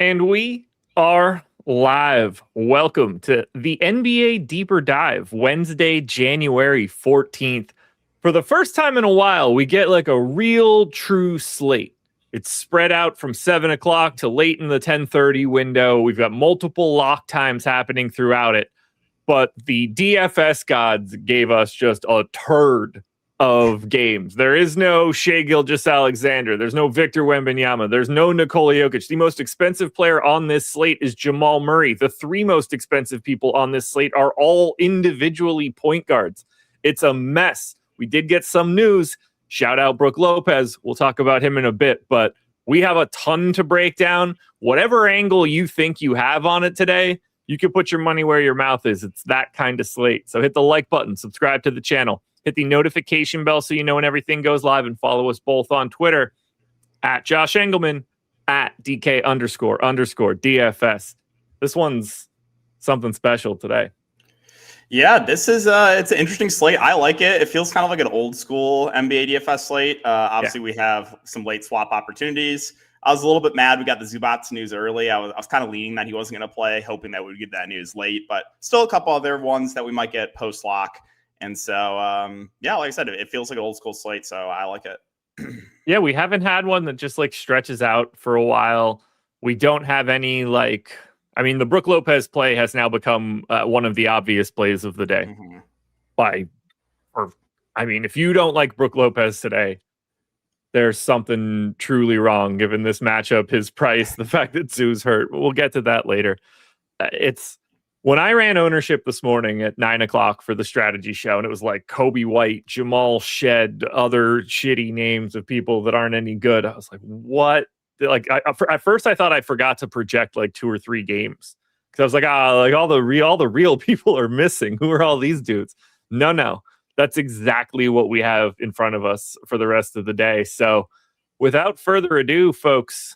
And we are live. Welcome to the NBA Deeper Dive, Wednesday, January 14th. For the first time in a while, we get like a real true slate. It's spread out from 7 o'clock to late in the 10:30 window. We've got multiple lock times happening throughout it. But the DFS gods gave us just a turd of games. There is no Shai Gilgeous-Alexander. There's no Victor Wembanyama. There's no Nikola Jokic. The most expensive player on this slate is Jamal Murray. The three most expensive people on this slate are all individually point guards. It's a mess. We did get some news. Shout out Brook Lopez. We'll talk about him in a bit, but we have a ton to break down. Whatever angle you think you have on it today, you can put your money where your mouth is. It's that kind of slate. So hit the like button, subscribe to the channel. Hit the notification bell so you know when everything goes live, and follow us both on Twitter at Josh Engleman, at DK__DFS. This one's something special today. Yeah, this is it's an interesting slate. I like it. It feels kind of like an old school NBA DFS slate. Obviously, we have some late swap opportunities. I was a little bit mad we got the Zubats news early. I was kind of leaning that he wasn't going to play, hoping that we'd get that news late, but still a couple other ones that we might get post-lock. And so, yeah, like I said, it feels like an old school slate, so I like it. Yeah, we haven't had one that just like stretches out for a while. We don't have any the Brook Lopez play has now become one of the obvious plays of the day. If you don't like Brook Lopez today, there's something truly wrong given this matchup, his price, the fact that Zoo's hurt. We'll get to that later. When I ran ownership this morning at 9 o'clock for the strategy show, and it was like Kobe White, Jamal Shed, other shitty names of people that aren't any good. I was like, what? At first I thought I forgot to project like 2 or 3 games. Cause I was like, all the real people are missing. Who are all these dudes? No. That's exactly what we have in front of us for the rest of the day. So without further ado, folks,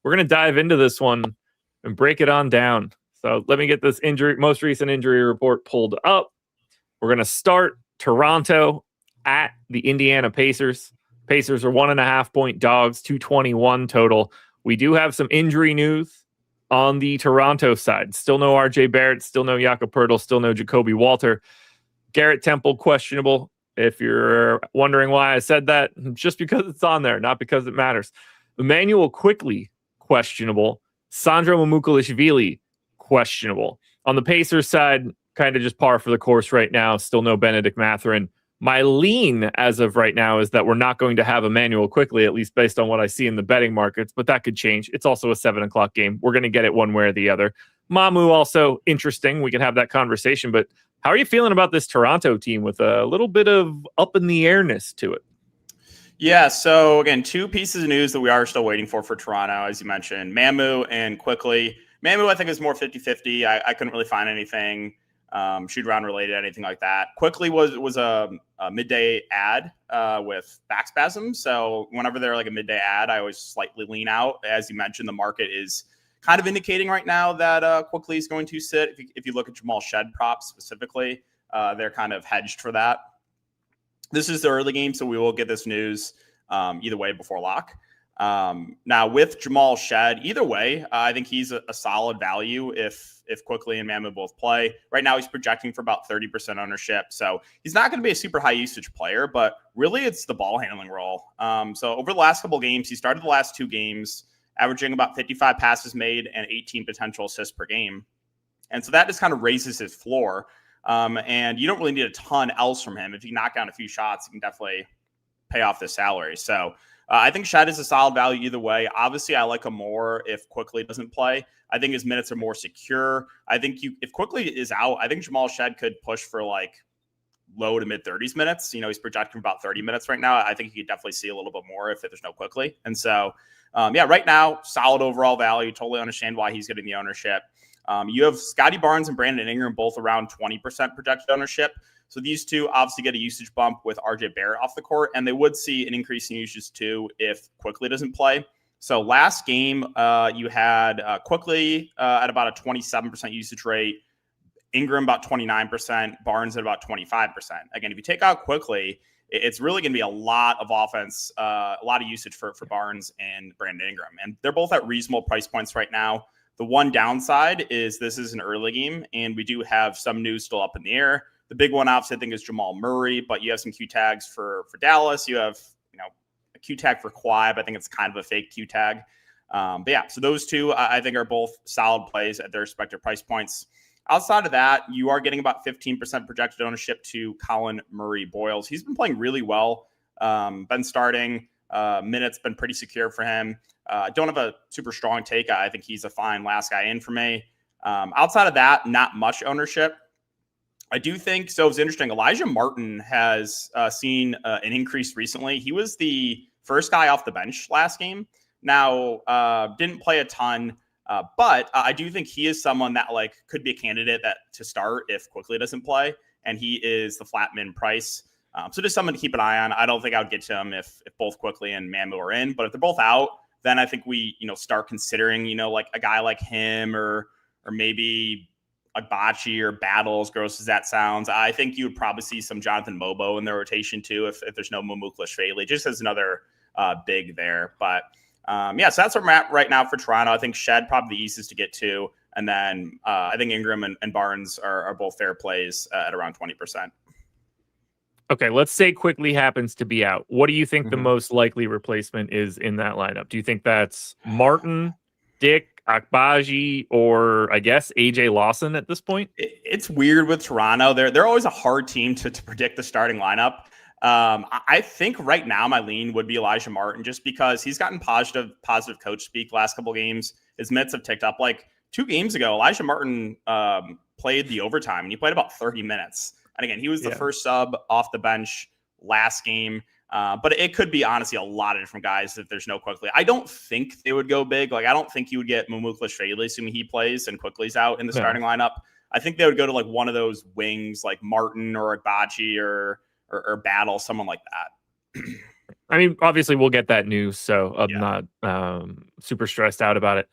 we're going to dive into this one and break it on down. So let me get this most recent injury report pulled up. We're going to start Toronto at the Indiana Pacers. Pacers are 1.5 point dogs, 221 total. We do have some injury news on the Toronto side. Still no RJ Barrett, still no Jakob Poeltl, still no Jacoby Walter. Garrett Temple questionable. If you're wondering why I said that, just because it's on there, not because it matters. Emmanuel Quickley questionable. Sandro Mamukelashvili questionable. On the Pacers side, kind of just par for the course right now. Still no Benedict Mathurin. My lean as of right now is that we're not going to have Emmanuel Quickley, at least based on what I see in the betting markets, but that could change. It's also a 7 o'clock game. We're going to get it one way or the other. Mamu also interesting. We can have that conversation, but how are you feeling about this Toronto team with a little bit of up in the airness to it? Yeah, so again, 2 pieces of news that we are still waiting for Toronto, as you mentioned, Mamu and Quickley. Mamu, I think, is more 50-50. I couldn't really find anything shoot-around related, anything like that. Quickley was a midday ad with back spasms. So whenever they're like a midday ad, I always slightly lean out. As you mentioned, the market is kind of indicating right now that Quickley is going to sit. If you look at Jamal Shed props specifically, they're kind of hedged for that. This is the early game, so we will get this news either way before lock. Now with Jamal Shed, either way, I think he's a solid value if Quickley and Mamu both play. Right now, he's projecting for about 30% ownership. So he's not going to be a super high usage player, but really it's the ball handling role. So over the last couple of games, he started the last 2 games, averaging about 55 passes made and 18 potential assists per game. And so that just kind of raises his floor. And you don't really need a ton else from him. If you knock down a few shots, you can definitely pay off the salary. So I think Shed is a solid value either way. Obviously, I like him more if Quickley doesn't play. I think his minutes are more secure. I think if Quickley is out, I think Jamal Shed could push for like low to mid 30s minutes. You know, he's projecting about 30 minutes right now. I think you could definitely see a little bit more if there's no Quickley. And so, right now, solid overall value. Totally understand why he's getting the ownership. You have Scotty Barnes and Brandon Ingram both around 20% projected ownership. So these two obviously get a usage bump with RJ Barrett off the court, and they would see an increase in usage too if Quickley doesn't play. So last game, you had Quickley at about a 27% usage rate, Ingram about 29%, Barnes at about 25%. Again, if you take out Quickley, it's really going to be a lot of offense, a lot of usage for Barnes and Brandon Ingram. And they're both at reasonable price points right now. The one downside is this is an early game, and we do have some news still up in the air. The big one, obviously, I think is Jamal Murray, but you have some Q tags for Dallas. You have, a Q tag for Kawhi, but I think it's kind of a fake Q tag. But yeah, so those two, I think, are both solid plays at their respective price points. Outside of that, you are getting about 15% projected ownership to Colin Murray-Boyles. He's been playing really well, been starting, minutes been pretty secure for him. Don't have a super strong take. I think he's a fine last guy in for me. Outside of that, not much ownership. I do think, so it's interesting, Elijah Martin has seen an increase recently. He was the first guy off the bench last game. Now, didn't play a ton, but I do think he is someone that could be a candidate to start if Quickly doesn't play, and he is the flat min price. So just someone to keep an eye on. I don't think I would get to him if both Quickly and Mamu are in, but if they're both out, then I think we start considering a guy like him or maybe Agbaji or Battle, as gross as that sounds. I think you would probably see some Jonathan Mobo in their rotation too if there's no Mumuklashvili, just as another big there. But so that's where I'm at right now for Toronto. I think Shed probably the easiest to get to. And then I think Ingram and Barnes are both fair plays at around 20%. Okay, let's say Quickly happens to be out. What do you think the most likely replacement is in that lineup? Do you think that's Martin, Dick, Akbaji, or I guess AJ Lawson at this point? It's weird with Toronto. They're always a hard team to predict the starting lineup. I think right now my lean would be Elijah Martin, just because he's gotten positive coach speak last couple games. His minutes have ticked up. 2 games ago, Elijah Martin played the overtime, and he played about 30 minutes. And again, he was the first sub off the bench last game. But it could be, honestly, a lot of different guys if there's no Quickly. I don't think they would go big. I don't think you would get Mumuklashvili, assuming he plays and Quickly's out in the starting lineup. I think they would go to one of those wings, like Martin or Agbaji or Battle, someone like that. I mean, obviously, we'll get that news, so I'm not super stressed out about it.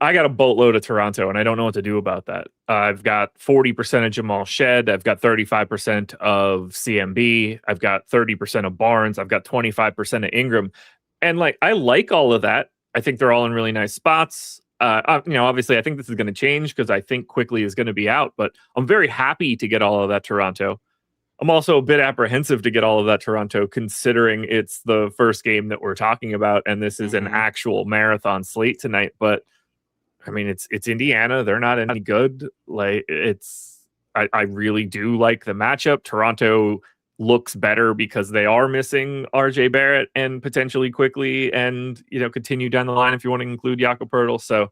I got a boatload of Toronto, and I don't know what to do about that. I've got 40% of Jamal Shed. I've got 35% of CMB. I've got 30% of Barnes. I've got 25% of Ingram. And I like all of that. I think they're all in really nice spots. Obviously, I think this is going to change because I think Quickly is going to be out, but I'm very happy to get all of that Toronto. I'm also a bit apprehensive to get all of that Toronto, considering it's the first game that we're talking about, and this is an actual marathon slate tonight. But I mean, it's Indiana. They're not any good. I really do like the matchup. Toronto looks better because they are missing RJ Barrett and potentially Quickly, and continue down the line if you want to include Jakob Poeltl. So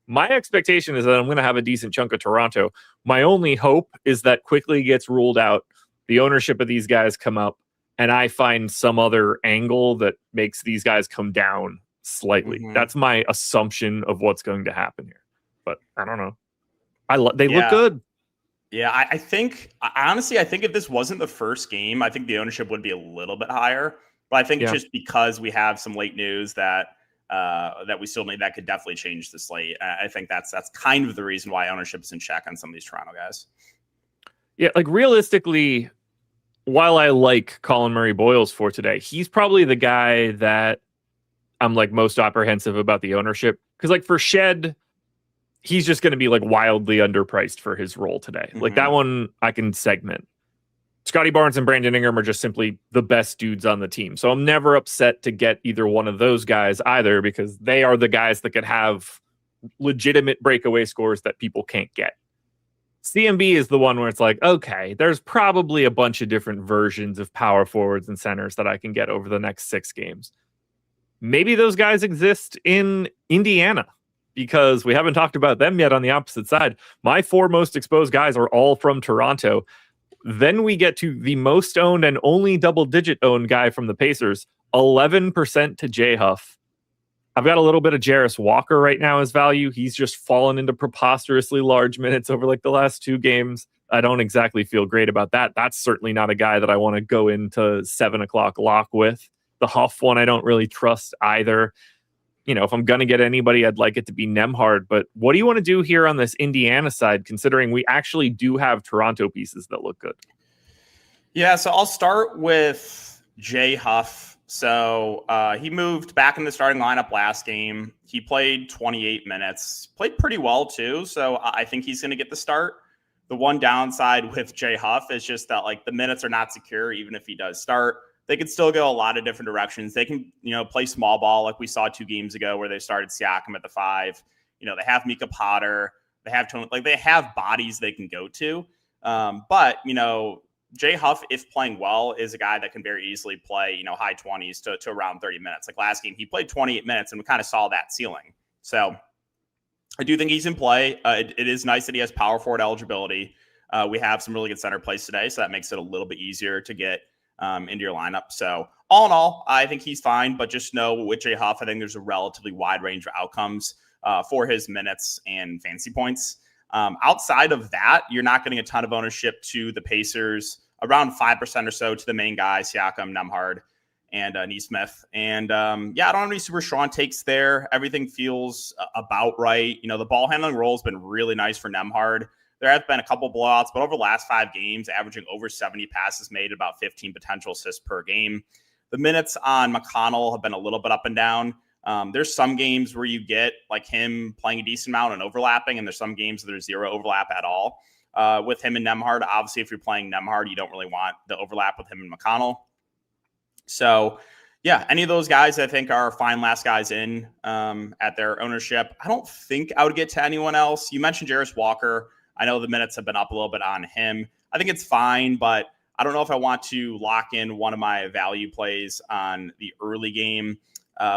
my expectation is that I'm going to have a decent chunk of Toronto. My only hope is that Quickly gets ruled out, the ownership of these guys come up, and I find some other angle that makes these guys come down slightly. That's my assumption of what's going to happen here, but I don't know. They look good. Yeah, I think honestly, I think if this wasn't the first game, I think the ownership would be a little bit higher. But I think just because we have some late news that we still need, that could definitely change the slate. I think that's kind of the reason why ownership is in check on some of these Toronto guys. Yeah, realistically, while I like Colin Murray-Boyles for today, he's probably the guy that I'm most apprehensive about the ownership, because for Shed, he's just going to be wildly underpriced for his role today. That one I can segment. Scotty Barnes and Brandon Ingram are just simply the best dudes on the team. So I'm never upset to get either one of those guys either, because they are the guys that could have legitimate breakaway scores that people can't get. CMB is the one where it's okay, there's probably a bunch of different versions of power forwards and centers that I can get over the next 6 games. Maybe those guys exist in Indiana, because we haven't talked about them yet on the opposite side. My 4 most exposed guys are all from Toronto. Then we get to the most owned and only double-digit owned guy from the Pacers, 11% to J Huff. I've got a little bit of Jarris Walker right now as value. He's just fallen into preposterously large minutes over the last 2 games. I don't exactly feel great about that. That's certainly not a guy that I want to go into 7 o'clock lock with. The Huff one, I don't really trust either. If I'm going to get anybody, I'd like it to be Nembhard. But what do you want to do here on this Indiana side, considering we actually do have Toronto pieces that look good? Yeah, so I'll start with Jay Huff. So he moved back in the starting lineup last game. He played 28 minutes, played pretty well too. So I think he's going to get the start. The one downside with Jay Huff is just that like the minutes are not secure, even if he does start. They could still go a lot of different directions. They can, play small ball like we saw 2 games ago where they started Siakam at the 5. They have Mika Potter. They have Tony, like they have bodies they can go to. But Jay Huff, if playing well, is a guy that can very easily play, high 20s to around 30 minutes. Like last game, he played 28 minutes and we kind of saw that ceiling. So I do think he's in play. It is nice that he has power forward eligibility. We have some really good center plays today, so that makes it a little bit easier to get into your lineup. So all in all, I think he's fine, but just know with Jay Huff, I think there's a relatively wide range of outcomes for his minutes and fantasy points. Outside of that, you're not getting a ton of ownership to the Pacers, around 5% or so to the main guys, Siakam, Nembhard, and Nesmith. And I don't have any super strong takes there. Everything feels about right. The ball handling role has been really nice for Nembhard. There have been a couple blowouts, but over the last 5 games, averaging over 70 passes made, about 15 potential assists per game. The minutes on McConnell have been a little bit up and down. There's some games where you get like him playing a decent amount and overlapping, and there's some games where there's zero overlap at all. With him and Nembhard, obviously, if you're playing Nembhard, you don't really want the overlap with him and McConnell. So, yeah, any of those guys I think are fine last guys in at their ownership. I don't think I would get to anyone else. You mentioned Jarris Walker. I know the minutes have been up a little bit on him. I think it's fine, but I don't know if I want to lock in one of my value plays on the early game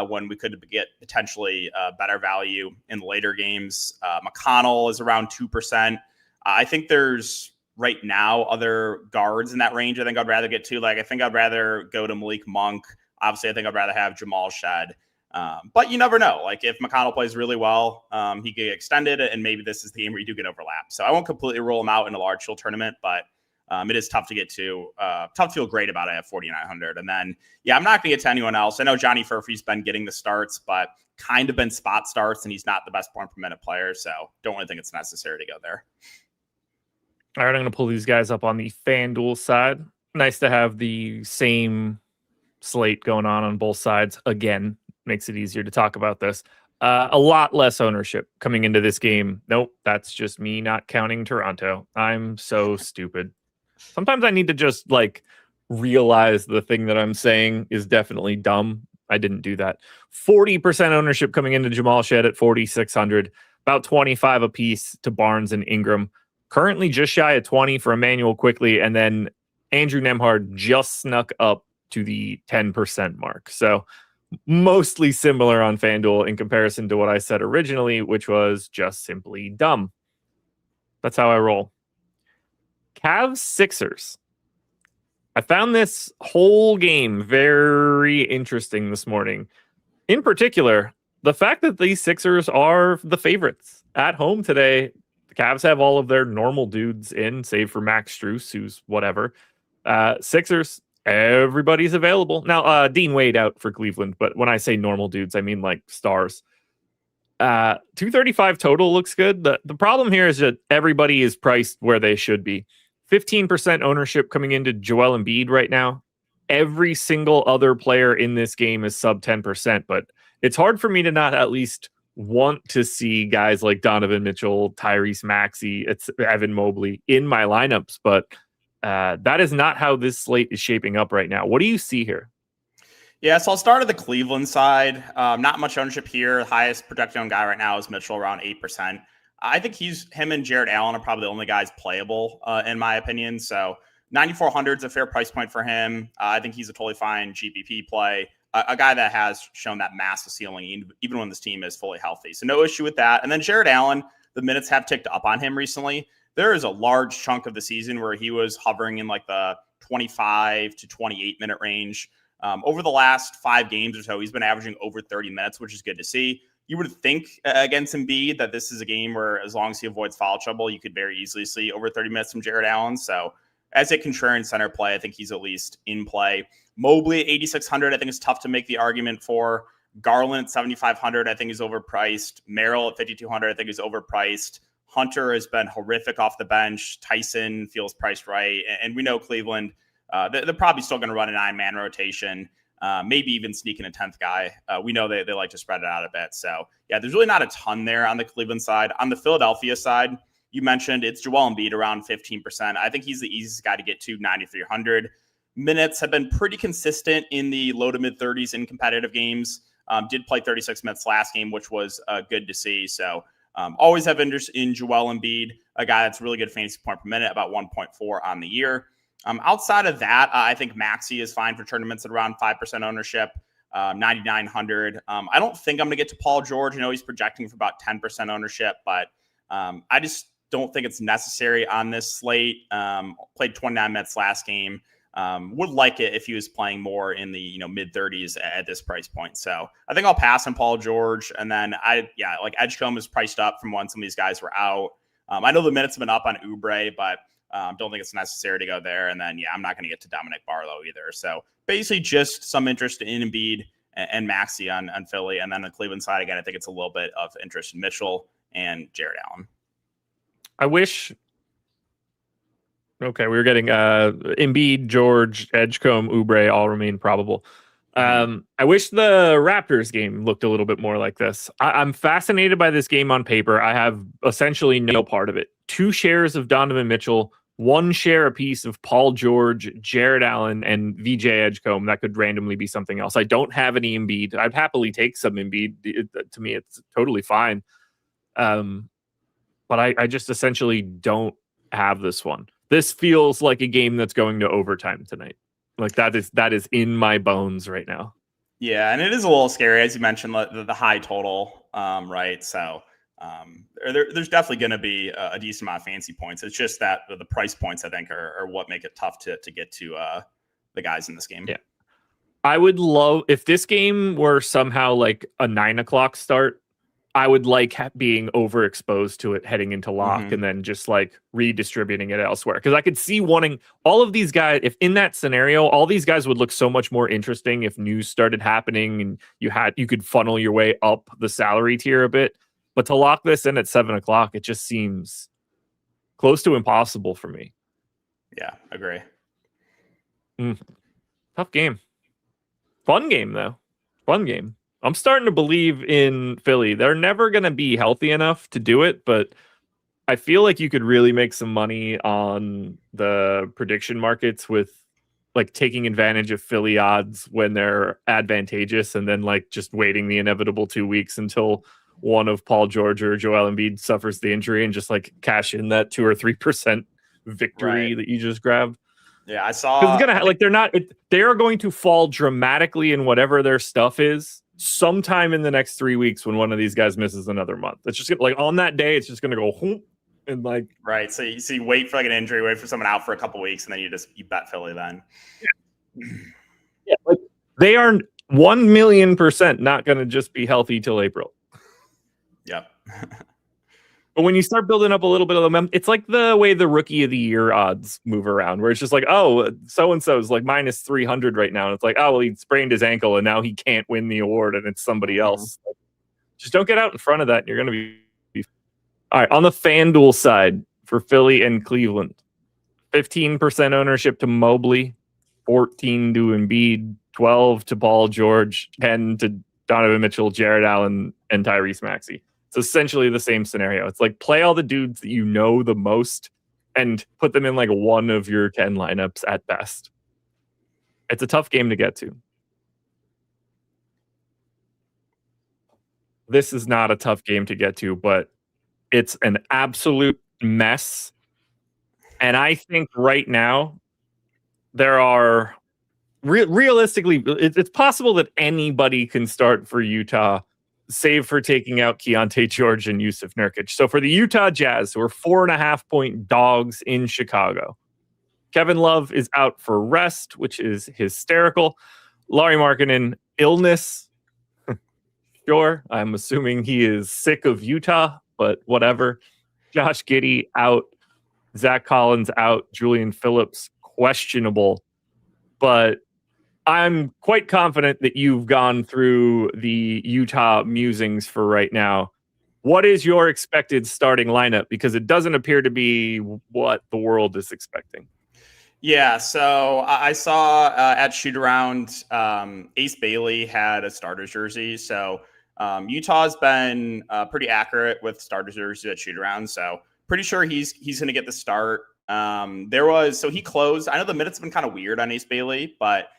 when we could get potentially better value in the later games. McConnell is around 2%. I think there's right now other guards in that range I think I'd rather get to. Like, I think I'd rather go to Malik Monk. Obviously, I think I'd rather have Jamal Shed. But you never know. Like, if McConnell plays really well, he could get extended, and maybe this is the game where you do get overlap. So I won't completely rule him out in a large field tournament, but it is tough to get to. Tough to feel great about it at 4,900. And then, I'm not going to get to anyone else. I know Johnny Furphy's been getting the starts, but kind of been spot starts, and he's not the best point per minute player. So don't really think it's necessary to go there. All right, I'm going to pull these guys up on the FanDuel side. Nice to have the same slate going on both sides. Again, makes it easier to talk about this. A lot less ownership coming into this game. Nope, that's just me not counting Toronto. I'm so stupid. Sometimes I need to just realize the thing that I'm saying is definitely dumb. I didn't do that. 40% ownership coming into Jamal Shed at 4,600. About 25 apiece to Barnes and Ingram. Currently just shy of 20 for Emmanuel Quickly, and then Andrew Nembhard just snuck up to the 10% mark. So mostly similar on FanDuel in comparison to what I said originally, which was just simply dumb. That's how I roll. Cavs Sixers. I found this whole game very interesting this morning. In particular, the fact that these Sixers are the favorites at home today. Cavs have all of their normal dudes in, save for Max Strus, who's whatever. Sixers, everybody's available. Now, Dean Wade out for Cleveland, but when I say normal dudes, I mean like stars. 235 total looks good. The problem here is that everybody is priced where they should be. 15% ownership coming into Joel Embiid right now. Every single other player in this game is sub 10%, but it's hard for me to not at least want to see guys like Donovan Mitchell, Tyrese Maxey, it's Evan Mobley in my lineups, but that is not how this slate is shaping up right now. What do you see here? Yeah, so I'll start at the Cleveland side. Not much ownership here. The highest projected owned guy right now is Mitchell, around 8%. I think him and Jared Allen are probably the only guys playable, in my opinion. So 9,400 is a fair price point for him. I think he's a totally fine GPP play. A guy that has shown that massive ceiling, even when this team is fully healthy. So no issue with that. And then Jared Allen, the minutes have ticked up on him recently. There is a large chunk of the season where he was hovering in like the 25 to 28 minute range. Over the last 5 games or so, he's been averaging over 30 minutes, which is good to see. You would think against Embiid that this is a game where as long as he avoids foul trouble, you could very easily see over 30 minutes from Jared Allen. So as a contrarian center play, I think he's at least in play. Mobley at 8,600, I think it's tough to make the argument for. Garland at 7,500, I think is overpriced. Merrill at 5,200, I think is overpriced. Hunter has been horrific off the bench. Tyson feels priced right. And we know Cleveland, they're probably still going to run a 9-man rotation, maybe even sneak in a 10th guy. We know they like to spread it out a bit. So, yeah, there's really not a ton there on the Cleveland side. On the Philadelphia side, you mentioned it's Joel Embiid around 15%. I think he's the easiest guy to get to, 9,300. Minutes have been pretty consistent in the low to mid 30s in competitive games. Did play 36 minutes last game, which was good to see. So always have interest in Joel Embiid, a guy that's really good fantasy point per minute, about 1.4 on the year. Outside of that, I think Maxey is fine for tournaments at around 5% ownership, 9,900. I don't think I'm going to get to Paul George. I know he's projecting for about 10% ownership, but I just don't think it's necessary on this slate. Played 29 minutes last game. Would like it if he was playing more in the mid 30s at this price point. So I think I'll pass on Paul George, and then like Edgecombe is priced up from when some of these guys were out. I know the minutes have been up on Oubre, but don't think it's necessary to go there. And then I'm not going to get to Dominic Barlow either. So basically just some interest in Embiid and Maxey on Philly, and then the Cleveland side again, I think it's a little bit of interest in Mitchell and Jared Allen. I wish. Okay, we were getting Embiid, George, Edgecombe, Oubre all remain probable. I wish the Raptors game looked a little bit more like this. I'm fascinated by this game on paper. I have essentially no part of it. 2 shares of Donovan Mitchell, 1 share apiece of Paul George, Jared Allen, and VJ Edgecombe. That could randomly be something else. I don't have any Embiid. I'd happily take some Embiid. To me, it's totally fine. But I just essentially don't have this one. This feels like a game that's going to overtime tonight. Like that is in my bones right now. Yeah, and it is a little scary, as you mentioned, the high total, right? So there's definitely going to be a decent amount of fancy points. It's just that the price points, I think, are what make it tough to get to the guys in this game. Yeah, I would love if this game were somehow like a 9:00 start. I would like being overexposed to it heading into lock and then just like redistributing it elsewhere. Because I could see wanting all of these guys, if in that scenario, all these guys would look so much more interesting if news started happening and you could funnel your way up the salary tier a bit. But to lock this in at 7:00, it just seems close to impossible for me. Yeah, agree. Tough game. Fun game, though. Fun game. I'm starting to believe in Philly. They're never going to be healthy enough to do it, but I feel like you could really make some money on the prediction markets with like taking advantage of Philly odds when they're advantageous and then like just waiting the inevitable 2 weeks until one of Paul George or Joel Embiid suffers the injury and just like cash in that 2 or 3% victory that you just grabbed. Yeah, I saw. It's gonna like they are going to fall dramatically in whatever their stuff is sometime in the next 3 weeks when one of these guys misses another month. It's just like on that day, it's just gonna go and like right. So you wait for like an injury, wait for someone out for a couple weeks, and then you bet Philly then. Yeah, like they are 1,000,000% not gonna just be healthy till April. Yep. But when you start building up a little bit of momentum, it's like the way the rookie of the year odds move around, where it's just like, oh, so-and-so is like minus 300 right now. And it's like, oh, well, he sprained his ankle and now he can't win the award and it's somebody else. Like, just don't get out in front of that and you're going to be. All right, on the FanDuel side for Philly and Cleveland, 15% ownership to Mobley, 14 to Embiid, 12 to Paul George, 10 to Donovan Mitchell, Jared Allen, and Tyrese Maxey. It's essentially the same scenario. It's like play all the dudes that you know the most and put them in like one of your 10 lineups at best. It's a tough game to get to. This is not a tough game to get to, but it's an absolute mess. And I think right now there are realistically, it's possible that anybody can start for Utah, save for taking out Keontae George and Yusuf Nurkic. So for the Utah Jazz, who are 4.5-point dogs in Chicago, Kevin Love is out for rest, which is hysterical. Lauri Markkanen, illness. Sure, I'm assuming he is sick of Utah, but whatever. Josh Giddey out. Zach Collins out. Julian Phillips questionable. But I'm quite confident that you've gone through the Utah musings for right now. What is your expected starting lineup? Because it doesn't appear to be what the world is expecting. Yeah, so I saw at shoot around, Ace Bailey had a starter's jersey. So Utah's been pretty accurate with starter's jersey at shoot around. So pretty sure he's going to get the start. So he closed. I know the minutes have been kind of weird on Ace Bailey, but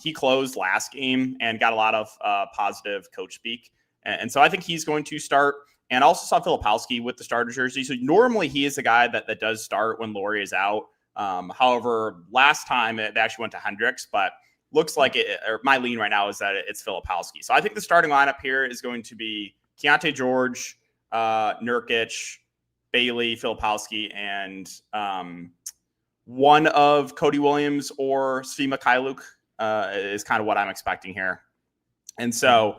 he closed last game and got a lot of positive coach speak. And so I think he's going to start. And also saw Filipowski with the starter jersey. So normally he is the guy that does start when Laurie is out. However, last time it actually went to Hendricks, but looks like my lean right now is that it's Filipowski. So I think the starting lineup here is going to be Keontae George, Nurkic, Bailey, Filipowski, and one of Cody Williams or Svi Mikhailuk is kind of what I'm expecting here. And so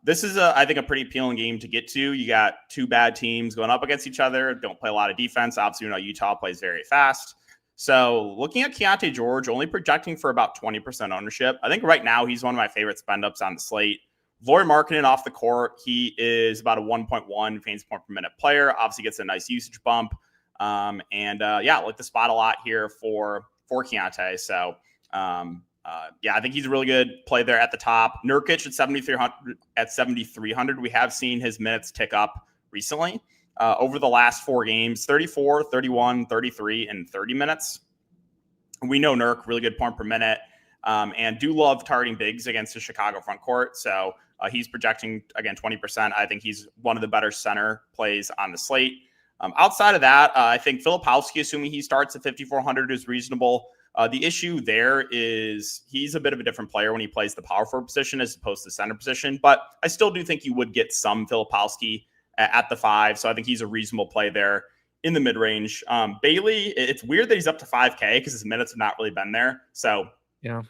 this is I think a pretty appealing game to get to. You got two bad teams going up against each other. Don't play a lot of defense. Obviously, Utah plays very fast. So looking at Keontae George, only projecting for about 20% ownership. I think right now he's one of my favorite spend ups on the slate. Lauri Markkanen off the court. He is about a 1.1 fantasy point per minute player. Obviously gets a nice usage bump. I like the spot a lot here for Keontae. So I think he's a really good play there at the top. Nurkic at 7,300. We have seen his minutes tick up recently over the last 4 games, 34, 31, 33, and 30 minutes. We know Nurk, really good point per minute, and do love targeting bigs against the Chicago front court. So he's projecting, again, 20%. I think he's one of the better center plays on the slate. Outside of that, I think Filipowski, assuming he starts at 5,400, is reasonable. The issue there is he's a bit of a different player when he plays the power forward position as opposed to the center position. But I still do think you would get some Filipowski at the 5. So I think he's a reasonable play there in the mid-range. Bailey, it's weird that he's up to 5K because his minutes have not really been there. So yeah,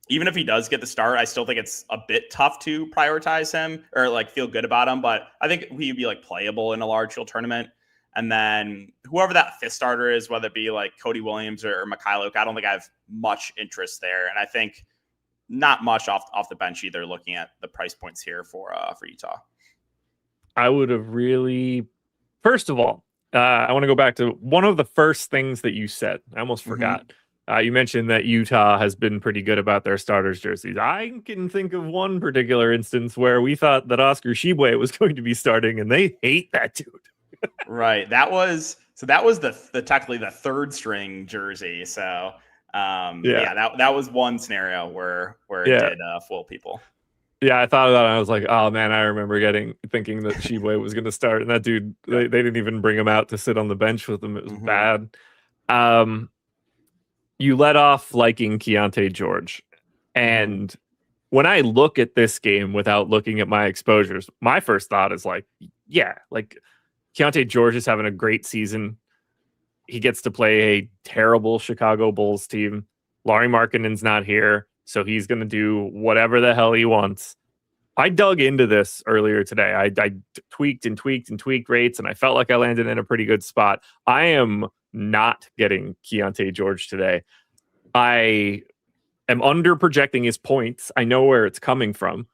even if he does get the start, I still think it's a bit tough to prioritize him or feel good about him. But I think he'd be playable in a large field tournament. And then whoever that 5th starter is, whether it be Cody Williams or Mikhailuk, I don't think I have much interest there. And I think not much off the bench either, looking at the price points here for Utah. I would have really, first of all, I want to go back to one of the first things that you said. I almost forgot. You mentioned that Utah has been pretty good about their starters jerseys. I can think of one particular instance where we thought that Oscar Tshiebwe was going to be starting, and they hate that dude. Right. That was the technically the 3rd string jersey. So that was one scenario where it did fool people. Yeah, I thought about it. I was like, oh man, I remember thinking that Tshiebwe was going to start, and that dude, they didn't even bring him out to sit on the bench with him. It was bad. You let off liking Keontae George, and when I look at this game without looking at my exposures, my first thought is Keontae George is having a great season. He gets to play a terrible Chicago Bulls team. Lauri Markkanen's not here, so he's going to do whatever the hell he wants. I dug into this earlier today. I tweaked rates, and I felt like I landed in a pretty good spot. I am not getting Keontae George today. I am under projecting his points. I know where it's coming from.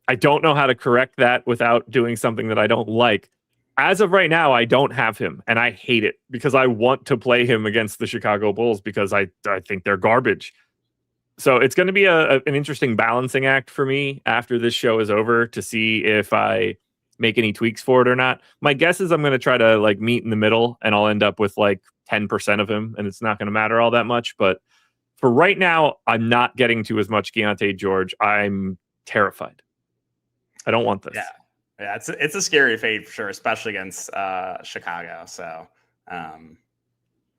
I don't know how to correct that without doing something that I don't like. As of right now, I don't have him, and I hate it because I want to play him against the Chicago Bulls because I think they're garbage. So it's going to be an interesting balancing act for me after this show is over to see if I make any tweaks for it or not. My guess is I'm going to try to meet in the middle, and I'll end up with 10% of him, and it's not going to matter all that much. But for right now, I'm not getting to as much Keontae George. I'm terrified. I don't want this. Yeah, it's a scary fade for sure, especially against Chicago. So,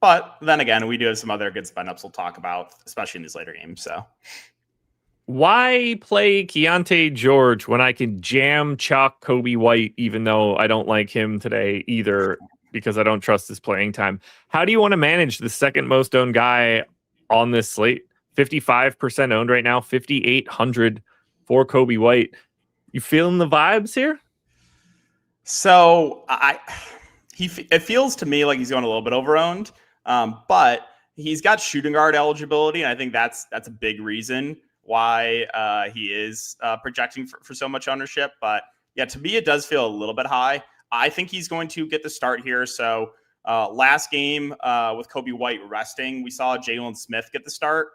but then again, we do have some other good spend ups we'll talk about, especially in these later games. So, why play Keontae George when I can jam chalk Kobe White, even though I don't like him today either because I don't trust his playing time? How do you want to manage the second most owned guy on this slate? 55% owned right now, 5,800 for Kobe White. You feeling the vibes here? So it feels to me like he's going a little bit overowned, but he's got shooting guard eligibility, and I think that's a big reason why he is projecting for so much ownership. But yeah, to me, it does feel a little bit high. I think he's going to get the start here. So Last game with Kobe White resting, we saw Jalen Smith get the start.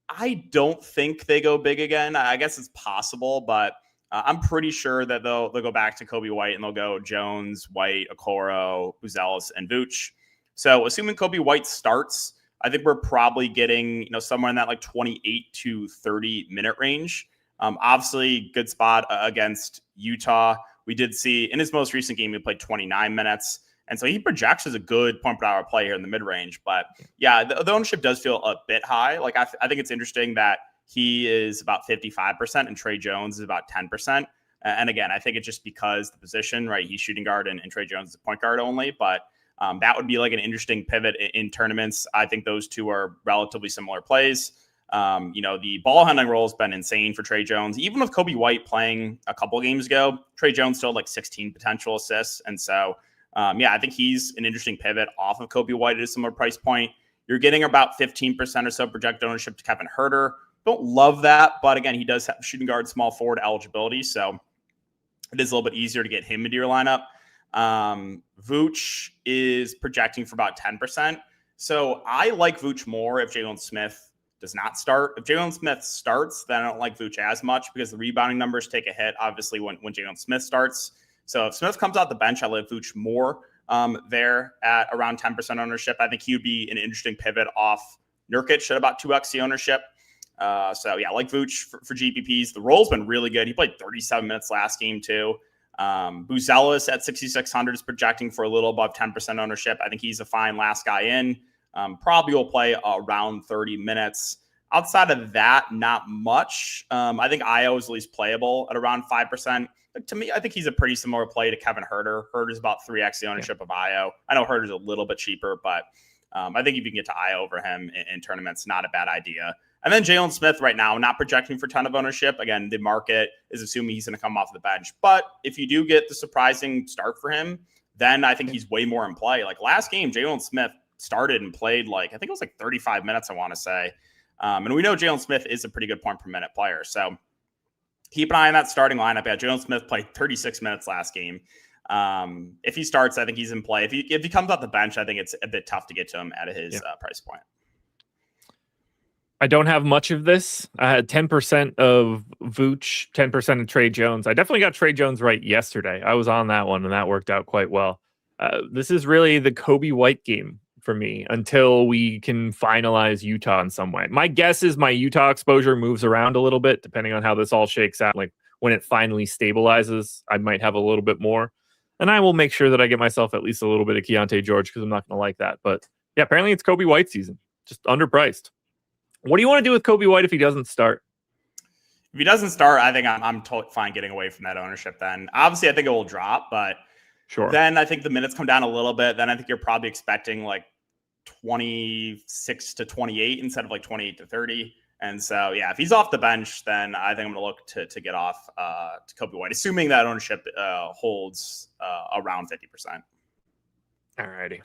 I don't think they go big again. I guess it's possible, but I'm pretty sure that they'll go back to Kobe White and they'll go Jones, White, Okoro, Buzelis, and Vooch. So assuming Kobe White starts, I think we're probably getting somewhere in that like 28 to 30 minute range. Obviously, good spot against Utah. We did see in his most recent game, he played 29 minutes. And so he projects as a good point per hour play here in the mid range. But yeah, the ownership does feel a bit high. Like I think it's interesting that he is about 55% and Trey Jones is about 10%. And again, I think it's just because the position, right? He's shooting guard and Trey Jones is point guard only. But that would be like an interesting pivot in tournaments. I think those two are relatively similar plays. The ball handling role has been insane for Trey Jones. Even with Kobe White playing a couple of games ago, Trey Jones still had like 16 potential assists. And so, I think he's an interesting pivot off of Kobe White at a similar price point. You're getting about 15% or so projected ownership to Kevin Huerter. Don't love that, but again, he does have shooting guard, small forward eligibility, so it is a little bit easier to get him into your lineup. Vooch is projecting for about 10%. So I like Vooch more if Jalen Smith does not start. If Jalen Smith starts, then I don't like Vooch as much because the rebounding numbers take a hit, obviously, when Jalen Smith starts. So if Smith comes out the bench, I like Vooch more there at around 10% ownership. I think he would be an interesting pivot off Nurkic at about 2x the ownership. I like Vooch for GPPs. The role's been really good. He played 37 minutes last game too. Buzelis at 6,600 is projecting for a little above 10% ownership. I think he's a fine last guy in. Probably will play around 30 minutes. Outside of that, not much. I think Io is at least playable at around 5%. But to me, I think he's a pretty similar play to Kevin Huerter. Huerter's about 3x the ownership of Io. I know Huerter's a little bit cheaper, but I think if you can get to Io over him in tournaments, not a bad idea. And then Jalen Smith right now, not projecting for a ton of ownership. Again, the market is assuming he's going to come off the bench. But if you do get the surprising start for him, then I think he's way more in play. Like last game, Jalen Smith started and played I think it was 35 minutes, I want to say. And we know Jalen Smith is a pretty good point per minute player. So keep an eye on that starting lineup. Yeah, Jalen Smith played 36 minutes last game. If he starts, I think he's in play. If he comes off the bench, I think it's a bit tough to get to him at his price point. I don't have much of this. I had 10% of Vooch, 10% of Trey Jones. I definitely got Trey Jones right yesterday. I was on that one, and that worked out quite well. This is really the Kobe White game for me until we can finalize Utah in some way. My guess is my Utah exposure moves around a little bit, depending on how this all shakes out. Like when it finally stabilizes, I might have a little bit more. And I will make sure that I get myself at least a little bit of Keontae George because I'm not going to like that. But yeah, apparently it's Kobe White season. Just underpriced. What do you want to do with Kobe White if he doesn't start? If he doesn't start, I think I'm totally fine getting away from that ownership then. Obviously, I think it will drop, but sure. Then I think the minutes come down a little bit. Then I think you're probably expecting 26 to 28 instead of 28 to 30. And so, yeah, if he's off the bench, then I think I'm going to look to get off to Kobe White, assuming that ownership holds around 50%. All righty.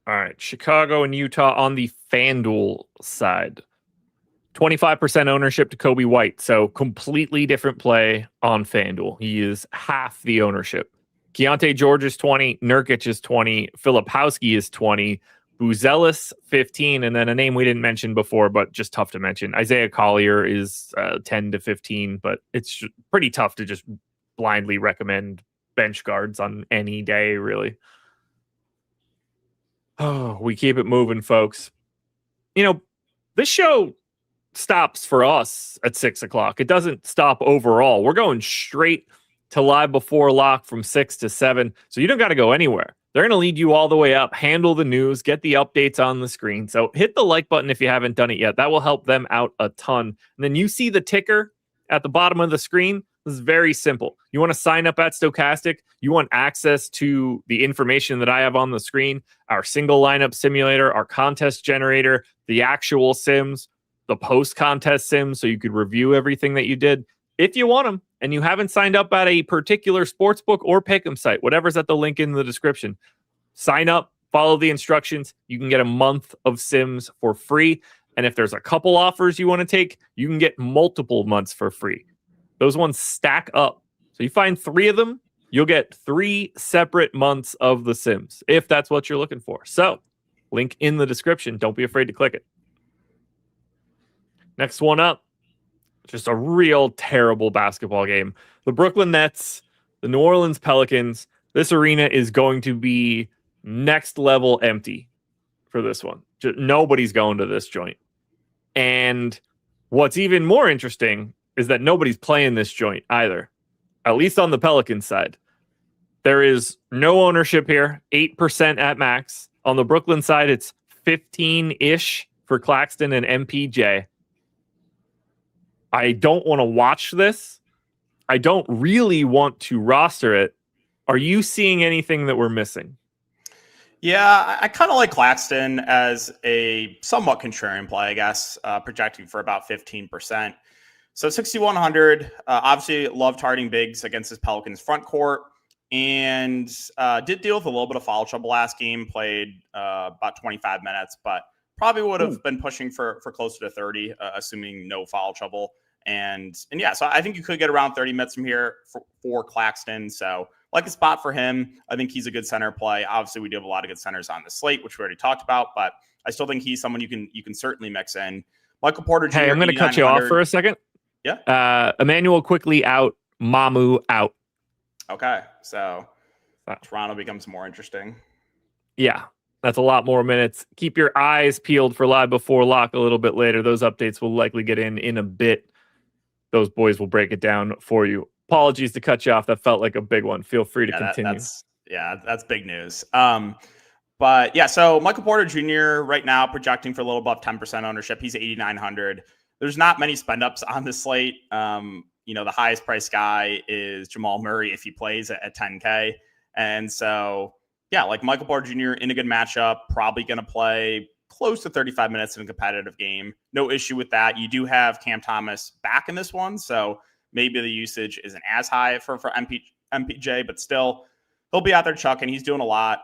All right, Chicago and Utah on the FanDuel side. 25% ownership to Kobe White, so completely different play on FanDuel. He is half the ownership. Keontae George is 20, Nurkic is 20, Filipowski is 20, Buzelis 15, and then a name we didn't mention before, but just tough to mention. Isaiah Collier is 10 to 15, but it's pretty tough to just blindly recommend bench guards on any day, really. Oh, we keep it moving, folks. This show stops for us at 6 o'clock. It doesn't stop overall. We're going straight to live before lock from 6 to 7. So you don't got to go anywhere. They're going to lead you all the way up, handle the news, get the updates on the screen. So hit the like button if you haven't done it yet. That will help them out a ton. And then you see the ticker at the bottom of the screen. This is very simple. You want to sign up at Stochastic. You want access to the information that I have on the screen, our single lineup simulator, our contest generator, the actual sims, the post-contest sims, so you could review everything that you did. If you want them and you haven't signed up at a particular sportsbook or pick'em site, whatever's at the link in the description, sign up, follow the instructions. You can get a month of sims for free. And if there's a couple offers you want to take, you can get multiple months for free. Those ones stack up. So you find 3 of them you'll get 3 separate months of The Sims, if that's what you're looking for. So, link in the description. Don't be afraid to click it. Next one up, just a real terrible basketball game. The Brooklyn Nets, the New Orleans Pelicans. This arena is going to be next level empty for this one. Nobody's going to this joint. And what's even more interesting is that nobody's playing this joint either, at least on the Pelicans side. There is no ownership here, 8% at max. On the Brooklyn side, it's 15-ish for Claxton and MPJ. I don't want to watch this. I don't really want to roster it. Are you seeing anything that we're missing? Yeah, I kind of like Claxton as a somewhat contrarian play, I guess, projecting for about 15%. So 6,100, obviously love targeting bigs against this Pelicans front court, and did deal with a little bit of foul trouble last game, played about 25 minutes, but probably would have been pushing for closer to 30, assuming no foul trouble. And yeah, so I think you could get around 30 minutes from here for Claxton. So like a spot for him. I think he's a good center play. Obviously, we do have a lot of good centers on the slate, which we already talked about, but I still think he's someone you can certainly mix in. Michael Porter Jr. Hey, I'm going to cut you off for a second. Yeah. Emmanuel quickly out. Mamu out. Okay. So Toronto becomes more interesting. Yeah. That's a lot more minutes. Keep your eyes peeled for live before lock a little bit later. Those updates will likely get in a bit. Those boys will break it down for you. Apologies to cut you off. That felt like a big one. Feel free to continue. That's big news. But yeah, so Michael Porter Jr. right now projecting for a little above 10% ownership. He's 8,900. There's not many spend ups on the slate. The highest price guy is Jamal Murray if he plays at 10K. And so, yeah, like Michael Porter Jr. in a good matchup, probably going to play close to 35 minutes in a competitive game. No issue with that. You do have Cam Thomas back in this one, so maybe the usage isn't as high for MPJ, but still, he'll be out there chucking. He's doing a lot.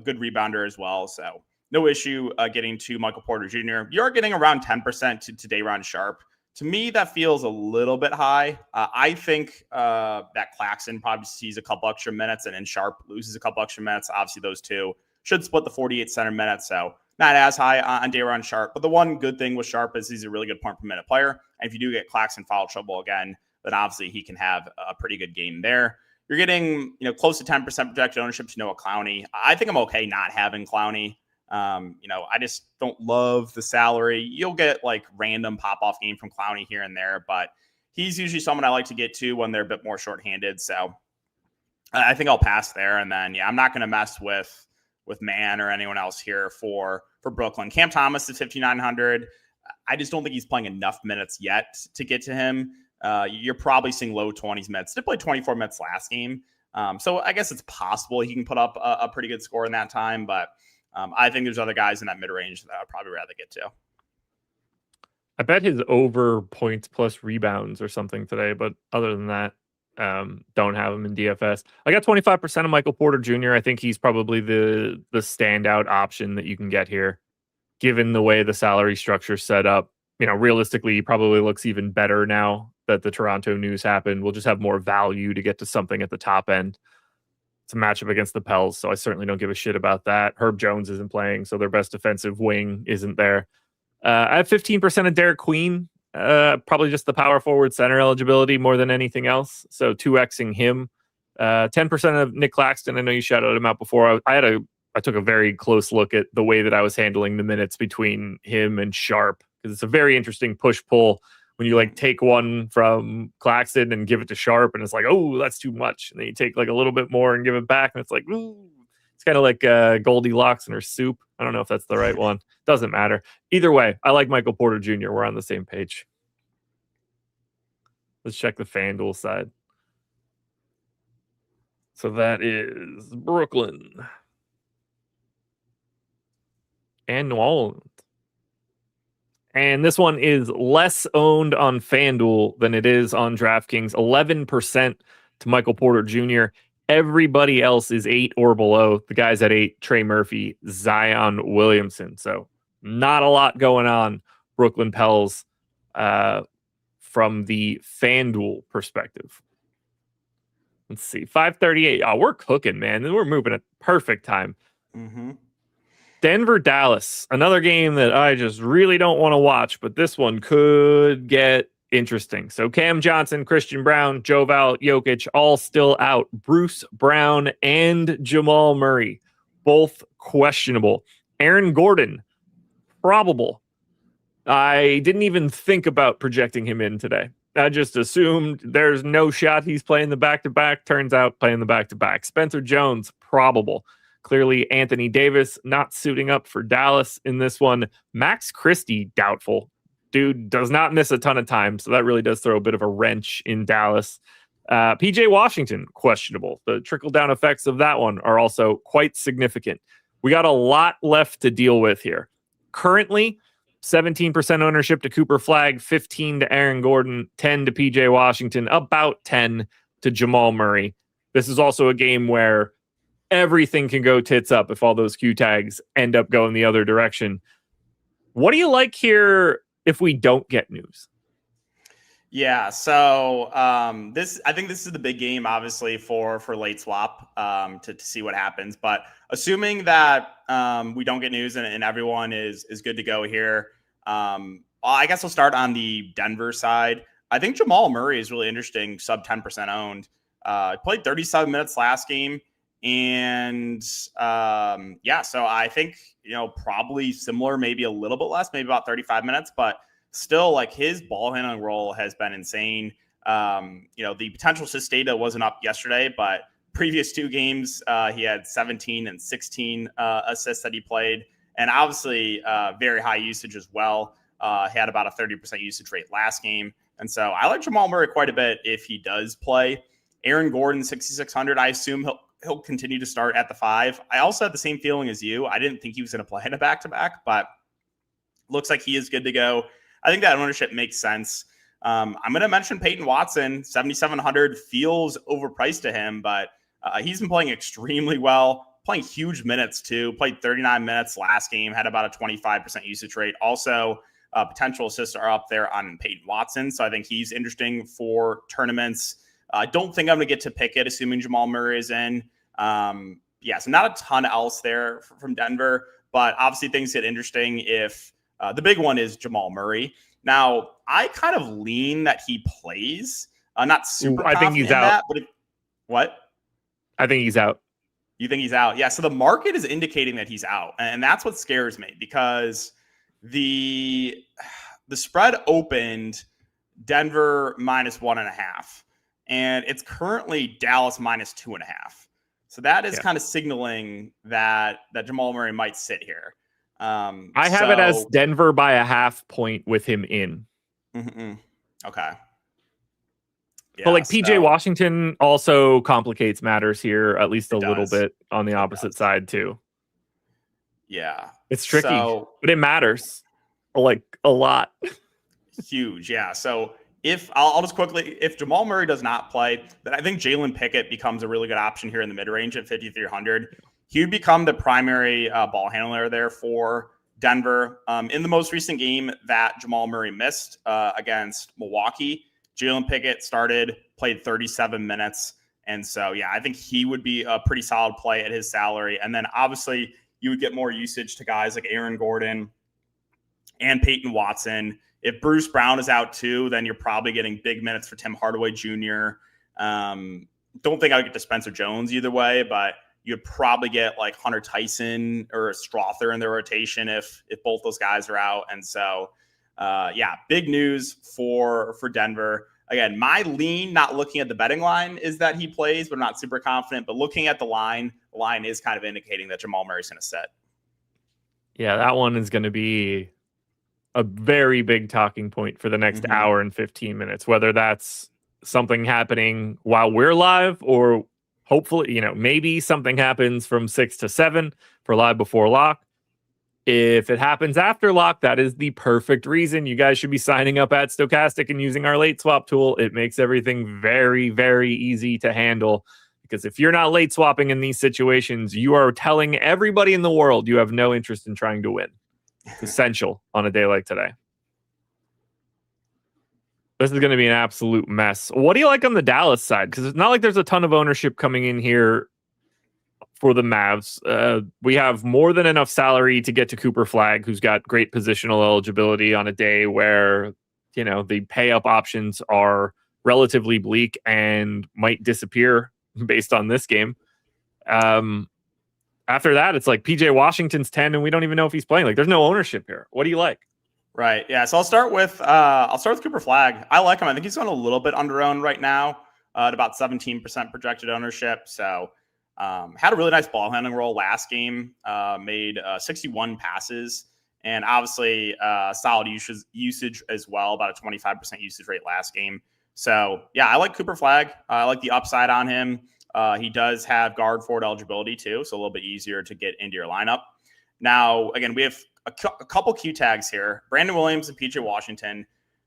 Good rebounder as well. So no issue getting to Michael Porter Jr. You're getting around 10% to Day'Ron Sharpe. To me, that feels a little bit high. I think that Claxton probably sees a couple extra minutes and then Sharpe loses a couple extra minutes. Obviously, those two should split the 48 center minutes. So not as high on Day'Ron Sharpe. But the one good thing with Sharpe is he's a really good point per minute player. And if you do get Claxton foul trouble again, then obviously he can have a pretty good game there. You're getting close to 10% projected ownership to Noah Clowney. I think I'm okay not having Clowney. I just don't love the salary. You'll get like random pop-off game from Clowney here and there, but he's usually someone I like to get to when they're a bit more shorthanded. So I think I'll pass there. And then, I'm not going to mess with Mann or anyone else here for Brooklyn. Cam Thomas is 5,900. I just don't think he's playing enough minutes yet to get to him. You're probably seeing low 20s minutes. Did play 24 minutes last game. So I guess it's possible he can put up a pretty good score in that time, but I think there's other guys in that mid-range that I'd probably rather get to. I bet his over points plus rebounds or something today, but other than that, don't have him in DFS. I got 25% of Michael Porter Jr. I think he's probably the standout option that you can get here, given the way the salary structure set up. Realistically, he probably looks even better now that the Toronto news happened. We'll just have more value to get to something at the top end. It's a matchup against the Pels, so I certainly don't give a shit about that. Herb Jones isn't playing, so their best defensive wing isn't there. I have 15% of Derek Queen, probably just the power forward center eligibility more than anything else. So 2xing him. 10% of Nick Claxton. I know you shouted him out before. I took a very close look at the way that I was handling the minutes between him and Sharpe, because it's a very interesting push-pull when you take one from Claxton and give it to Sharpe, and it's like, oh, that's too much. And then you take a little bit more and give it back, and it's like, ooh. It's kind of like Goldilocks and her soup. I don't know if that's the right one. Doesn't matter. Either way, I like Michael Porter Jr. We're on the same page. Let's check the FanDuel side. So that is Brooklyn and New Orleans. And this one is less owned on FanDuel than it is on DraftKings. 11% to Michael Porter Jr. Everybody else is 8 or below. The guys at 8, Trey Murphy, Zion Williamson. So not a lot going on, Brooklyn Pels, from the FanDuel perspective. Let's see, 5:38. Oh, we're cooking, man. We're moving at perfect time. Mm-hmm. Denver, Dallas, another game that I just really don't want to watch, but this one could get interesting. So Cam Johnson, Christian Brown, Joe Val, Jokic, all still out. Bruce Brown and Jamal Murray, both questionable. Aaron Gordon, probable. I didn't even think about projecting him in today. I just assumed there's no shot he's playing the back-to-back. Turns out playing the back-to-back. Spencer Jones, probable. Clearly, Anthony Davis not suiting up for Dallas in this one. Max Christie, doubtful. Dude does not miss a ton of time, so that really does throw a bit of a wrench in Dallas. PJ Washington, questionable. The trickle-down effects of that one are also quite significant. We got a lot left to deal with here. Currently, 17% ownership to Cooper Flagg, 15 to Aaron Gordon, 10 to PJ Washington, about 10 to Jamal Murray. This is also a game where everything can go tits up if all those Q tags end up going the other direction. What do you like here if we don't get news? Yeah, so I think this is the big game, obviously, for late swap to see what happens. But assuming that we don't get news and everyone is good to go here, I guess I'll start on the Denver side. I think Jamal Murray is really interesting, sub 10% owned. Played 37 minutes last game. And so I think, probably similar, maybe a little bit less, maybe about 35 minutes, but still, like, his ball handling role has been insane. The potential assist data wasn't up yesterday, but previous two games, he had 17 and 16 assists that he played. And obviously very high usage as well. He had about a 30% usage rate last game. And so I like Jamal Murray quite a bit if he does play. Aaron Gordon, 6,600. I assume he'll continue to start at the 5. I also had the same feeling as you. I didn't think he was going to play in a back-to-back, but looks like he is good to go. I think that ownership makes sense. I'm going to mention Peyton Watson, 7,700, feels overpriced to him, but he's been playing extremely well, playing huge minutes too. Played 39 minutes last game, had about a 25% usage rate. Also, potential assists are up there on Peyton Watson, so I think he's interesting for tournaments. I don't think I'm going to get to pick it, assuming Jamal Murray is in. So not a ton else there from Denver, but obviously things get interesting if the big one is Jamal Murray. Now, I kind of lean that he plays. Not super I think he's out. That, but what? I think he's out. You think he's out? Yeah, so the market is indicating that he's out. And that's what scares me, because the spread opened Denver -1.5. And it's currently Dallas -2.5. So that is kind of signaling that Jamal Murray might sit here. I have it as Denver by a half point with him in. Mm-hmm. Okay. Yeah, but PJ Washington also complicates matters here, at least a little bit on the opposite side too. Yeah. It's tricky, but it matters like a lot. Huge. Yeah. So I'll just quickly, if Jamal Murray does not play, then I think Jalen Pickett becomes a really good option here in the mid-range at 5,300. He would become the primary ball handler there for Denver. In the most recent game that Jamal Murray missed against Milwaukee, Jalen Pickett started, played 37 minutes. And so, I think he would be a pretty solid play at his salary. And then obviously you would get more usage to guys like Aaron Gordon and Peyton Watson. If Bruce Brown is out too, then you're probably getting big minutes for Tim Hardaway Jr. Don't think I would get to Spencer Jones either way, but you'd probably get like Hunter Tyson or Strother in their rotation if both those guys are out. And so, big news for Denver. Again, my lean, not looking at the betting line, is that he plays, but I'm not super confident. But looking at the line is kind of indicating that Jamal Murray's going to sit. Yeah, that one is going to be a very big talking point for the next hour and 15 minutes, whether that's something happening while we're live or hopefully, maybe something happens from 6 to 7 for live before lock. If it happens after lock, that is the perfect reason you guys should be signing up at Stochastic and using our late swap tool. It makes everything very, very easy to handle, because if you're not late swapping in these situations, you are telling everybody in the world you have no interest in trying to win. It's essential on a day like today. This is going to be an absolute mess. What do you like on the Dallas side? Because it's not like there's a ton of ownership coming in here for the Mavs. We have more than enough salary to get to Cooper Flag, who's got great positional eligibility on a day where, the pay up options are relatively bleak and might disappear based on this game. After that, it's like PJ Washington's 10 and we don't even know if he's playing. Like, there's no ownership here. What do you like? Right. Yeah. So I'll start with Cooper Flag. I like him. I think he's going a little bit under-owned right now at about 17% projected ownership. So had a really nice ball handling role last game, made 61 passes, and obviously solid usage as well, about a 25% usage rate last game. So yeah, I like Cooper Flag. I like the upside on him. He does have guard forward eligibility too, so a little bit easier to get into your lineup. Now, again, we have a couple Q tags here: Brandon Williams and PJ Washington.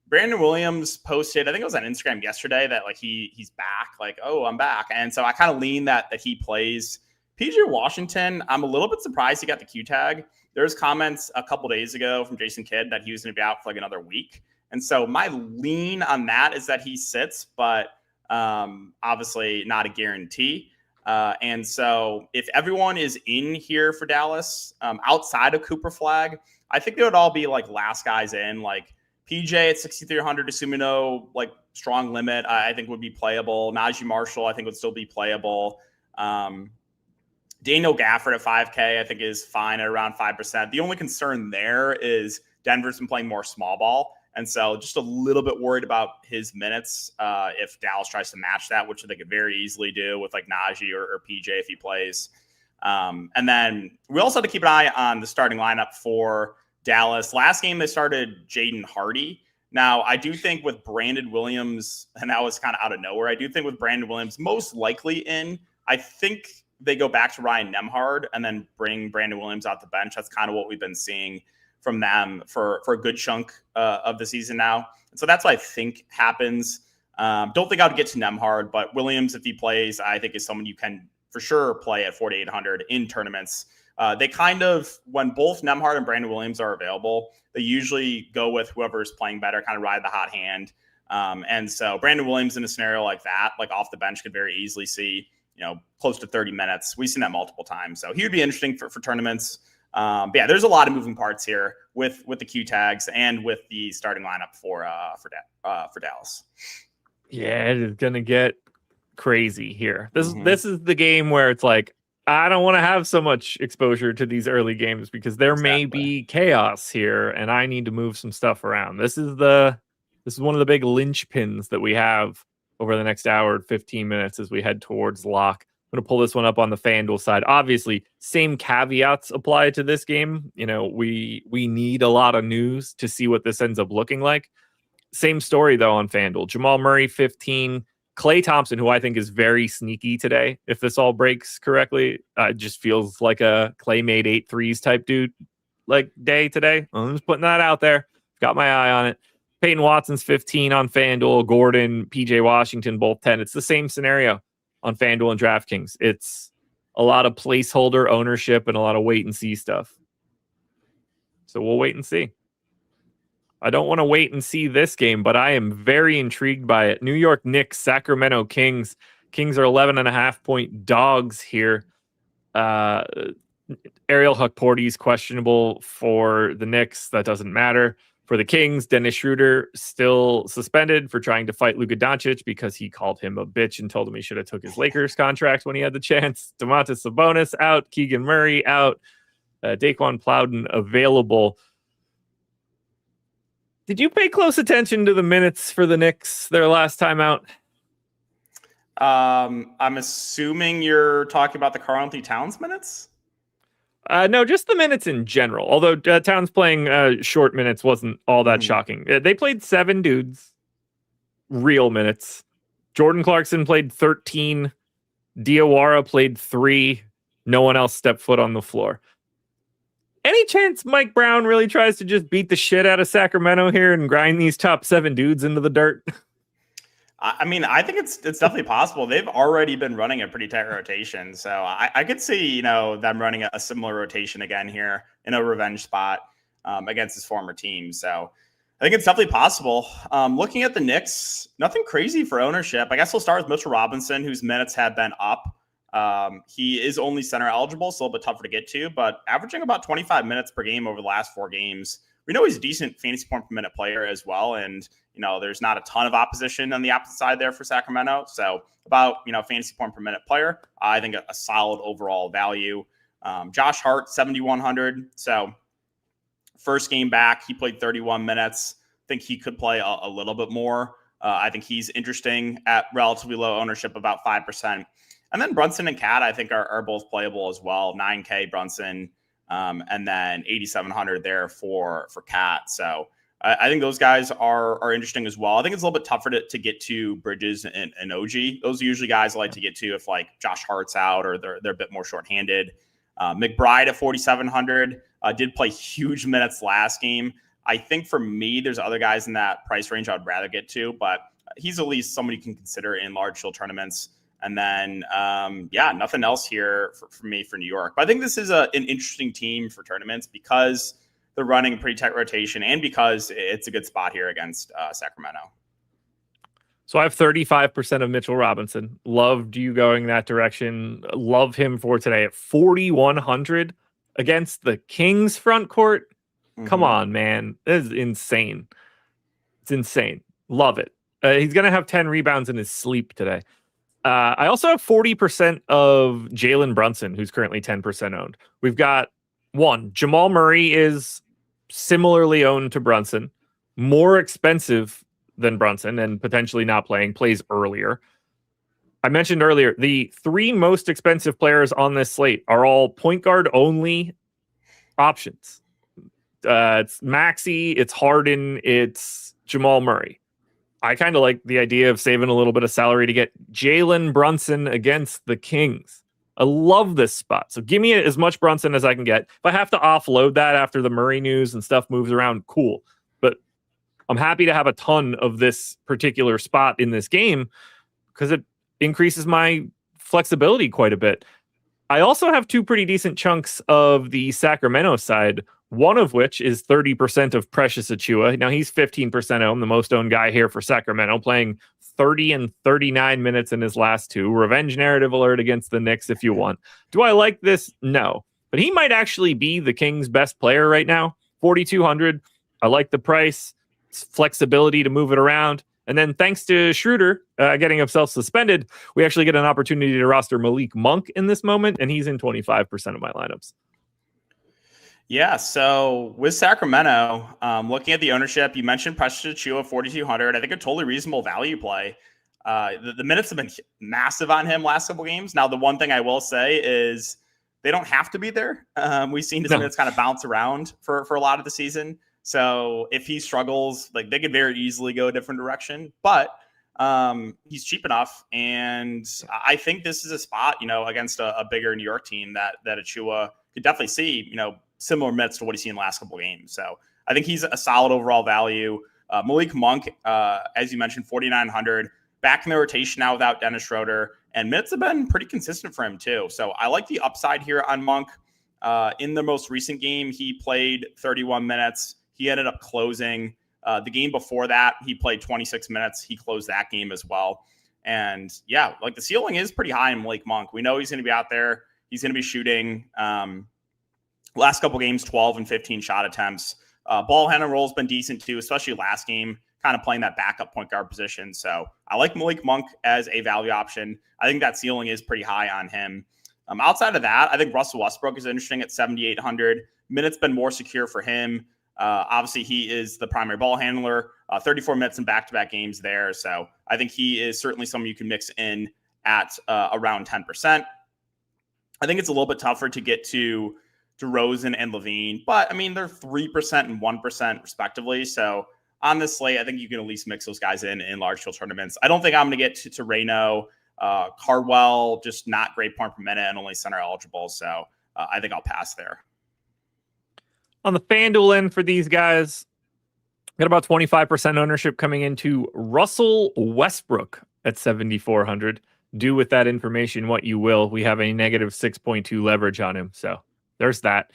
Brandon Williams posted, I think it was on Instagram yesterday, that like he's back, like, oh, I'm back. And so I kind of lean that he plays. PJ Washington, I'm a little bit surprised he got the Q tag. There's comments a couple days ago from Jason Kidd that he was going to be out for like another week. And so my lean on that is that he sits, but obviously not a guarantee. And so if everyone is in here for Dallas, outside of Cooper Flag, I think they would all be like last guys in. Like PJ at 6,300, assuming no like strong limit, I think would be playable. Najee Marshall, I think would still be playable. Daniel Gafford at 5K, I think is fine at around 5%. The only concern there is Denver's been playing more small ball. And so just a little bit worried about his minutes if Dallas tries to match that, which they could very easily do with like Najee or PJ if he plays. And then we also have to keep an eye on the starting lineup for Dallas. Last game, they started Jaden Hardy. Now, I do think with Brandon Williams, and that was kind of out of nowhere, I do think with Brandon Williams most likely in, I think they go back to Ryan Nembhard and then bring Brandon Williams out the bench. That's kind of what we've been seeing from them for a good chunk of the season now. And so that's what I think happens. Don't think I would get to Nembhard, but Williams, if he plays, I think is someone you can for sure play at 4,800 in tournaments. They kind of, when both Nembhard and Brandon Williams are available, they usually go with whoever's playing better, kind of ride the hot hand. And so Brandon Williams in a scenario like that, like off the bench, could very easily see, close to 30 minutes. We've seen that multiple times. So he would be interesting for tournaments. But yeah, there's a lot of moving parts here with the Q tags and with the starting lineup for Dallas. Yeah, it is gonna get crazy here. This is the game where it's like, I don't want to have so much exposure to these early games because there may be chaos here, and I need to move some stuff around. This is one of the big linchpins that we have over the next hour and 15 minutes as we head towards lock. I'm going to pull this one up on the FanDuel side. Obviously, same caveats apply to this game. We need a lot of news to see what this ends up looking like. Same story, though, on FanDuel. Jamal Murray, 15. Klay Thompson, who I think is very sneaky today, if this all breaks correctly, just feels like a Klay made 8 threes type dude like day today. I'm just putting that out there. Got my eye on it. Peyton Watson's 15 on FanDuel. Gordon, PJ Washington, both 10. It's the same scenario on FanDuel and DraftKings. It's a lot of placeholder ownership and a lot of wait and see stuff. So we'll wait and see. I don't want to wait and see this game, but I am very intrigued by it. New York Knicks, Sacramento Kings. Kings are 11.5-point dogs here. Ariel Hukporty's questionable for the Knicks. That doesn't matter. For the Kings, Dennis Schroeder still suspended for trying to fight Luka Doncic because he called him a bitch and told him he should have took his Lakers contract when he had the chance. Domantas Sabonis out. Keegan Murray out. Daquan Plowden available. Did you pay close attention to the minutes for the Knicks their last time out? I'm assuming you're talking about the Karl-Anthony Towns minutes? No, just the minutes in general. Although Towns playing short minutes wasn't all that shocking. They played 7 dudes, real minutes. Jordan Clarkson played 13. Diawara played 3. No one else stepped foot on the floor. Any chance Mike Brown really tries to just beat the shit out of Sacramento here and grind these top 7 dudes into the dirt? I mean, I think it's definitely possible. They've already been running a pretty tight rotation. So I could see, them running a similar rotation again here in a revenge spot against his former team. So I think it's definitely possible. Looking at the Knicks, nothing crazy for ownership. I guess we'll start with Mitchell Robinson, whose minutes have been up. He is only center eligible, so a little bit tougher to get to, but averaging about 25 minutes per game over the last 4 games. We know he's a decent fantasy point per minute player as well, and there's not a ton of opposition on the opposite side there for Sacramento. So about fantasy point per minute player, I think a solid overall value. Josh Hart 7,100. So first game back, he played 31 minutes. I think he could play a little bit more. I think he's interesting at relatively low ownership, about 5%. And then Brunson and Cat, I think, are both playable as well. 9K Brunson, and then 8,700 there for Cat. So I think those guys are interesting as well. I think it's a little bit tougher to get to Bridges and OG. Those are usually guys I like to get to if like Josh Hart's out or they're a bit more shorthanded. McBride at 4,700 did play huge minutes last game. I think for me, there's other guys in that price range I'd rather get to, but he's at least somebody you can consider in large field tournaments. And then, nothing else here for me for New York. But I think this is an interesting team for tournaments because they're running a pretty tight rotation and because it's a good spot here against Sacramento. So I have 35% of Mitchell Robinson. Loved you going that direction. Love him for today at 4,100 against the Kings front court. Mm-hmm. Come on, man. This is insane. It's insane. Love it. He's going to have 10 rebounds in his sleep today. I also have 40% of Jalen Brunson, who's currently 10% owned. We've got one. Jamal Murray is similarly owned to Brunson, more expensive than Brunson and potentially not playing, plays earlier. I mentioned earlier, the 3 most expensive players on this slate are all point guard only options. It's Maxey, it's Harden, it's Jamal Murray. I kind of like the idea of saving a little bit of salary to get Jalen Brunson against the Kings. I love this spot. So give me as much Brunson as I can get. If I have to offload that after the Murray news and stuff moves around, cool. But I'm happy to have a ton of this particular spot in this game because it increases my flexibility quite a bit. I also have 2 pretty decent chunks of the Sacramento side, one of which is 30% of Precious Achiuwa. Now he's 15% owned, the most owned guy here for Sacramento, playing 30 and 39 minutes in his last 2. Revenge narrative alert against the Knicks if you want. Do I like this? No. But he might actually be the Kings' best player right now. 4,200. I like the price. It's flexibility to move it around. And then thanks to Schroeder getting himself suspended, we actually get an opportunity to roster Malik Monk in this moment, and he's in 25% of my lineups. Yeah, so with Sacramento, looking at the ownership, you mentioned Precious Achiuwa, 4,200. I think a totally reasonable value play. The minutes have been massive on him last couple games. Now, the one thing I will say is they don't have to be there. We've seen his minutes kind of bounce around for a lot of the season. So if he struggles, like they could very easily go a different direction. But he's cheap enough, and I think this is a spot, against a bigger New York team that Achiuwa could definitely see, similar minutes to what he's seen in the last couple of games. So I think he's a solid overall value. Malik Monk, as you mentioned, 4,900, back in the rotation now without Dennis Schroeder, and minutes have been pretty consistent for him too. So I like the upside here on Monk. In the most recent game, he played 31 minutes. He ended up closing. The game before that, he played 26 minutes. He closed that game as well. And yeah, like the ceiling is pretty high in Malik Monk. We know he's going to be out there. He's going to be shooting. Last couple games, 12 and 15 shot attempts. Ball handling role's been decent too, especially last game, kind of playing that backup point guard position. So I like Malik Monk as a value option. I think that ceiling is pretty high on him. Outside of that, I think Russell Westbrook is interesting at 7,800. Minutes been more secure for him. Obviously, he is the primary ball handler. 34 minutes in back-to-back games there. So I think he is certainly someone you can mix in at around 10%. I think it's a little bit tougher to get to DeRozan and Levine, but I mean, they're 3% and 1% respectively. So on this slate, I think you can at least mix those guys in large field tournaments. I don't think I'm going to get to Reno. Cardwell, just not great point per minute and only center eligible. So I think I'll pass there. On the FanDuel end for these guys, got about 25% ownership coming into Russell Westbrook at 7,400. Do with that information what you will. We have a negative 6.2 leverage on him. So there's that.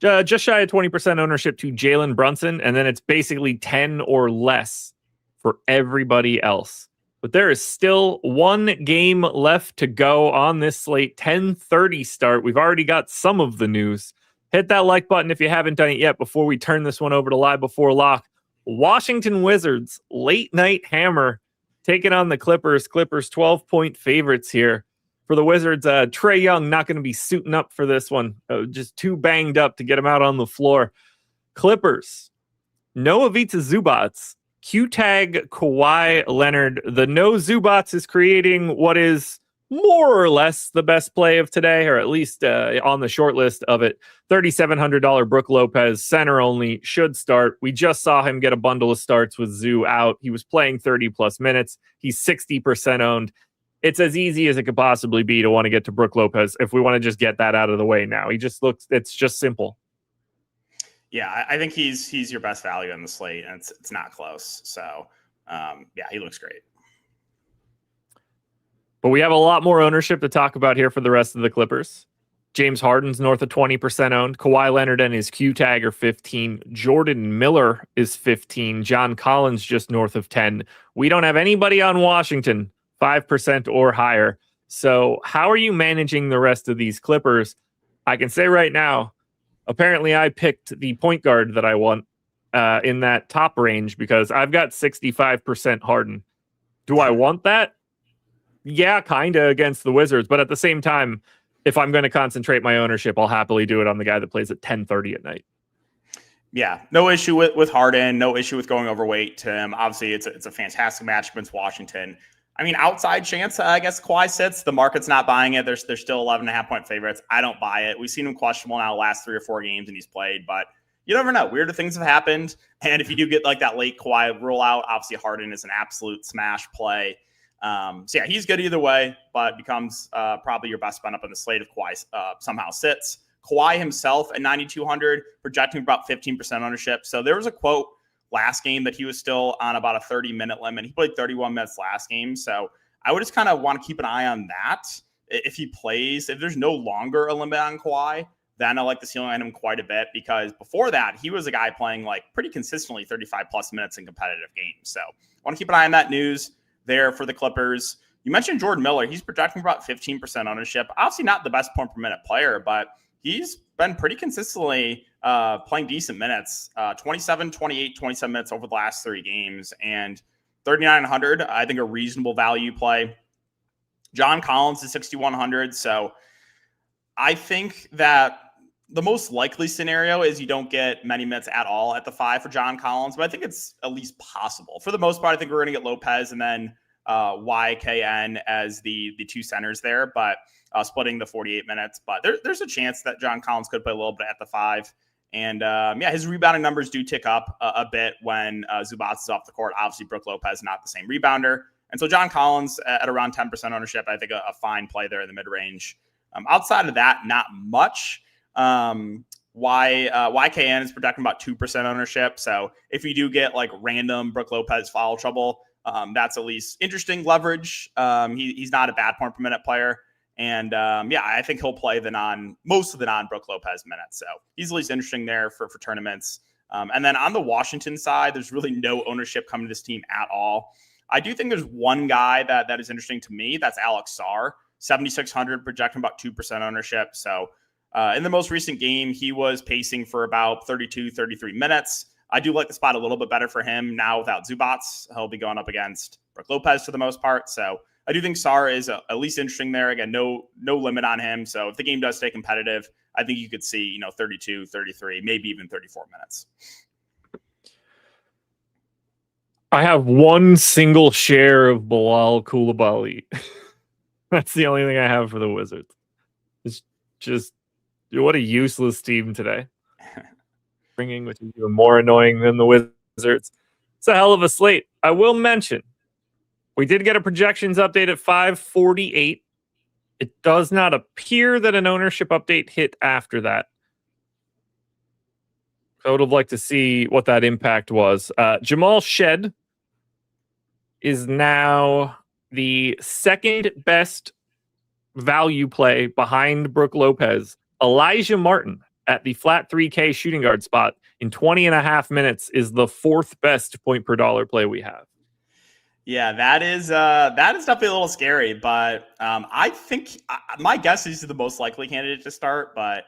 Just shy of 20% ownership to Jalen Brunson, and then it's basically 10 or less for everybody else. But there is still one game left to go on this slate. 10:30 start. We've already got some of the news. Hit that like button if you haven't done it yet before we turn this one over to Live Before Lock. Washington Wizards, late night hammer, taking on the Clippers. Clippers 12-point favorites here. For the Wizards, Trae Young not going to be suiting up for this one. Just too banged up to get him out on the floor. Clippers, no Ivica Zubats. Q-tag Kawhi Leonard. The no Zubats is creating what is more or less the best play of today, or at least on the short list of it. $3,700 Brook Lopez, center only, should start. We just saw him get a bundle of starts with Zoo out. He was playing 30-plus minutes. He's 60% owned. It's as easy as it could possibly be to want to get to Brook Lopez if we want to just get that out of the way now. He just looks, it's just simple. Yeah, I think he's your best value on the slate, and it's not close. So, yeah, he looks great. But we have a lot more ownership to talk about here for the rest of the Clippers. James Harden's north of 20% owned. Kawhi Leonard and his Q tag are 15. Jordan Miller is 15. John Collins just north of 10. We don't have anybody on Washington 5% or higher. So how are you managing the rest of these Clippers? I can say right now, apparently I picked the point guard that I want in that top range because I've got 65% Harden. Do I want that? Yeah, kind of against the Wizards. But at the same time, if I'm going to concentrate my ownership, I'll happily do it on the guy that plays at 10:30 at night. Yeah, no issue with Harden. No issue with going overweight to him. Obviously, it's a fantastic match against Washington. I mean, outside chance, I guess Kawhi sits. The market's not buying it. They're still 11.5-point favorites. I don't buy it. We've seen him questionable now the last 3 or 4 games, and he's played. But you never know. Weirder things have happened. And if you do get like that late Kawhi rollout, obviously Harden is an absolute smash play. So yeah, he's good either way, but becomes probably your best bet up on the slate if Kawhi somehow sits. Kawhi himself at 9,200, projecting about 15% ownership. So there was a quote last game that he was still on about a 30-minute limit. He played 31 minutes last game. So I would just kind of want to keep an eye on that. If he plays, if there's no longer a limit on Kawhi, then I like the ceiling on him quite a bit because before that, he was a guy playing like pretty consistently 35-plus minutes in competitive games. So I want to keep an eye on that news there for the Clippers. You mentioned Jordan Miller. He's projecting about 15% ownership. Obviously not the best point per minute player, but he's been pretty consistently playing decent minutes, 27, 28, 27 minutes over the last 3 games, and 3,900, I think a reasonable value play. John Collins is 6,100. So I think that the most likely scenario is you don't get many minutes at all at the 5 for John Collins, but I think it's at least possible. For the most part, I think we're going to get Lopez and then YKN as the 2 centers there, but splitting the 48 minutes. But there's a chance that John Collins could play a little bit at the 5. And yeah, his rebounding numbers do tick up a bit when Zubats is off the court. Obviously, Brook Lopez not the same rebounder. And so John Collins at around 10% ownership, I think a fine play there in the mid-range. Outside of that, not much. YKN is projecting about 2% ownership. So if you do get like random Brook Lopez foul trouble, that's at least interesting leverage. He's not a bad point per minute player. And yeah, I think he'll play most of the non-Brook Lopez minutes. So he's at least interesting there for tournaments. And then on the Washington side, there's really no ownership coming to this team at all. I do think there's one guy that is interesting to me. That's Alex Sarr, 7,600, projecting about 2% ownership. So in the most recent game, he was pacing for about 32, 33 minutes. I do like the spot a little bit better for him now without Zubats. He'll be going up against Brook Lopez for the most part. So I do think Sarr is at least interesting there. Again, no limit on him. So if the game does stay competitive, I think you could see, 32, 33, maybe even 34 minutes. I have one single share of Bilal Coulibaly. That's the only thing I have for the Wizards. It's just, what a useless team today. Bringing, which is even more annoying than the Wizards. It's a hell of a slate. I will mention, we did get a projections update at 5:48. It does not appear that an ownership update hit after that. I would have liked to see what that impact was. Jamal Shed is now the second best value play behind Brook Lopez. Elijah Martin at the flat 3K shooting guard spot in 20.5 minutes is the 4th best point per dollar play we have. Yeah, that is definitely a little scary, but I think my guess is the most likely candidate to start. But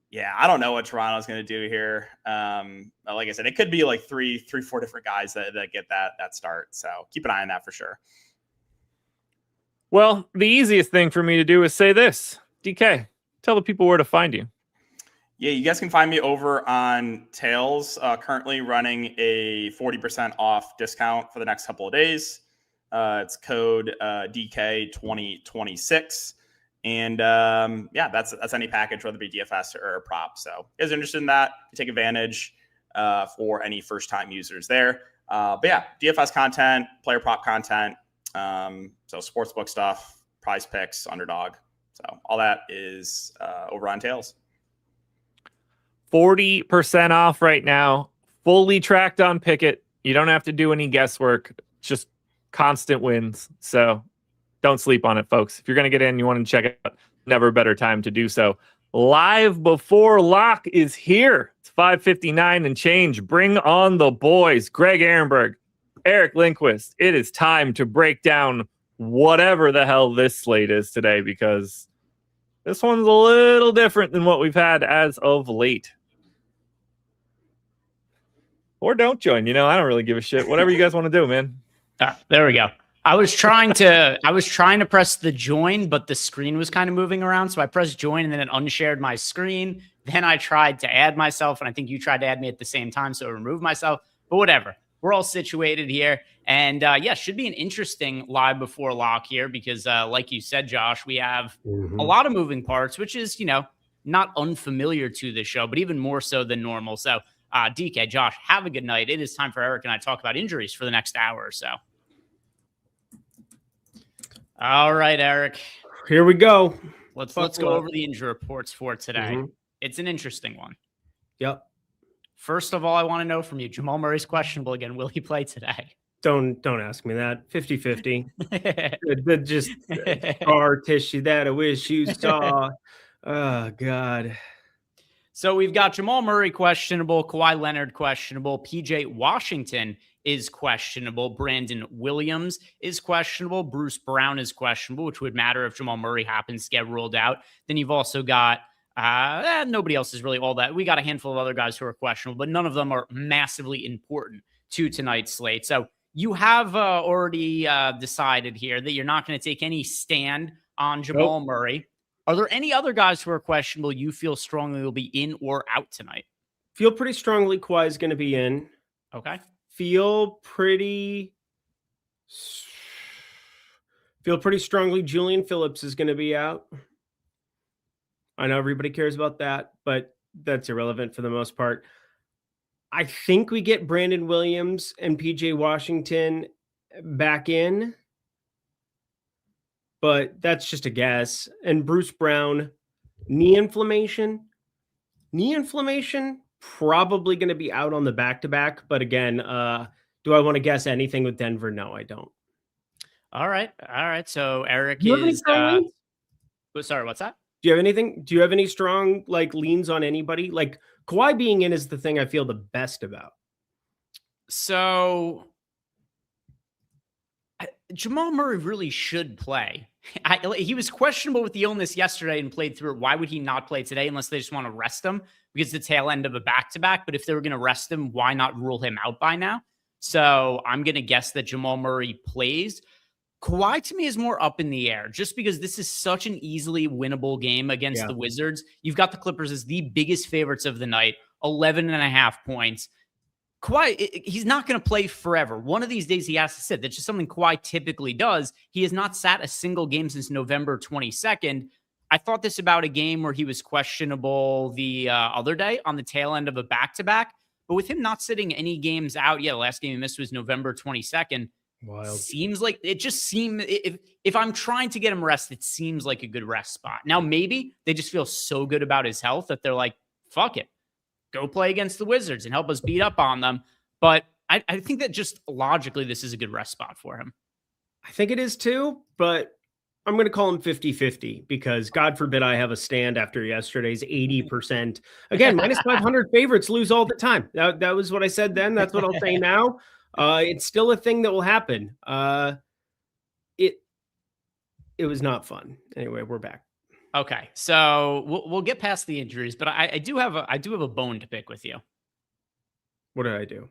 yeah, I don't know what Toronto's going to do here. Like I said, it could be like three, 4 different guys that get that start. So keep an eye on that for sure. Well, the easiest thing for me to do is say this. DK, tell the people where to find you. Yeah, you guys can find me over on Tails, currently running a 40% off discount for the next couple of days. It's code DK2026. And yeah, that's any package, whether it be DFS or a prop. So if you guys are interested in that, you take advantage for any first-time users there. But yeah, DFS content, player prop content, so sportsbook stuff, prize picks, underdog. So all that is over on Tails. 40% off right now, fully tracked on Pickett. You don't have to do any guesswork, just constant wins. So don't sleep on it, folks. If you're going to get in, you want to check it out, never a better time to do so. Live before lock is here. It's 5:59 and change. Bring on the boys. Greg Ehrenberg, Eric Lindquist. It is time to break down whatever the hell this slate is today, because this one's a little different than what we've had as of late. Or don't join. I don't really give a shit. Whatever you guys want to do, man. There we go. I was trying to press the join, but the screen was kind of moving around. So I pressed join and then it unshared my screen. Then I tried to add myself, and I think you tried to add me at the same time. So I removed myself, but whatever. We're all situated here. And yeah, should be an interesting live before lock here because like you said, Josh, we have a lot of moving parts, which is, not unfamiliar to this show, but even more so than normal. So DK, Josh, have a good night. It is time for Eric and I to talk about injuries for the next hour or so. All right, Eric. Here we go. Let's go over the injury reports for today. It's an interesting one. Yep. First of all, I want to know from you, Jamal Murray's questionable again. Will he play today? Don't ask me that. 50-50. Just scar tissue that I wish you saw. Oh, God. So we've got Jamal Murray questionable, Kawhi Leonard questionable, PJ Washington is questionable, Brandon Williams is questionable, Bruce Brown is questionable, which would matter if Jamal Murray happens to get ruled out. Then you've also got nobody else is really all that. We got a handful of other guys who are questionable, but none of them are massively important to tonight's slate. So you have already decided here that you're not going to take any stand on Jamal Murray. Are there any other guys who are questionable you feel strongly will be in or out tonight? Feel pretty strongly Kawhi is going to be in. Okay. Feel pretty strongly Julian Phillips is going to be out. I know everybody cares about that, but that's irrelevant for the most part. I think we get Brandon Williams and PJ Washington back in, but that's just a guess. And Bruce Brown, knee inflammation, probably going to be out on the back-to-back. But again, do I want to guess anything with Denver? No, I don't. All right. So Eric is... sorry, what's that? Do you have anything? Do you have any strong leans on anybody? Kawhi being in is the thing I feel the best about. So Jamal Murray really should play. He was questionable with the illness yesterday and played through it. Why would he not play today unless they just want to rest him? Because it's the tail end of a back-to-back. But if they were going to rest him, why not rule him out by now? So I'm going to guess that Jamal Murray plays. Kawhi to me is more up in the air just because this is such an easily winnable game against the Wizards. You've got the Clippers as the biggest favorites of the night, 11.5 points. Kawhi, he's not going to play forever. One of these days he has to sit. That's just something Kawhi typically does. He has not sat a single game since November 22nd. I thought this about a game where he was questionable the other day on the tail end of a back-to-back. But with him not sitting any games out, the last game he missed was November 22nd. Wild. Seems like it just seemed if I'm trying to get him rest, it seems like a good rest spot. Now, maybe they just feel so good about his health that they're like, fuck it, go play against the Wizards and help us beat up on them. But I think that just logically, this is a good rest spot for him. I think it is too, but I'm going to call him 50-50 because God forbid I have a stand after yesterday's 80%. Again, minus 500 favorites lose all the time. That was what I said then. That's what I'll say now. It's still a thing that will happen. It was not fun. Anyway, we're back. Okay, so we'll get past the injuries, but I do have a bone to pick with you. What did I do?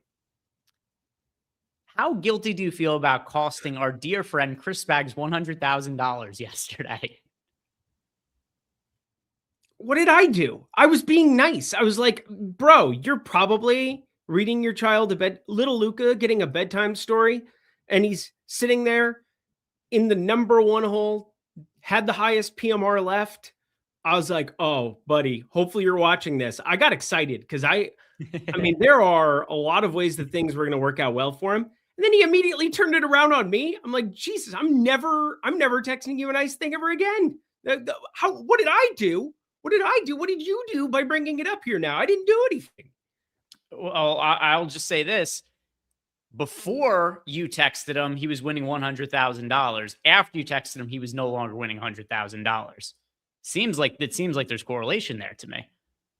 How guilty do you feel about costing our dear friend Chris Spags $100,000 yesterday? What did I do? I was being nice. I was like, bro, you're probably reading your child to bed, little Luca getting a bedtime story, and he's sitting there in the number one hole, had the highest PMR left. I was like, oh, buddy, hopefully you're watching this. I got excited because I mean, there are a lot of ways that things were going to work out well for him. And then he immediately turned it around on me. I'm like, Jesus, I'm never texting you a nice thing ever again. What did I do? What did I do? What did you do by bringing it up here now? I didn't do anything. Well, I'll just say this. Before you texted him, he was winning $100,000. After you texted him, he was no longer winning $100,000. Seems like there's correlation there to me.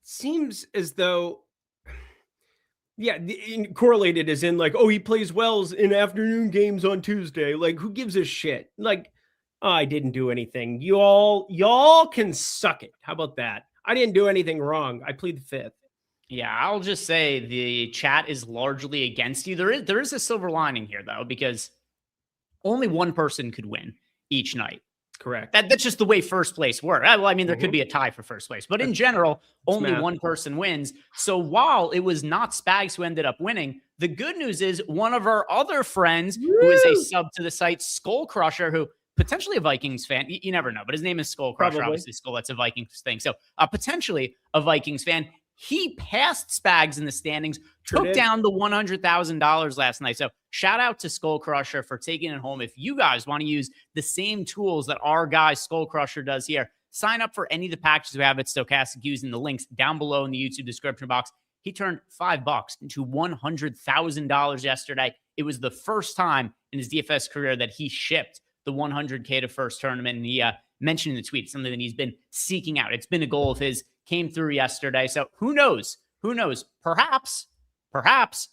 Seems as though, yeah, correlated as in like, oh, he plays wells in afternoon games on Tuesday. Like, who gives a shit? Like, oh, I didn't do anything. Y'all can suck it. How about that? I didn't do anything wrong. I plead the fifth. Yeah, I'll just say the chat is largely against you. There is a silver lining here, though, because only one person could win each night. Correct. That's just the way first place works. Well, I mean, there could be a tie for first place, but in general, only one person wins. So while it was not Spags who ended up winning, the good news is one of our other friends, who is a sub to the site, Skull Crusher, who potentially a Vikings fan. You never know, but his name is Skull Crusher. Probably. Obviously, Skull, that's a Vikings thing. So potentially a Vikings fan. He passed Spags in the standings, took down the $100,000 last night. So shout out to Skull Crusher for taking it home. If you guys want to use the same tools that our guy Skull Crusher does here, sign up for any of the packages we have at Stochastic using the links down below in the YouTube description box. He turned $5 into $100,000 yesterday. It was the first time in his DFS career that he shipped the 100K to first tournament. And he mentioned in the tweet something that he's been seeking out. It's been a goal of his. Came through yesterday. So who knows? Who knows? Perhaps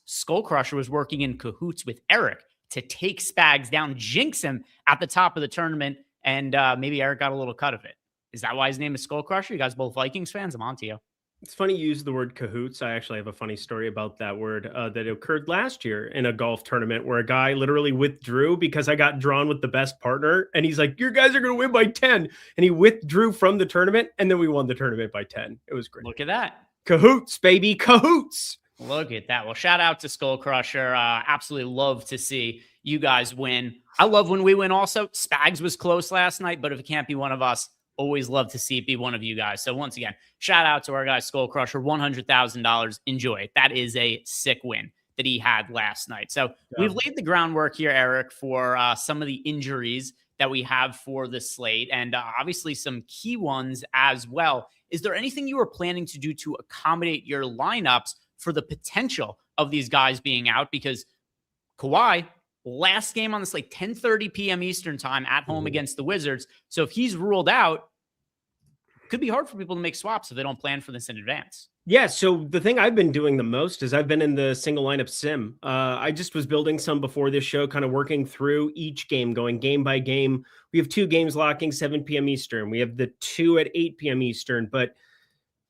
Skull Crusher was working in cahoots with Eric to take Spags down, jinx him at the top of the tournament, and maybe Eric got a little cut of it. Is that why his name is Skull Crusher? You guys both Vikings fans? I'm on to you. It's funny you use the word cahoots. I actually have a funny story about that word that occurred last year in a golf tournament where a guy literally withdrew because I got drawn with the best partner. And he's like, your guys are going to win by 10. And he withdrew from the tournament. And then we won the tournament by 10. It was great. Look at that. Cahoots, baby. Cahoots. Look at that. Well, shout out to Skull Crusher. Absolutely love to see you guys win. I love when we win also. Spags was close last night, but if it can't be one of us, always love to see it be one of you guys. So once again, shout out to our guy Skull Crusher, $100,000. Enjoy it. That is a sick win that he had last night. So we've laid the groundwork here, Eric, for some of the injuries that we have for the slate, and obviously some key ones as well. Is there anything you were planning to do to accommodate your lineups for the potential of these guys being out? Because Kawhi, last game on the slate, 10:30 p.m. Eastern time at home against the Wizards. So if he's ruled out, it could be hard for people to make swaps if they don't plan for this in advance. Yeah, so the thing I've been doing the most is I've been in the single lineup sim. I just was building some before this show, kind of working through each game, going game by game. We have 2 games locking 7 p.m. Eastern. We have the 2 at 8 p.m. Eastern. But,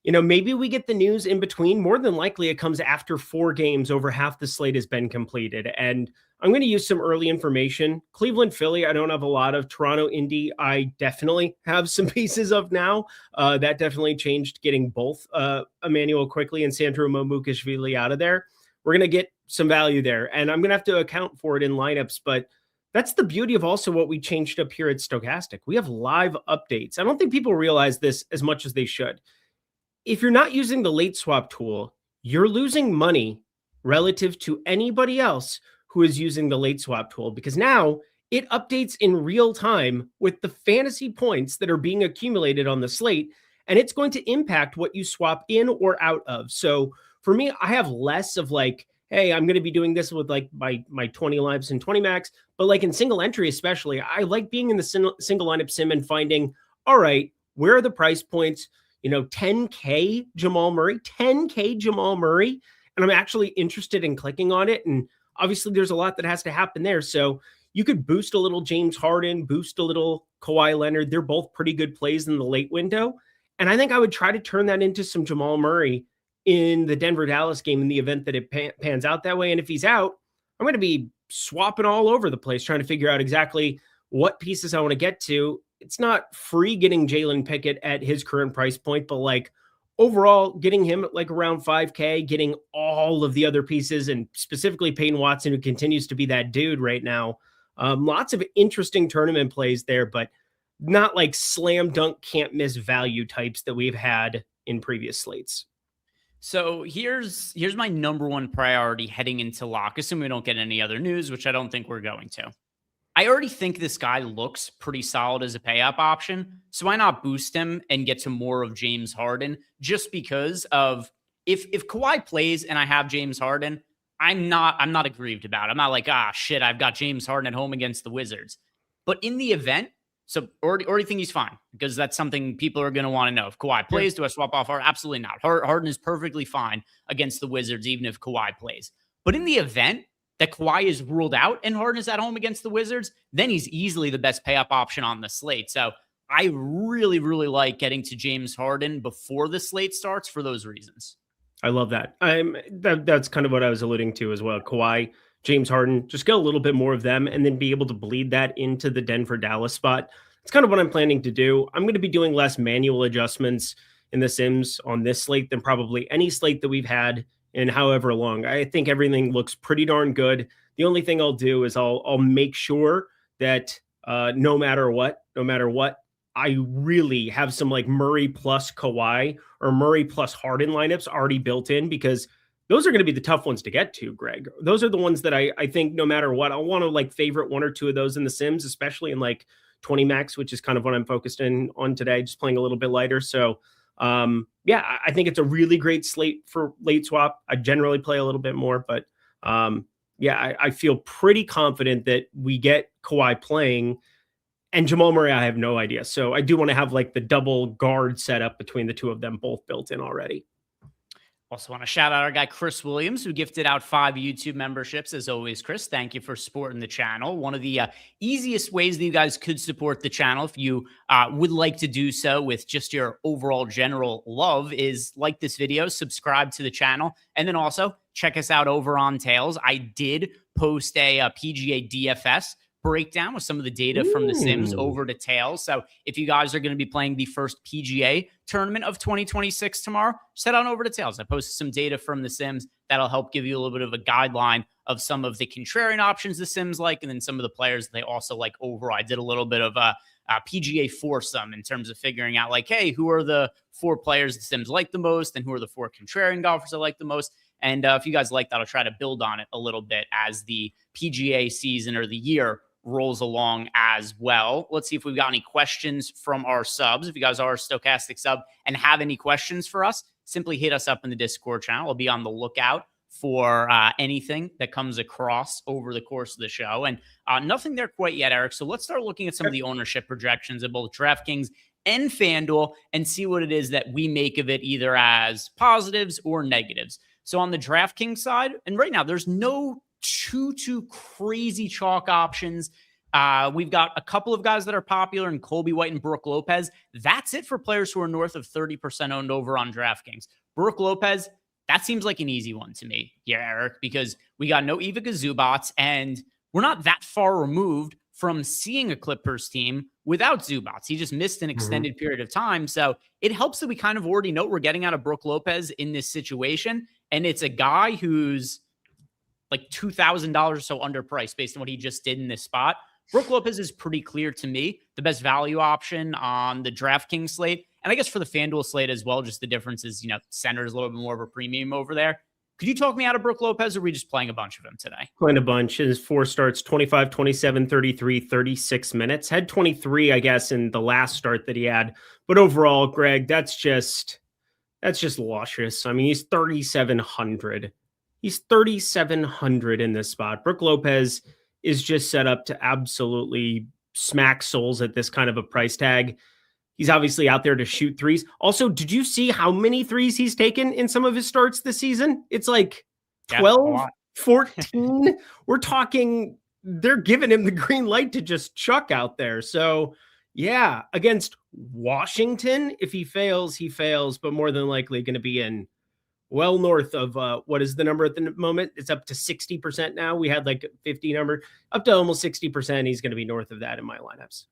you know, maybe we get the news in between. More than likely, it comes after 4 games. Over half the slate has been completed. And I'm going to use some early information. Cleveland, Philly, I don't have a lot of. Toronto, Indy, I definitely have some pieces of now. That definitely changed getting both Emmanuel Quickly and Sandro Momukashvili out of there. We're going to get some value there. And I'm going to have to account for it in lineups. But that's the beauty of also what we changed up here at Stochastic. We have live updates. I don't think people realize this as much as they should. If you're not using the late swap tool, you're losing money relative to anybody else who is using the late swap tool, because now it updates in real time with the fantasy points that are being accumulated on the slate, and it's going to impact what you swap in or out of. So for me, I have less of like, hey, I'm going to be doing this with like my 20 lives and 20 max, but like in single entry, especially, I like being in the single lineup sim and finding, all right, where are the price points? 10K Jamal Murray, 10K Jamal Murray. And I'm actually interested in clicking on it. And obviously there's a lot that has to happen there. So you could boost a little James Harden, boost a little Kawhi Leonard. They're both pretty good plays in the late window. And I think I would try to turn that into some Jamal Murray in the Denver-Dallas game in the event that it pans out that way. And if he's out, I'm going to be swapping all over the place, trying to figure out exactly what pieces I want to get to. It's not free getting Jalen Pickett at his current price point, but like overall getting him at like around 5K, getting all of the other pieces, and specifically Peyton Watson, who continues to be that dude right now. Lots of interesting tournament plays there, but not like slam dunk can't miss value types that we've had in previous slates. So here's my number one priority heading into lock, assuming we don't get any other news, which I don't think we're going to. I already think this guy looks pretty solid as a pay-up option, so why not boost him and get to more of James Harden? Just because of if Kawhi plays and I have James Harden, I'm not aggrieved about it. I'm not like, shit, I've got James Harden at home against the Wizards. But in the event, so already think he's fine, because that's something people are going to want to know. If Kawhi plays, do I swap off Harden? Absolutely not. Harden is perfectly fine against the Wizards, even if Kawhi plays. But in the event that Kawhi is ruled out and Harden is at home against the Wizards, then he's easily the best pay-up option on the slate. So I really, really like getting to James Harden before the slate starts for those reasons. I love that. That's kind of what I was alluding to as well. Kawhi, James Harden, just get a little bit more of them and then be able to bleed that into the Denver-Dallas spot. It's kind of what I'm planning to do. I'm going to be doing less manual adjustments in the Sims on this slate than probably any slate that we've had in however long. I think everything looks pretty darn good. The only thing I'll do is I'll make sure that no matter what, I really have some like Murray plus Kawhi or Murray plus Harden lineups already built in, because those are going to be the tough ones to get to, Greg. Those are the ones that I think no matter what, I'll want to like favorite one or two of those in the Sims, especially in like 20 max, which is kind of what I'm focused in on today, just playing a little bit lighter. So yeah, I think it's a really great slate for late swap. I generally play a little bit more, but yeah, I feel pretty confident that we get Kawhi playing, and Jamal Murray, I have no idea. So I do want to have like the double guard setup between the two of them both built in already. Also want to shout out our guy, Chris Williams, who gifted out 5 YouTube memberships. As always, Chris, thank you for supporting the channel. One of the easiest ways that you guys could support the channel, if you would like to do so with just your overall general love, is like this video, subscribe to the channel, and then also check us out over on Tails. I did post a PGA DFS breakdown with some of the data from the Sims over to Tails. So if you guys are going to be playing the first PGA tournament of 2026 tomorrow, just head on over to Tails. I posted some data from the Sims that'll help give you a little bit of a guideline of some of the contrarian options the Sims like, and then some of the players they also like overall. I did a little bit of a PGA foursome in terms of figuring out like, hey, who are the 4 players the Sims like the most, and who are the 4 contrarian golfers I like the most. And if you guys like that, I'll try to build on it a little bit as the PGA season or the year rolls along as well. Let's see if we've got any questions from our subs. If you guys are a Stochastic sub and have any questions for us, simply hit us up in the Discord channel. I'll be on the lookout for anything that comes across over the course of the show. And nothing there quite yet, Eric. So let's start looking at some of the ownership projections of both DraftKings and FanDuel and see what it is that we make of it, either as positives or negatives. So on the DraftKings side, and right now there's no too crazy chalk options. We've got a couple of guys that are popular in Colby White and Brooke Lopez. That's it for players who are north of 30% owned over on DraftKings. Brooke Lopez, that seems like an easy one to me here, Eric, because we got no Ivica Zubats, and we're not that far removed from seeing a Clippers team without Zubats. He just missed an extended period of time. So it helps that we kind of already know we're getting out of Brooke Lopez in this situation. And it's a guy who's like $2,000 or so underpriced based on what he just did in this spot. Brooke Lopez is pretty clear to me the best value option on the DraftKings slate. And I guess for the FanDuel slate as well, just the difference is, center is a little bit more of a premium over there. Could you talk me out of Brooke Lopez, or are we just playing a bunch of him today? Playing a bunch. His 4 starts, 25, 27, 33, 36 minutes. Had 23, I guess, in the last start that he had. But overall, Greg, that's just luscious. I mean, he's 3,700. He's 3,700 in this spot. Brook Lopez is just set up to absolutely smack souls at this kind of a price tag. He's obviously out there to shoot threes. Also, did you see how many threes he's taken in some of his starts this season? It's like 12, 14. We're talking, they're giving him the green light to just chuck out there. So yeah, against Washington, if he fails, but more than likely going to be in well north of what is the number at the moment? It's up to 60% now. We had like 50 number, up to almost 60%. He's going to be north of that in my lineups.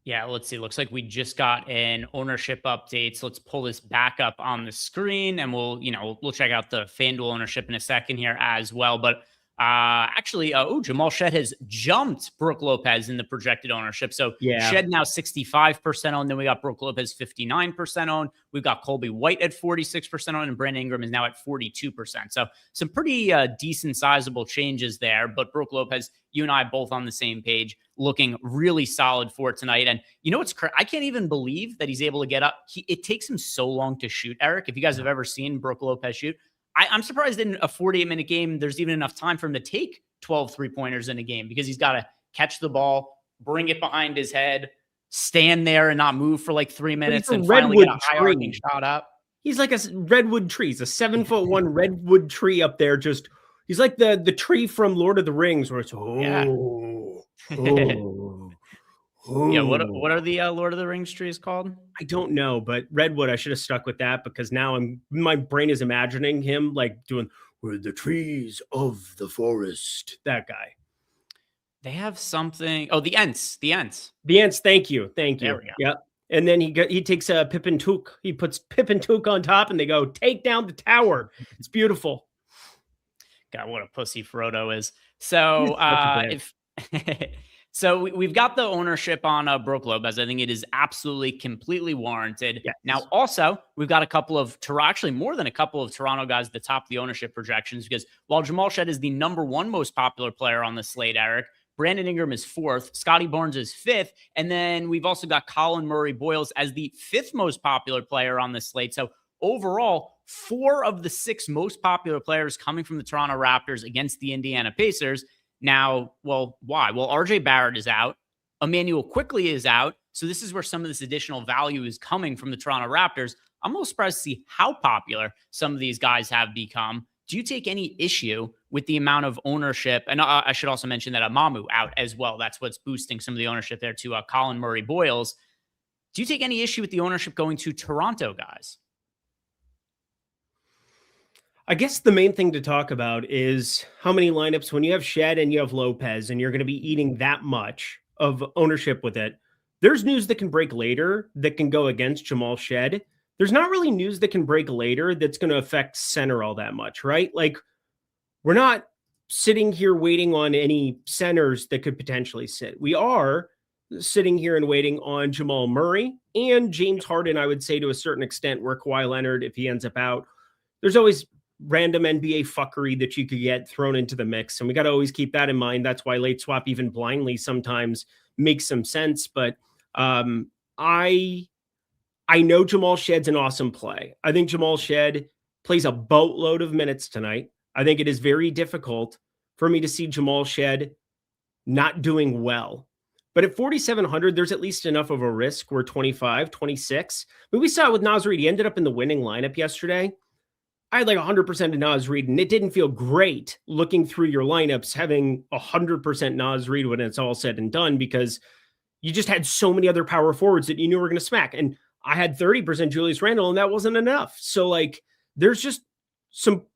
Yeah, let's see. Looks like we just got an ownership update. So let's pull this back up on the screen and we'll check out the FanDuel ownership in a second here as well. But Jamal Shed has jumped Brook Lopez in the projected ownership. So Shed now 65% owned. Then we got Brook Lopez 59% owned. We've got Colby White at 46% owned, and Brandon Ingram is now at 42%. So some pretty decent sizable changes there. But Brook Lopez, you and I both on the same page, looking really solid for tonight. And you know what's I can't even believe that he's able to get up. It takes him so long to shoot, Eric. If you guys have ever seen Brook Lopez shoot, I'm surprised in a 48-minute game, there's even enough time for him to take 12 three-pointers in a game, because he's got to catch the ball, bring it behind his head, stand there and not move for like 3 minutes, and finally get a high-arcing shot up. He's like a redwood tree. He's a 7'1" redwood tree up there. He's like the tree from Lord of the Rings, where it's Yeah, what are the Lord of the Rings trees called? I don't know, but redwood, I should have stuck with that, because now my brain is imagining him like doing "We're the trees of the forest." That guy. They have something. Oh, the Ents. Thank you. There we go. Yep. And then he takes a Pippin Took. He puts Pippin Took on top, and they go take down the tower. It's beautiful. God, what a pussy Frodo is. So So we've got the ownership on Brook Lopez. I think it is absolutely completely warranted. Yes. Now, also, we've got a couple of actually more than a couple of Toronto guys at the top of the ownership projections, because while Jamal Shed is the number one most popular player on the slate, Eric, Brandon Ingram is fourth, Scotty Barnes is fifth, and then we've also got Colin Murray-Boyles as the fifth most popular player on the slate. So overall, 4 of the 6 most popular players coming from the Toronto Raptors against the Indiana Pacers. Now, well, why? Well, RJ Barrett is out. Emmanuel Quickley is out. So this is where some of this additional value is coming from the Toronto Raptors. I'm a little surprised to see how popular some of these guys have become. Do you take any issue with the amount of ownership? And I should also mention that Amamu out as well. That's what's boosting some of the ownership there to Colin Murray-Boyles. Do you take any issue with the ownership going to Toronto guys? I guess the main thing to talk about is how many lineups, when you have Shed and you have Lopez and you're going to be eating that much of ownership with it, there's news that can break later that can go against Jamal Shed. There's not really news that can break later that's going to affect center all that much, right? Like, we're not sitting here waiting on any centers that could potentially sit. We are sitting here and waiting on Jamal Murray and James Harden, I would say, to a certain extent, where Kawhi Leonard, if he ends up out, there's always random NBA fuckery that you could get thrown into the mix. And we got to always keep that in mind. That's why late swap, even blindly, sometimes makes some sense. But I know Jamal Shed's an awesome play. I think Jamal Shed plays a boatload of minutes tonight. I think it is very difficult for me to see Jamal Shed not doing well. But at 4,700, there's at least enough of a risk where 25, 26. I mean, we saw it with Naz Reid. He ended up in the winning lineup yesterday. I had like 100% of Naz Reid, and it didn't feel great looking through your lineups, having 100% Naz Reid when it's all said and done, because you just had so many other power forwards that you knew were going to smack. And I had 30% Julius Randle, and that wasn't enough. So like, there's just some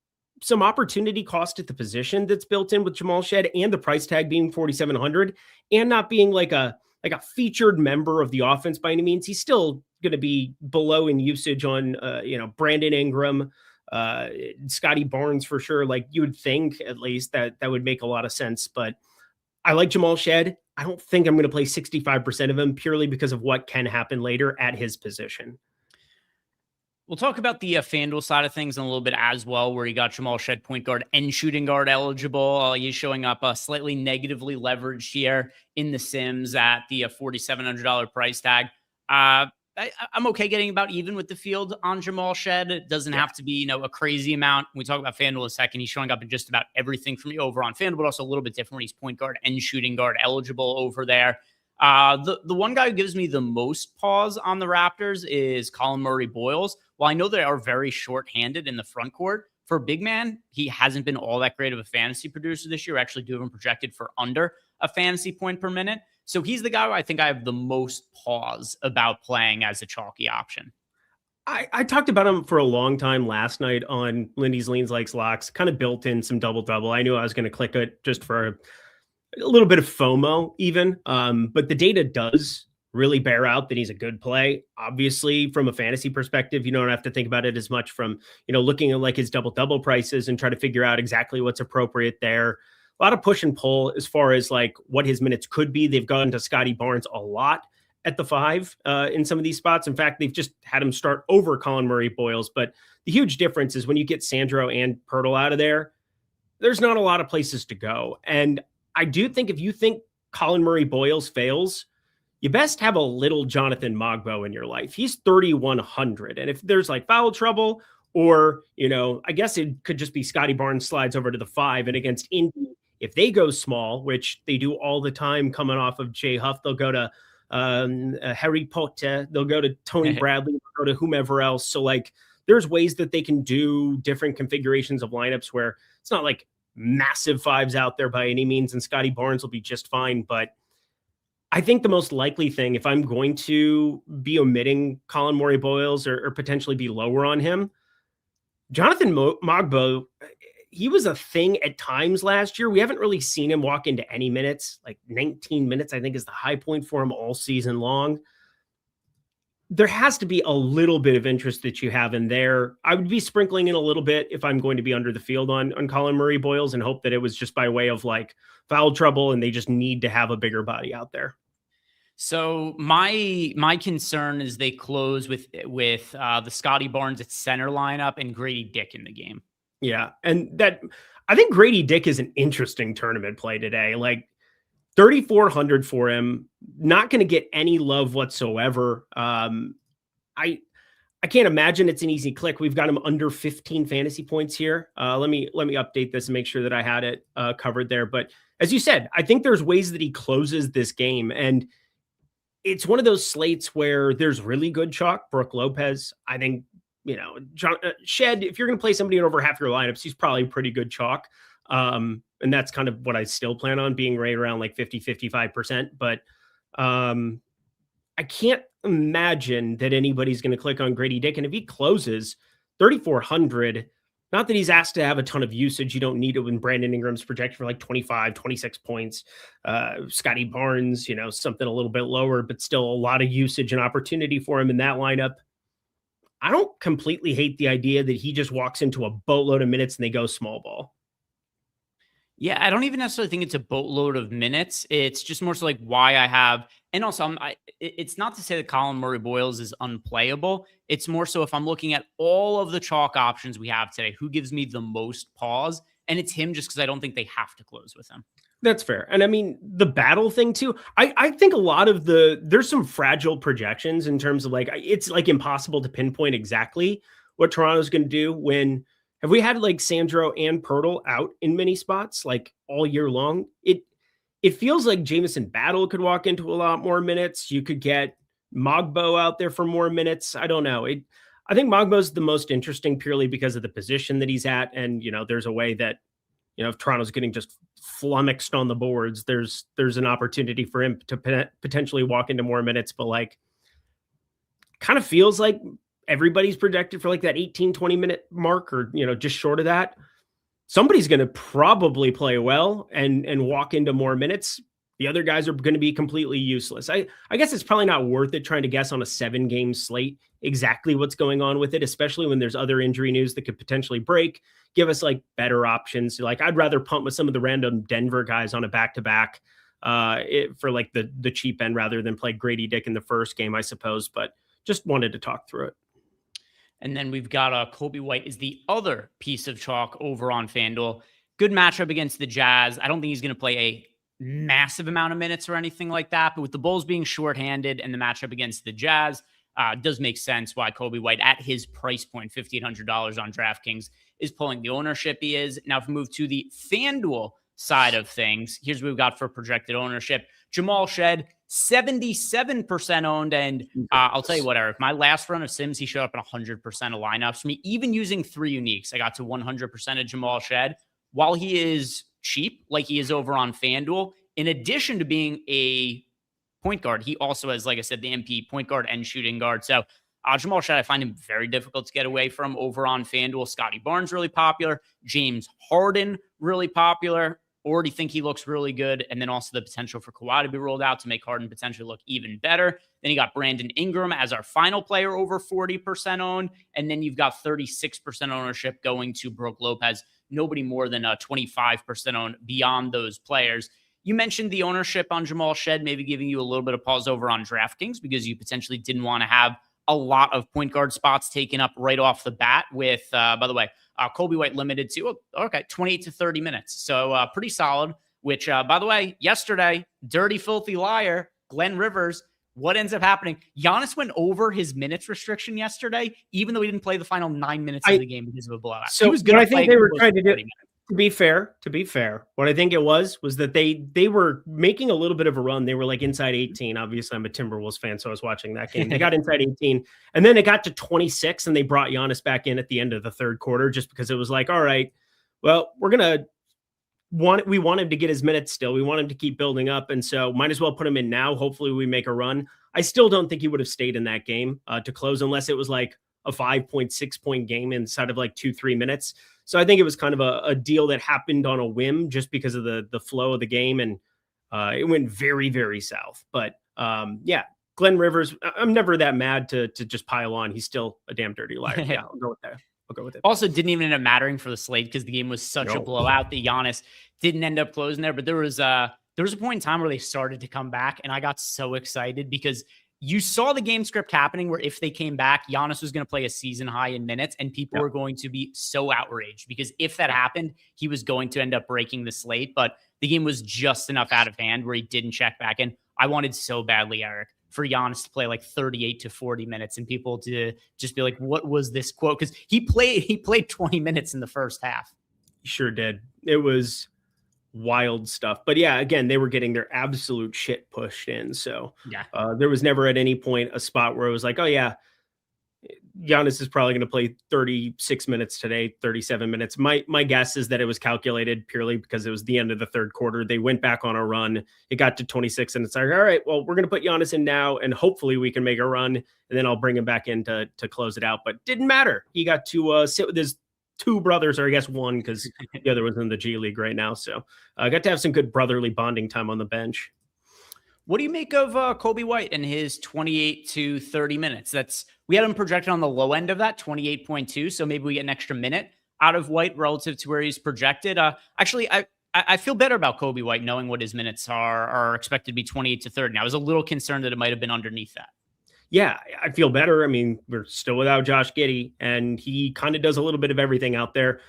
opportunity cost at the position that's built in with Jamal Shed, and the price tag being 4,700 and not being like a featured member of the offense by any means. He's still going to be below in usage on, Brandon Ingram, Scotty Barnes for sure. Like, you would think at least that would make a lot of sense, but I like Jamal Shed. I don't think I'm going to play 65% of him purely because of what can happen later at his position. We'll talk about the FanDuel side of things in a little bit as well, where you got Jamal Shed point guard and shooting guard eligible. He's showing up slightly negatively leveraged here in the Sims at the $4,700 price tag. I'm okay getting about even with the field on Jamal Shed. It doesn't have to be, a crazy amount. When we talk about FanDuel in a second, he's showing up in just about everything from the over on FanDuel, but also a little bit different when he's point guard and shooting guard eligible over there. The one guy who gives me the most pause on the Raptors is Colin Murray-Boyles. While I know they are very short-handed in the front court, for a big man, he hasn't been all that great of a fantasy producer this year. Actually, do have him projected for under a fantasy point per minute. So he's the guy who I think I have the most pause about playing as a chalky option. I talked about him for a long time last night on Lindy's Leans Likes Locks, kind of built in some double-double. I knew I was going to click it just for a little bit of FOMO even. But the data does really bear out that he's a good play. Obviously, from a fantasy perspective, you don't have to think about it as much from, looking at like his double-double prices and try to figure out exactly what's appropriate there. A lot of push and pull as far as like what his minutes could be. They've gone to Scotty Barnes a lot at the 5 in some of these spots. In fact, they've just had him start over Colin Murray-Boyles. But the huge difference is when you get Sandro and Pirtle out of there, there's not a lot of places to go. And I do think if you think Colin Murray-Boyles fails, you best have a little Jonathan Mogbo in your life. He's 3,100. And if there's like foul trouble or, I guess it could just be Scotty Barnes slides over to the 5 and against Indy, if they go small, which they do all the time coming off of Jay Huff, they'll go to Harry Potter, they'll go to Tony Bradley, they'll go to whomever else. So like there's ways that they can do different configurations of lineups where it's not like massive 5s out there by any means, and Scotty Barnes will be just fine. But I think the most likely thing, if I'm going to be omitting Colin Murray-Boyles or potentially be lower on him, Jonathan Mogbo, he was a thing at times last year. We haven't really seen him walk into any minutes. Like 19 minutes, I think, is the high point for him all season long. There has to be a little bit of interest that you have in there. I would be sprinkling in a little bit if I'm going to be under the field on Colin Murray-Boyles and hope that it was just by way of like foul trouble and they just need to have a bigger body out there. So my concern is they close with the Scotty Barnes at center lineup and Grady Dick in the game. Yeah, and that I think Grady Dick is an interesting tournament play today. Like 3,400 for him, not going to get any love whatsoever. I can't imagine it's an easy click. We've got him under 15 fantasy points here. Let me update this and make sure that I had it covered there. But as you said, I think there's ways that he closes this game, and it's one of those slates where there's really good chalk. Brook Lopez, I think. Shed, if you're going to play somebody in over half your lineups, he's probably pretty good chalk. And that's kind of what I still plan on being right around like 50-55%. But I can't imagine that anybody's going to click on Grady Dick. And if he closes 3,400, not that he's asked to have a ton of usage. You don't need it when Brandon Ingram's projected for like 25, 26 points. Scotty Barnes, something a little bit lower, but still a lot of usage and opportunity for him in that lineup. I don't completely hate the idea that he just walks into a boatload of minutes and they go small ball. Yeah, I don't even necessarily think it's a boatload of minutes. It's just more so like why I have, and also it's not to say that Colin Murray-Boyles is unplayable. It's more so if I'm looking at all of the chalk options we have today, who gives me the most pause? And it's him just because I don't think they have to close with him. That's fair. And I mean, the battle thing too, I think a lot of there's some fragile projections in terms of like, it's like impossible to pinpoint exactly what Toronto's going to do when, have we had like Sandro and Pirtle out in many spots like all year long? It feels like Jamison Battle could walk into a lot more minutes. You could get Mogbo out there for more minutes. I don't know. I think Mogbo's the most interesting purely because of the position that he's at. And, there's a way that, if Toronto's getting just flummoxed on the boards, there's an opportunity for him to potentially walk into more minutes, but like kind of feels like everybody's projected for like that 18, 20 minute mark or, just short of that. Somebody's going to probably play well and walk into more minutes. The other guys are going to be completely useless. I guess it's probably not worth it trying to guess on a 7-game slate exactly what's going on with it, especially when there's other injury news that could potentially break, give us like better options. Like I'd rather punt with some of the random Denver guys on a back-to-back for like the cheap end rather than play Grady Dick in the first game, I suppose, but just wanted to talk through it. And then we've got Kobe White is the other piece of chalk over on FanDuel. Good matchup against the Jazz. I don't think he's going to play a massive amount of minutes or anything like that, but with the Bulls being shorthanded and the matchup against the Jazz, does make sense why Kobe White at his price point, $1,500 on DraftKings, is pulling the ownership he is. Now, if we move to the FanDuel side of things, here's what we've got for projected ownership. Jamal Shed, 77% owned. And I'll tell you what, Eric, my last run of Sims, he showed up in 100% of lineups for me. Even using 3 uniques, I got to 100% of Jamal Shed. While he is cheap, like he is over on FanDuel, in addition to being a point guard, he also has, like I said, the MP point guard and shooting guard. So Jamal Shed, I find him very difficult to get away from over on FanDuel. Scotty Barnes, really popular. James Harden, really popular. Already think he looks really good. And then also the potential for Kawhi to be rolled out to make Harden potentially look even better. Then you got Brandon Ingram as our final player, over 40% owned. And then you've got 36% ownership going to Brook Lopez. Nobody more than 25% owned beyond those players. You mentioned the ownership on Jamal Shed, maybe giving you a little bit of pause over on DraftKings because you potentially didn't want to have a lot of point guard spots taken up right off the bat with, by the way, Kobe White limited to, 28 to 30 minutes. So pretty solid, which, by the way, yesterday, dirty, filthy liar, Glenn Rivers, what ends up happening? Giannis went over his minutes restriction yesterday, even though he didn't play the final 9 minutes of the game because of a blowout. So he was good. I think they were trying to do, to be fair, what I think it was that they were making a little bit of a run. They were like inside 18. Obviously, I'm a Timberwolves fan, so I was watching that game. They got inside 18, and then it got to 26, and they brought Giannis back in at the end of the third quarter just because it was like, all right, well, we want him to get his minutes still. We want him to keep building up, and so might as well put him in now. Hopefully, we make a run. I still don't think he would have stayed in that game to close unless it was like a 5.6 point game inside of like 2-3 minutes. So I think it was kind of a deal that happened on a whim just because of the flow of the game. And it went very, very south. But yeah, Glenn Rivers, I'm never that mad to just pile on. He's still a damn dirty liar. Yeah, I'll go with that. I'll go with it. Also, didn't even end up mattering for the slate because the game was such a blowout that Giannis didn't end up closing there. But there was a point in time where they started to come back. And I got so excited because you saw the game script happening where if they came back, Giannis was going to play a season high in minutes and people were going to be so outraged because if that happened, he was going to end up breaking the slate. But the game was just enough out of hand where he didn't check back in. I wanted so badly, Eric, for Giannis to play like 38 to 40 minutes and people to just be like, what was this quote? Because he played 20 minutes in the first half. He sure did. It was wild stuff. But yeah, again, they were getting their absolute shit pushed in. So there was never at any point a spot where it was like, oh yeah, Giannis is probably going to play 36 minutes today, 37 minutes. My guess is that it was calculated purely because it was the end of the third quarter. They went back on a run. It got to 26 and it's like, all right, well, we're going to put Giannis in now and hopefully we can make a run. And then I'll bring him back in to close it out. But didn't matter. He got to sit with his 2 brothers, or I guess 1, because the other was in the G League right now. So I got to have some good brotherly bonding time on the bench. What do you make of Kobe White and his 28 to 30 minutes? We had him projected on the low end of that, 28.2. So maybe we get an extra minute out of White relative to where he's projected. Actually, I feel better about Kobe White knowing what his minutes are expected to be 28 to 30. Now, I was a little concerned that it might have been underneath that. Yeah, I feel better. I mean, we're still without Josh Giddey, and he kind of does a little bit of everything out there.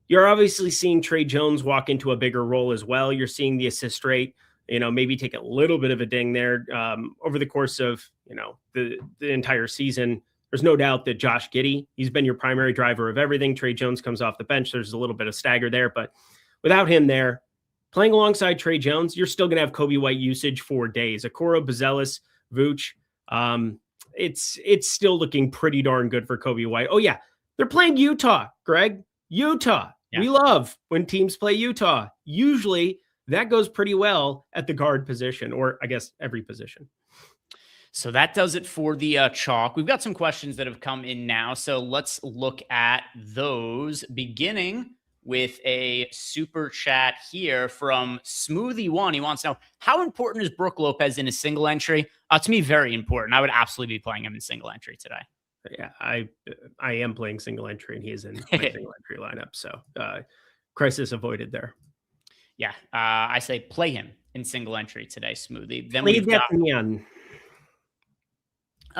You're obviously seeing Trey Jones walk into a bigger role as well. You're seeing the assist rate, maybe take a little bit of a ding there over the course of, the entire season. There's no doubt that Josh Giddey, he's been your primary driver of everything. Trey Jones comes off the bench. There's a little bit of stagger there, but without him there, playing alongside Trey Jones, you're still going to have Kobe White usage for days. Okoro, Bazelis, Vooch, it's still looking pretty darn good for Kobe White. Oh yeah, they're playing Utah, Greg. Utah. Yeah. We love when teams play Utah. Usually that goes pretty well at the guard position, or I guess every position. So that does it for the chalk. We've got some questions that have come in now. So let's look at those, beginning with a super chat here from Smoothie1. He wants to know, how important is Brook Lopez in a single entry? To me, very important. I would absolutely be playing him in single entry today. Yeah, I am playing single entry, and he is in my single entry lineup. So crisis avoided there. Yeah, I say play him in single entry today, Smoothie. Then we've got Neon.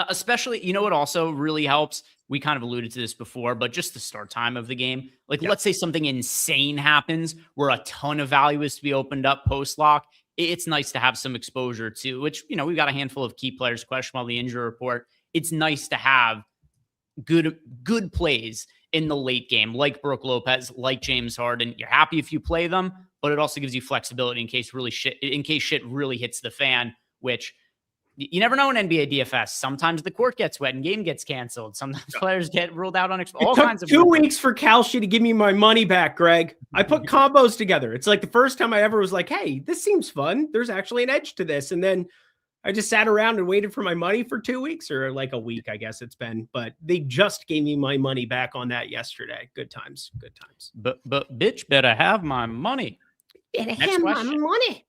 Especially, you know what also really helps? We kind of alluded to this before, but just the start time of the game. Like, let's say something insane happens where a ton of value is to be opened up post-lock. It's nice to have some exposure to, which, we've got a handful of key players questionable on the injury report. it's nice to have good plays in the late game, like Brook Lopez, like James Harden. You're happy if you play them, but it also gives you flexibility in case shit really hits the fan, which you never know in NBA DFS. Sometimes the court gets wet and game gets canceled. Sometimes players get ruled out on all kinds of 2 weeks for Kalshi to give me my money back, Greg. I put combos together. It's like the first time I ever was like, hey, this seems fun. There's actually an edge to this. And then I just sat around and waited for my money for 2 weeks, or like a week, I guess it's been. But they just gave me my money back on that yesterday. Good times. Good times. But bitch better have my money. Better have my money.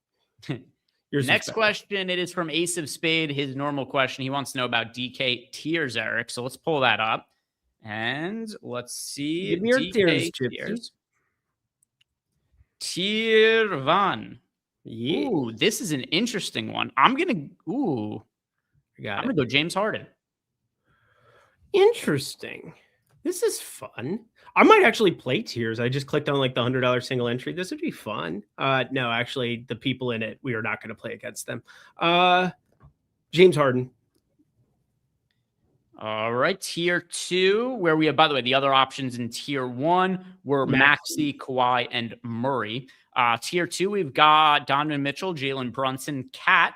Next question, it is from Ace of Spade. His normal question, he wants to know about DK tiers, Eric. So let's pull that up. And let's see. Give me your DK tiers. Tier 1. Yeah. Ooh, this is an interesting one. I'm going to go James Harden. Interesting. This is fun. I might actually play tiers. I just clicked on like the $100 single entry. This would be fun. No, actually, the people in it, we are not going to play against them. James Harden. All right, tier 2, where we have, by the way, the other options in tier 1 were Maxey, Kawhi, and Murray. Tier 2, we've got Donovan Mitchell, Jalen Brunson, Cat,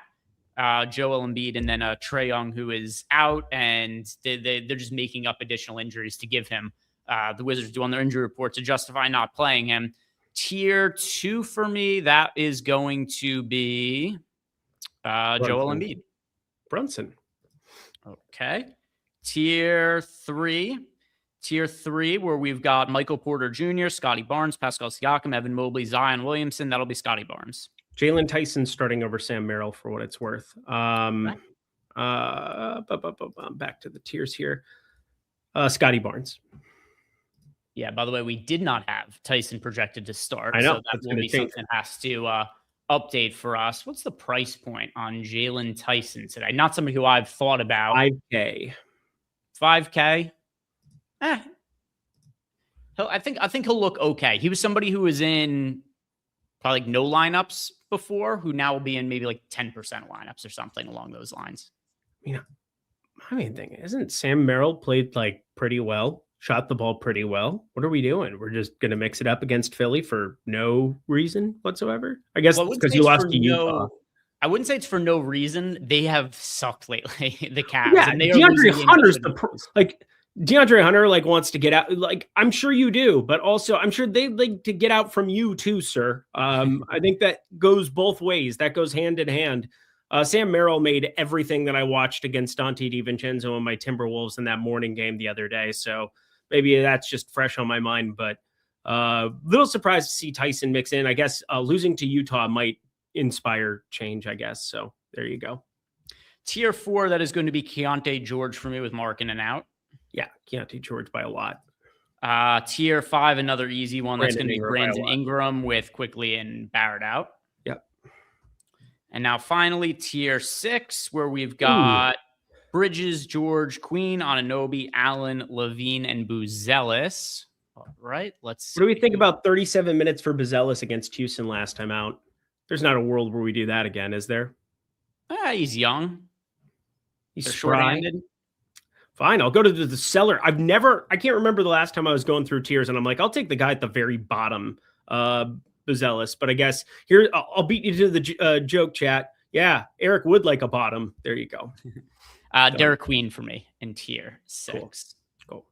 Joel Embiid, and then Trae Young, who is out, and they're just making up additional injuries to give him. The Wizards do on their injury report to justify not playing him. Tier 2 for me, that is going to be Joel Embiid. Brunson. Okay. Tier 3, where we've got Michael Porter Jr., Scotty Barnes, Pascal Siakam, Evan Mobley, Zion Williamson. That'll be Scotty Barnes. Jalen Tyson starting over Sam Merrill for what it's worth. Back to the tiers here. Scotty Barnes. Yeah, by the way, we did not have Tyson projected to start. I know. So that will be something that has to update for us. What's the price point on Jalen Tyson today? Not somebody who I've thought about. 5K. 5K? I think he'll look okay. He was somebody who was in probably like no lineups before, who now will be in maybe like 10% lineups or something along those lines. I mean, isn't Sam Merrill played like pretty well, shot the ball pretty well? What are we doing? We're just going to mix it up against Philly for no reason whatsoever? I guess because you lost to Utah. I wouldn't say it's for no reason. They have sucked lately, the Cavs. Yeah, and they DeAndre Hunter's DeAndre Hunter wants to get out. Like, I'm sure you do, but also I'm sure they'd like to get out from you too, sir. I think that goes both ways. That goes hand in hand. Sam Merrill made everything that I watched against Dante DiVincenzo and my Timberwolves in that morning game the other day. So maybe that's just fresh on my mind, but little surprised to see Tyson mix in. I guess losing to Utah might inspire change, I guess. So there you go. Tier 4, that is going to be Keontae George for me with Mark in and out. Yeah, Keontae George by a lot. Tier 5, another easy one. That's going to be Brandon Ingram with Quickly and Barrett out. Yep. And now finally, tier 6, where we've got Bridges, George, Queen, Anunoby, Allen, Levine, and Buzelis. All right, let's see. What do we think about 37 minutes for Buzelis against Houston last time out? There's not a world where we do that again, is there? He's young. He's short-handed. Fine, I'll go to the cellar. I can't remember the last time I was going through tiers, and I'm like, I'll take the guy at the very bottom, Buzelis. But I guess here, I'll beat you to the joke chat. Yeah, Eric would like a bottom. There you go. Derek Queen for me in tier 6. Cool.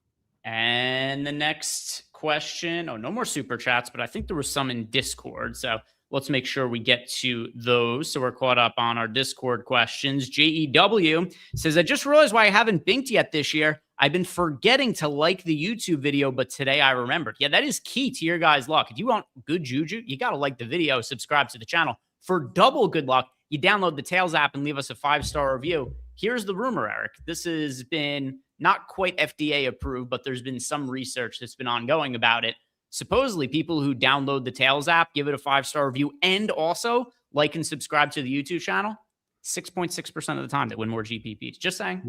And the next question, no more super chats, but I think there was some in Discord. So let's make sure we get to those. So we're caught up on our Discord questions. JEW says, I just realized why I haven't binked yet this year. I've been forgetting to like the YouTube video, but today I remembered. Yeah, that is key to your guys' luck. If you want good juju, you got to like the video, subscribe to the channel. For double good luck, you download the Tails app and leave us a 5-star review. Here's the rumor, Eric. This has been not quite FDA approved, but there's been some research that's been ongoing about it. Supposedly, people who download the Tails app, give it a 5-star review, and also like and subscribe to the YouTube channel, 6.6% of the time they win more GPPs. Just saying.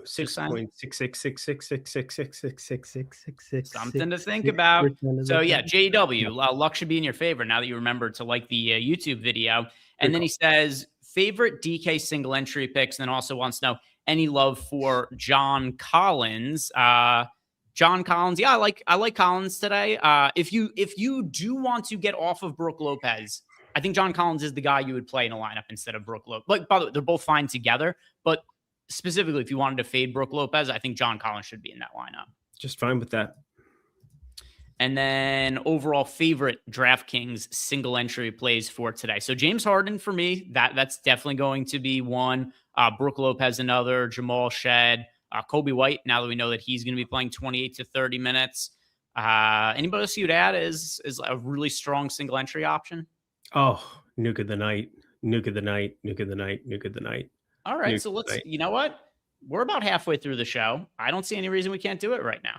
6.66666666666. Something to think about. So yeah, JW, luck should be in your favor now that you remember to like the YouTube video. And then he says, favorite DK single entry picks, and then also wants to know any love for John Collins. John Collins, yeah, I like Collins today. If you do want to get off of Brook Lopez, I think John Collins is the guy you would play in a lineup instead of Brook Lopez. Like, by the way, they're both fine together, but specifically, if you wanted to fade Brook Lopez, I think John Collins should be in that lineup. Just fine with that. And then overall favorite DraftKings single entry plays for today. So James Harden for me, that's definitely going to be one. Brook Lopez another. Jamal Shed, Kobe White. Now that we know that he's going to be playing 28 to 30 minutes. Anybody else you'd add is a really strong single entry option? Oh, nuke of the night, nuke of the night, nuke of the night, nuke of the night. All right, so let's. You know what? We're about halfway through the show. I don't see any reason we can't do it right now.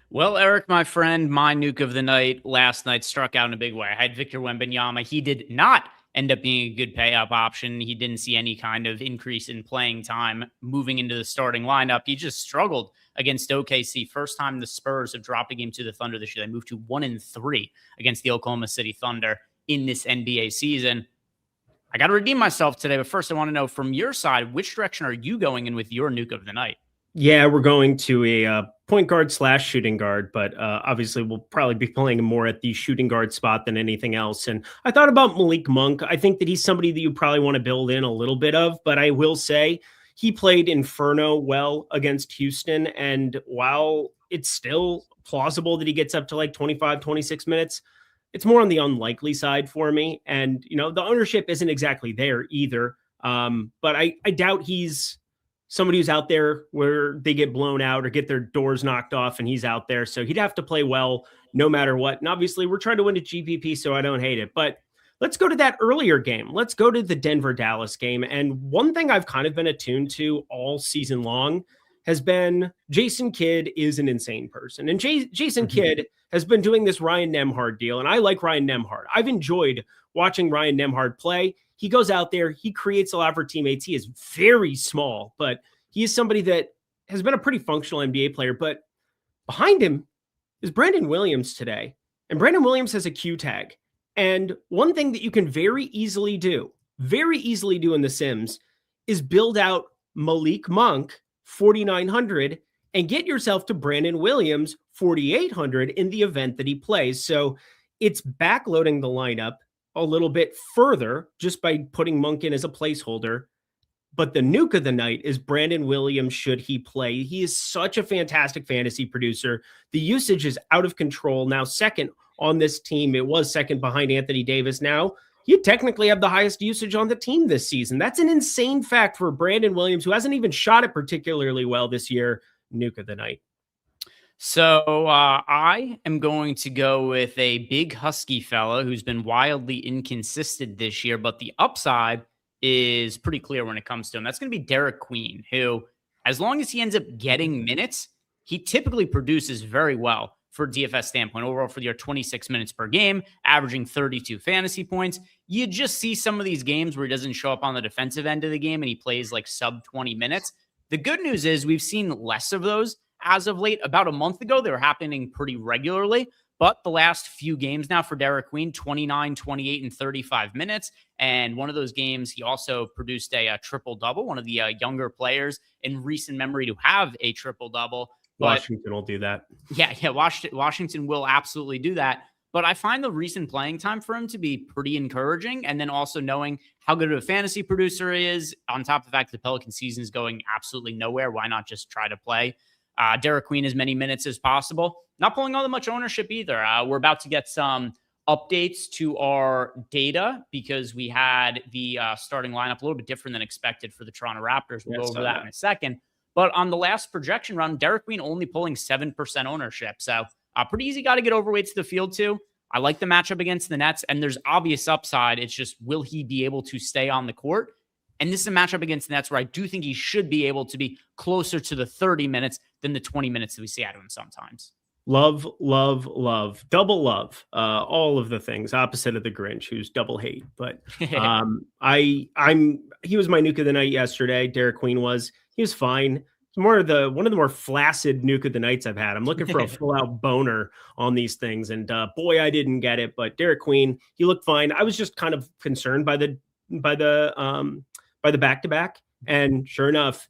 Well, Eric, my friend, my nuke of the night last night struck out in a big way. I had Victor Wembanyama. He did not end up being a good pay-up option. He didn't see any kind of increase in playing time moving into the starting lineup. He just struggled against OKC. First time the Spurs have dropped a game to the Thunder this year. They moved to 1-3 against the Oklahoma City Thunder in this NBA season. I got to redeem myself today, but first I want to know from your side, which direction are you going in with your nuke of the night? Yeah, we're going to a point guard / shooting guard, but obviously we'll probably be playing more at the shooting guard spot than anything else. And I thought about Malik Monk. I think that he's somebody that you probably want to build in a little bit of, but I will say he played Inferno well against Houston. And while it's still plausible that he gets up to like 25, 26 minutes, it's more on the unlikely side for me. And, you know, the ownership isn't exactly there either. But I doubt he's somebody who's out there where they get blown out or get their doors knocked off and he's out there. So he'd have to play well no matter what. And obviously we're trying to win a GPP, so I don't hate it. But let's go to that earlier game. Let's go to the Denver-Dallas game. And one thing I've kind of been attuned to all season long has been Jason Kidd is an insane person. And Jason Kidd has been doing this Ryan Nembhard deal. And I like Ryan Nembhard. I've enjoyed watching Ryan Nembhard play. He goes out there, he creates a lot for teammates. He is very small, but he is somebody that has been a pretty functional NBA player. But behind him is Brandon Williams today. And Brandon Williams has a Q tag. And one thing that you can very easily do in the Sims is build out Malik Monk 4,900 and get yourself to Brandon Williams 4,800 in the event that he plays. So it's backloading the lineup a little bit further just by putting Monk in as a placeholder. But the nuke of the night is Brandon Williams should he play. He is such a fantastic fantasy producer. The usage is out of control. Now second on this team. It was second behind Anthony Davis. Now you technically have the highest usage on the team this season. That's an insane fact for Brandon Williams, who hasn't even shot it particularly well this year. Nuke of the night. So I am going to go with a big husky fella who's been wildly inconsistent this year, but the upside is pretty clear when it comes to him. That's going to be Derek Queen, who, as long as he ends up getting minutes, he typically produces very well for DFS standpoint. Overall for the year, 26 minutes per game, averaging 32 fantasy points. You just see some of these games where he doesn't show up on the defensive end of the game and he plays like sub 20 minutes. The good news is we've seen less of those as of late. About a month ago, they were happening pretty regularly. But the last few games now for Derek Queen, 29, 28, and 35 minutes. And one of those games, he also produced a triple-double, one of the younger players in recent memory to have a triple-double. Washington will do that. Yeah, Washington will absolutely do that. But I find the recent playing time for him to be pretty encouraging. And then also knowing how good of a fantasy producer he is, on top of the fact the Pelican season is going absolutely nowhere, why not just try to play Derek Queen as many minutes as possible? Not pulling all that much ownership either. We're about to get some updates to our data because we had the starting lineup a little bit different than expected for the Toronto Raptors. We'll go over that in a second. But on the last projection run, Derek Queen only pulling 7% ownership. So pretty easy guy to get overweight to the field to. I like the matchup against the Nets, and there's obvious upside. It's just, will he be able to stay on the court? And this is a matchup against the Nets where I do think he should be able to be closer to the 30 minutes than the 20 minutes that we see out of him sometimes. Love, love, love, double love, all of the things opposite of the Grinch, who's double hate. But he was my nuke of the night yesterday. Derek Queen he was fine. One of the more flaccid nuke of the nights I've had. I'm looking for a full out boner on these things, and boy, I didn't get it. But Derek Queen, he looked fine. I was just kind of concerned by the back-to-back, and sure enough,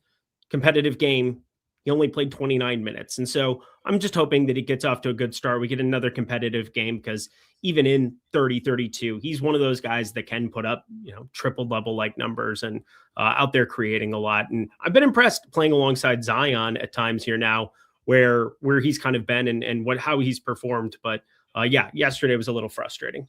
competitive game. He only played 29 minutes. And so I'm just hoping that he gets off to a good start. We get another competitive game, because even in 30-32, he's one of those guys that can put up, triple double like numbers and out there creating a lot. And I've been impressed playing alongside Zion at times here now, where he's kind of been and how he's performed. But yesterday was a little frustrating.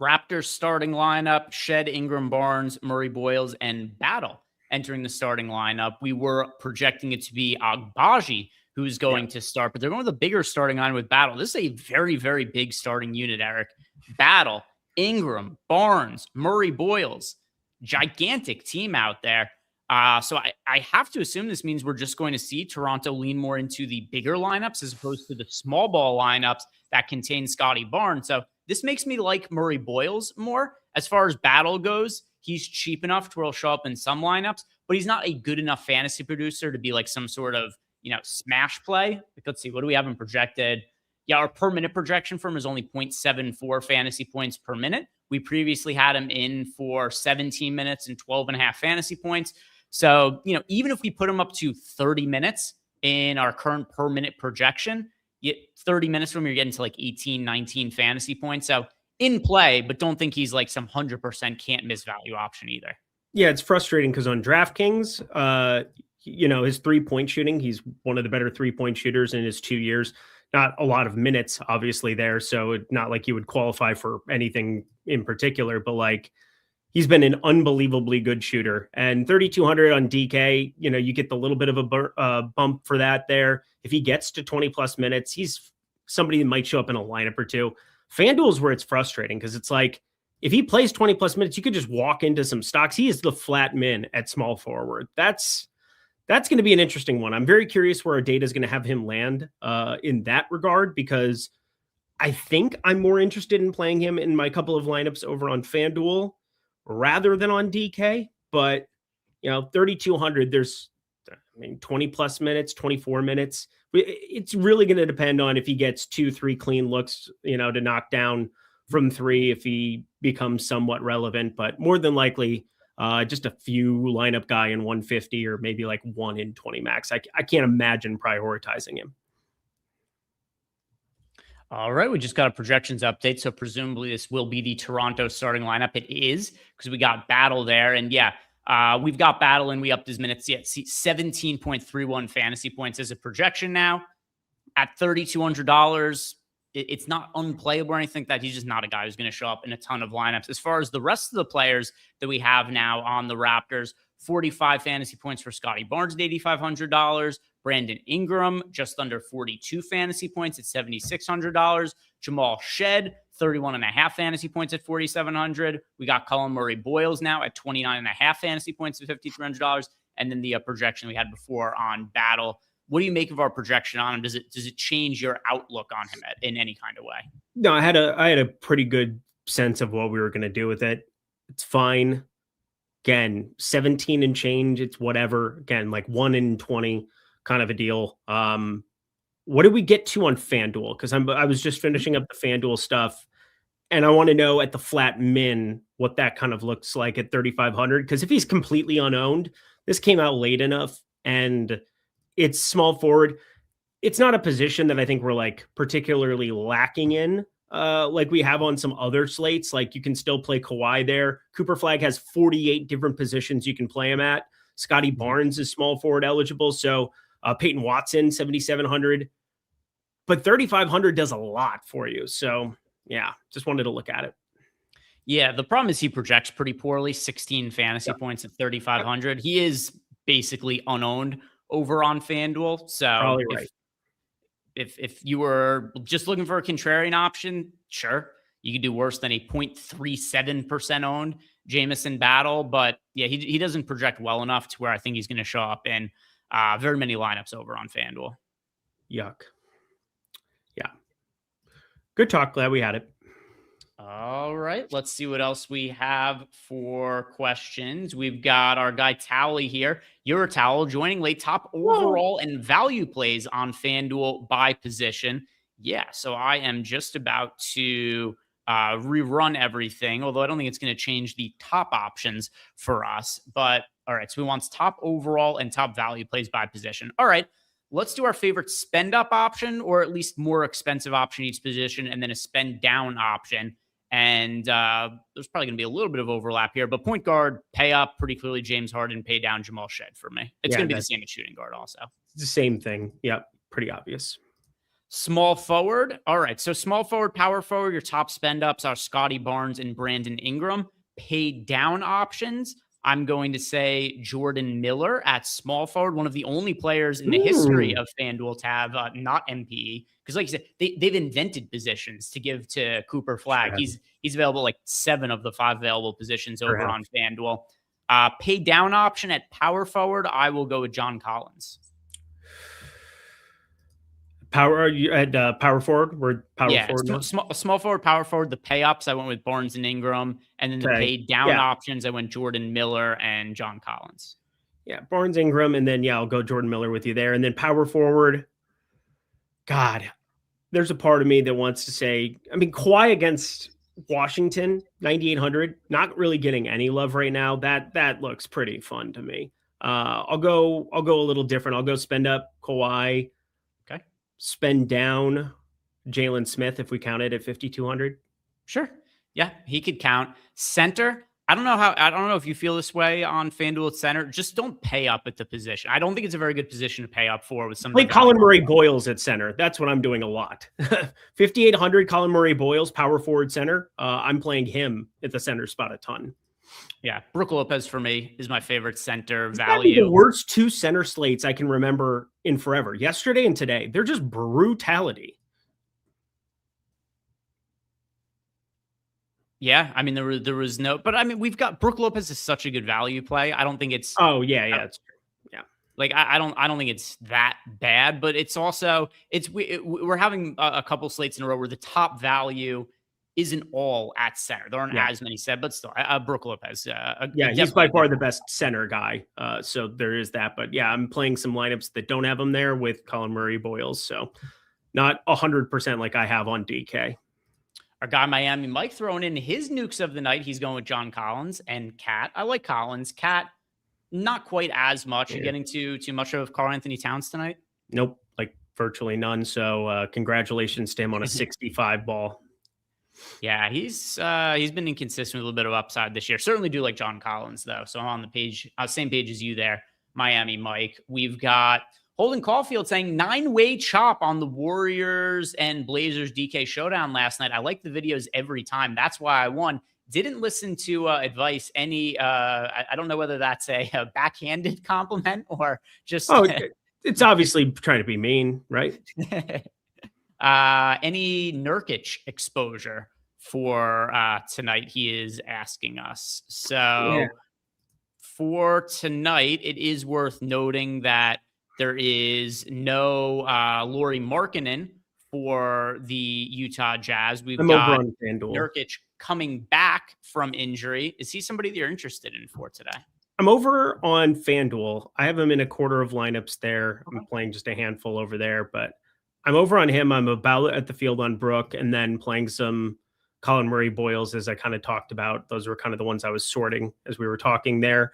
Raptors starting lineup: Shed, Ingram, Barnes, Murray, Boyles, and Battle entering the starting lineup. We were projecting it to be Agbaji who's going to start, but they're going with a bigger starting line with Battle. This is a very, very big starting unit, Eric. Battle, Ingram, Barnes, Murray, Boyles, gigantic team out there. So I have to assume this means we're just going to see Toronto lean more into the bigger lineups as opposed to the small ball lineups that contain Scotty Barnes. So this makes me like Murray Boyles more. As far as Battle goes, he's cheap enough to where he'll show up in some lineups, but he's not a good enough fantasy producer to be like some sort of, smash play. Like, let's see, what do we have him projected? Yeah, our per minute projection for him is only 0.74 fantasy points per minute. We previously had him in for 17 minutes and 12.5 fantasy points. So, even if we put him up to 30 minutes in our current per minute projection, 30 minutes from him, you're getting to like 18, 19 fantasy points. So in play, but don't think he's like some 100% can't miss value option either. Yeah, it's frustrating because on DraftKings, his 3-point shooting, he's one of the better 3-point shooters in his 2 years. Not a lot of minutes, obviously, there. So it's not like you would qualify for anything in particular, but like he's been an unbelievably good shooter. And 3,200 on DK, you get the little bit of a bump for that there. If he gets to 20 plus minutes, he's somebody that might show up in a lineup or two. FanDuel is where it's frustrating, because it's like, if he plays 20 plus minutes, you could just walk into some stocks. He is the flat min at small forward. That's going to be an interesting one. I'm very curious where our data is going to have him land in that regard, because I think I'm more interested in playing him in my couple of lineups over on FanDuel rather than on DK. But, 3,200, there's 20 plus minutes, 24 minutes. It's really going to depend on if he gets 2-3 clean looks, to knock down from 3, if he becomes somewhat relevant, but more than likely just a few lineup guy in 150 or maybe like 1 in 20 max. I can't imagine prioritizing him. All right, we just got a projections update, so presumably this will be the Toronto starting lineup. It is, because we got Battle there, and we've got Battle, and we upped his minutes. See 17.31 fantasy points as a projection now. At $3,200, it's not unplayable or anything like that. He's just not a guy who's going to show up in a ton of lineups. As far as the rest of the players that we have now on the Raptors, 45 fantasy points for Scotty Barnes at $8,500. Brandon Ingram, just under 42 fantasy points at $7,600. Jamal Shed, 31.5 fantasy points at $4,700. We got Colin Murray Boyles now at 29.5 fantasy points at $5,300. And then the projection we had before on Battle. What do you make of our projection on him? Does it change your outlook on him in any kind of way? No, I had a pretty good sense of what we were going to do with it. It's fine. Again, 17 and change. It's whatever. Again, like 1 in 20 kind of a deal. What did we get to on FanDuel? Because I was just finishing up the FanDuel stuff, and I want to know at the flat min what that kind of looks like at 3,500. Because if he's completely unowned, this came out late enough, and it's small forward. It's not a position that I think we're like particularly lacking in, like we have on some other slates. Like you can still play Kawhi there. Cooper Flag has 48 different positions you can play him at. Scotty Barnes is small forward eligible. So Peyton Watson, 7,700. But 3,500 does a lot for you. So yeah, just wanted to look at it. Yeah, the problem is he projects pretty poorly. 16 fantasy points at 3,500. He is basically unowned over on FanDuel. So probably right. if you were just looking for a contrarian option, sure, you could do worse than a 0.37% owned Jamison Battle. But yeah, he doesn't project well enough to where I think he's going to show up in very many lineups over on FanDuel. Yuck. Yeah. Good talk. Glad we had it. All right, let's see what else we have for questions. We've got our guy Towley here. You're a Towel joining late top overall and value plays on FanDuel by position. Yeah, so I am just about to rerun everything, although I don't think it's going to change the top options for us. But all right, so we want top overall and top value plays by position. All right, let's do our favorite spend up option, or at least more expensive option each position, and then a spend down option. And there's probably going to be a little bit of overlap here, but point guard, pay up pretty clearly James Harden, pay down Jamal Shed for me. It's going to be the same at shooting guard also. It's the same thing. Yep, pretty obvious. Small forward. All right, so small forward, power forward, your top spend ups are Scotty Barnes and Brandon Ingram. Pay down options, I'm going to say Jordan Miller at small forward, one of the only players in the history of FanDuel to have not MPE. Because like you said, they've invented positions to give to Cooper Flagg. Sure. He's available like 7 of the 5 available positions over on FanDuel. Pay down option at power forward, I will go with John Collins. Power forward? We're power forward. Small forward, power forward. The pay ups, I went with Barnes and Ingram. And then the pay down options, I went Jordan Miller and John Collins. Yeah, Barnes, Ingram, and then, I'll go Jordan Miller with you there. And then power forward, God, there's a part of me that wants to say, Kawhi against Washington, 9,800, not really getting any love right now. That looks pretty fun to me. I'll go a little different. I'll go spend up Kawhi. Okay. Spend down Jalen Smith if we count it at 5,200. Sure. Yeah, he could count. Center, I don't know if you feel this way on FanDuel at center. Just don't pay up at the position. I don't think it's a very good position to pay up for with somebody. Like Colin Murray Boyles at center. That's what I'm doing a lot. 5,800 Colin Murray Boyles, power forward center. I'm playing him at the center spot a ton. Yeah, Brook Lopez for me is my favorite center value. The worst 2 center slates I can remember in forever. Yesterday and today, they're just brutality. Yeah, there was no, but we've got Brook Lopez is such a good value play. I don't think it's. Oh yeah, that's true. Yeah, like I don't think it's that bad, but it's also we're having a couple slates in a row where the top value isn't all at center. There aren't as many said, but still, Brook Lopez. He's by far the best center guy. So there is that, but yeah, I'm playing some lineups that don't have him there with Colin Murray Boyles, so not 100% like I have on DK. Our guy Miami Mike throwing in his nukes of the night. He's going with John Collins and Cat. I like Collins. Cat, not quite as much. Yeah. Getting too much of Karl Anthony Towns tonight? Nope, like virtually none. So congratulations to him on a 65 ball. Yeah, he's been inconsistent with a little bit of upside this year. Certainly do like John Collins though. So I'm on the page, same page as you there, Miami Mike. We've got Holden Caulfield saying 9-way chop on the Warriors and Blazers DK showdown last night. I like the videos every time. That's why I won. Didn't listen to advice any. I don't know whether that's a backhanded compliment or just. Oh, it's obviously trying to be mean, right? Any Nurkic exposure for tonight? He is asking us. So for tonight, it is worth noting that there is no Lauri Markkanen for the Utah Jazz. We've got Nurkic coming back from injury. Is he somebody that you're interested in for today? I'm over on FanDuel. I have him in a quarter of lineups there. I'm playing just a handful over there, but I'm over on him. I'm about at the field on Brook and then playing some Colin Murray Boyles, as I kind of talked about. Those were kind of the ones I was sorting as we were talking there.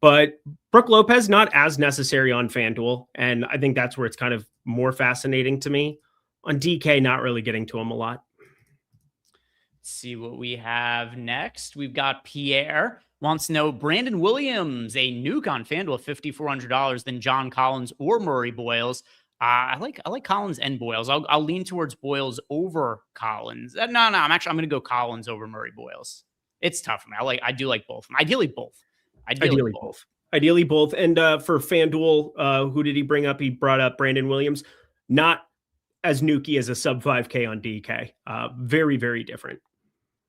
But Brook Lopez, not as necessary on FanDuel. And I think that's where it's kind of more fascinating to me. On DK, not really getting to him a lot. Let's see what we have next. We've got Pierre wants to know Brandon Williams, a nuke on FanDuel, $5,400 than John Collins or Murray Boyles. I like Collins and Boyles. I'll lean towards Boyles over Collins. No, I'm going to go Collins over Murray Boyles. It's tough for me. I do like both. Ideally both. Ideally both. And for FanDuel, who did he bring up? He brought up Brandon Williams. Not as Nuki as a sub 5K on DK. Very, very different.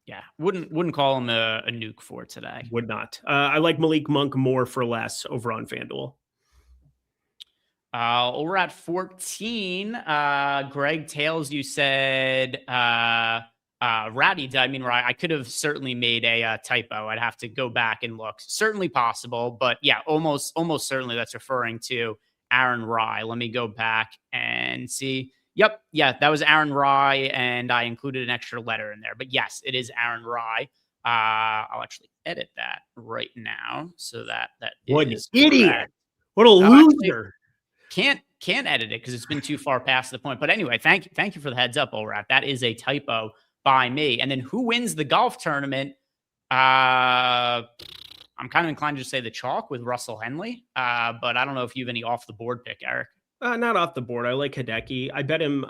Yeah, wouldn't call him a nuke for today. Would not. I like Malik Monk more for less over on FanDuel. We're at 14. Greg Tails, you said Ratty. I mean, right? I could have certainly made a typo. I'd have to go back and look. Certainly possible, but yeah, almost certainly that's referring to Aaron Rye. Let me go back and see. Yep. Yeah, that was Aaron Rye, and I included an extra letter in there. But yes, it is Aaron Rye. I'll actually edit that right now so that what is an idiot. correct. What a loser. Can't edit it because it's been too far past the point. But anyway, thank you for the heads up, Olrat. That is a typo by me. And then who wins the golf tournament? I'm kind of inclined to say the chalk with Russell Henley. But I don't know if you have any off the board pick, Eric. Not off the board. I like Hideki. I bet him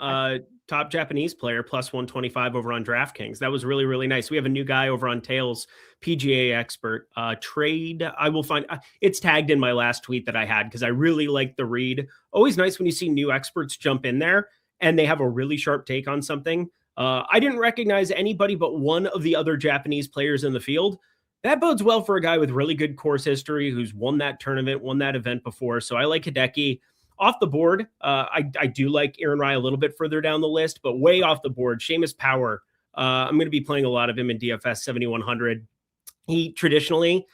top Japanese player plus 125 over on DraftKings. That was really, really nice. We have a new guy over on Tails, PGA expert. Trade. I will find it's tagged in my last tweet that I had because I really like the read. Always nice when you see new experts jump in there and they have a really sharp take on something. I didn't recognize anybody but one of the other Japanese players in the field. That bodes well for a guy with really good course history who's won that tournament, won that event before. So I like Hideki. Off the board, I do like Aaron Rye a little bit further down the list, but way off the board, Seamus Power. I'm going to be playing a lot of him in DFS 7100. He traditionally